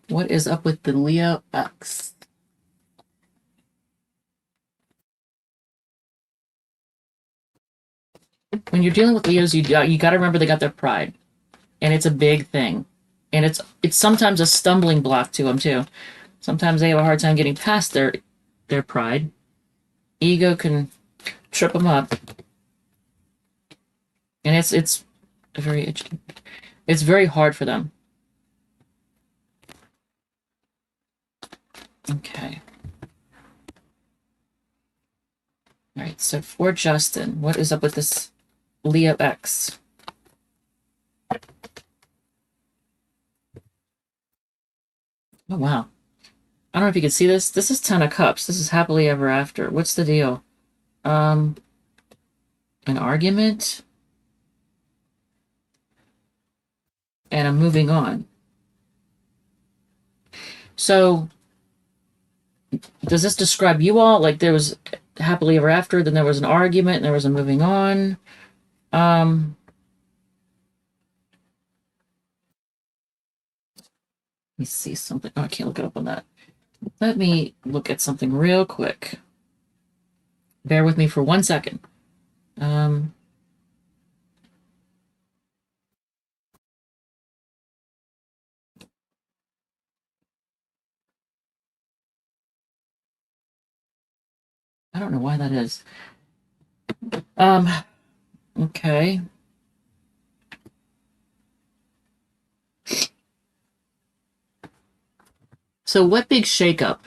What is up with the Leo ex? When you're dealing with Leos, you got to remember they got their pride, and it's a big thing, and it's sometimes a stumbling block to them too. Sometimes they have a hard time getting past their pride. Ego can trip them up, and it's very hard for them. Okay. All right. So for Justin, what is up with this Leo X? Oh wow. I don't know if you can see this. This is Ten of Cups. This is happily ever after. What's the deal? An argument? And I'm moving on. So, does this describe you all? Like there was happily ever after, then there was an argument, and there was a moving on. Let me see something. Oh, I can't look it up on that. Let me look at something real quick. Bear with me for 1 second. I don't know why that is. Okay. So what big shakeup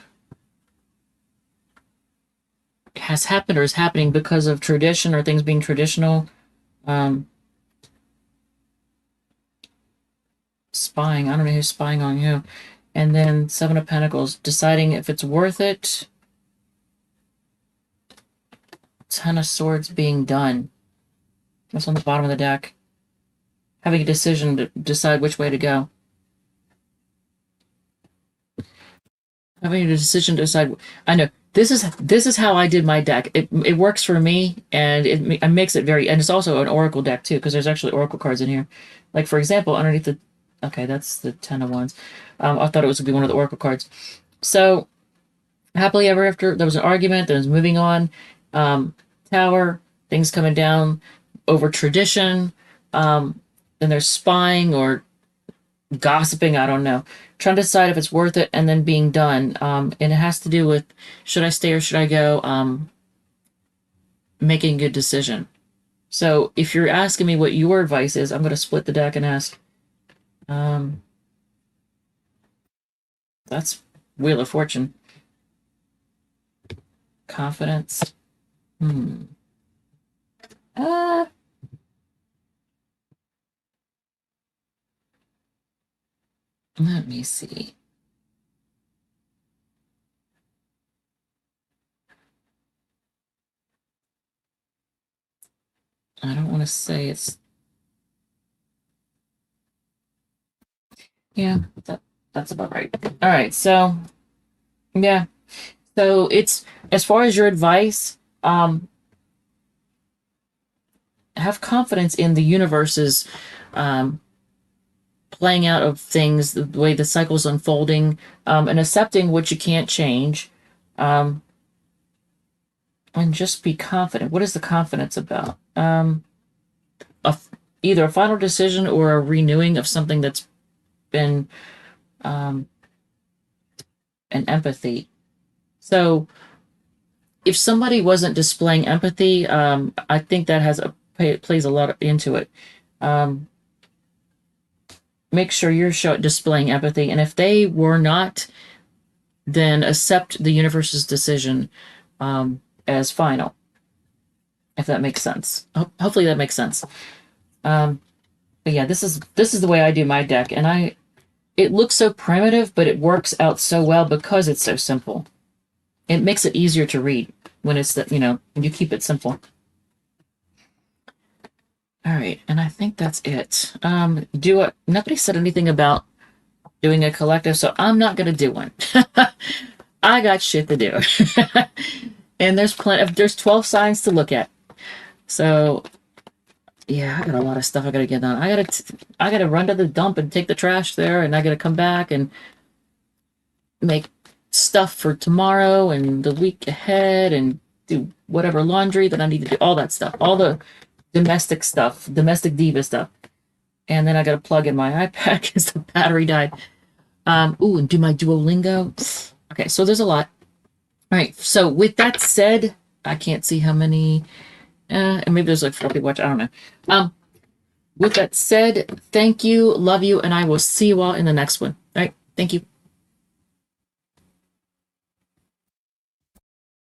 has happened or is happening because of tradition or things being traditional. Um, spying. I don't know who's spying on who. And then Seven of Pentacles, deciding if it's worth it. Ten of Swords being done. That's on the bottom of the deck. Having a decision to decide which way to go. Having a decision to decide. I know this is how I did my deck. It works for me, and it makes it very. And it's also an oracle deck too, because there's actually oracle cards in here. Like for example, underneath the. Okay, that's the Ten of Wands. I thought it was going to be one of the oracle cards. So happily ever after. There was an argument. There was moving on. Tower. Things coming down over tradition. Then there's spying or gossiping, I don't know, trying to decide if it's worth it and then being done. And it has to do with should I stay or should I go, making a good decision. So if you're asking me what your advice is, I'm going to split the deck and ask, that's Wheel of Fortune. Confidence. Let me see. I don't want to say it's. Yeah, that's about right. All right, so yeah, so it's as far as your advice. Have confidence in the universe's playing out of things, the way the cycle's unfolding, and accepting what you can't change, and just be confident. What is the confidence about? Either a final decision or a renewing of something that's been an empathy. So if somebody wasn't displaying empathy, I think that plays a lot into it. Make sure you're displaying empathy, and if they were not, then accept the universe's decision as final. If that makes sense. Hopefully that makes sense. But yeah, this is the way I do my deck, and it looks so primitive, but it works out so well because it's so simple. It makes it easier to read when it's when you keep it simple. All right, and I think that's it. Nobody said anything about doing a collective, so I'm not gonna do one. I got shit to do. And there's 12 signs to look at. So yeah, I got a lot of stuff I gotta get done. I gotta run to the dump and take the trash there, and I gotta come back and make stuff for tomorrow and the week ahead and do whatever laundry that I need to do, all that stuff, all the domestic stuff, domestic diva stuff. And then I gotta plug in my iPad because the battery died. And do my Duolingo. Okay, so there's a lot. All right, so with that said, I can't see how many, and maybe there's like 4 people watching, I don't know. With that said, thank you, love you, and I will see you all in the next one. All right, thank you.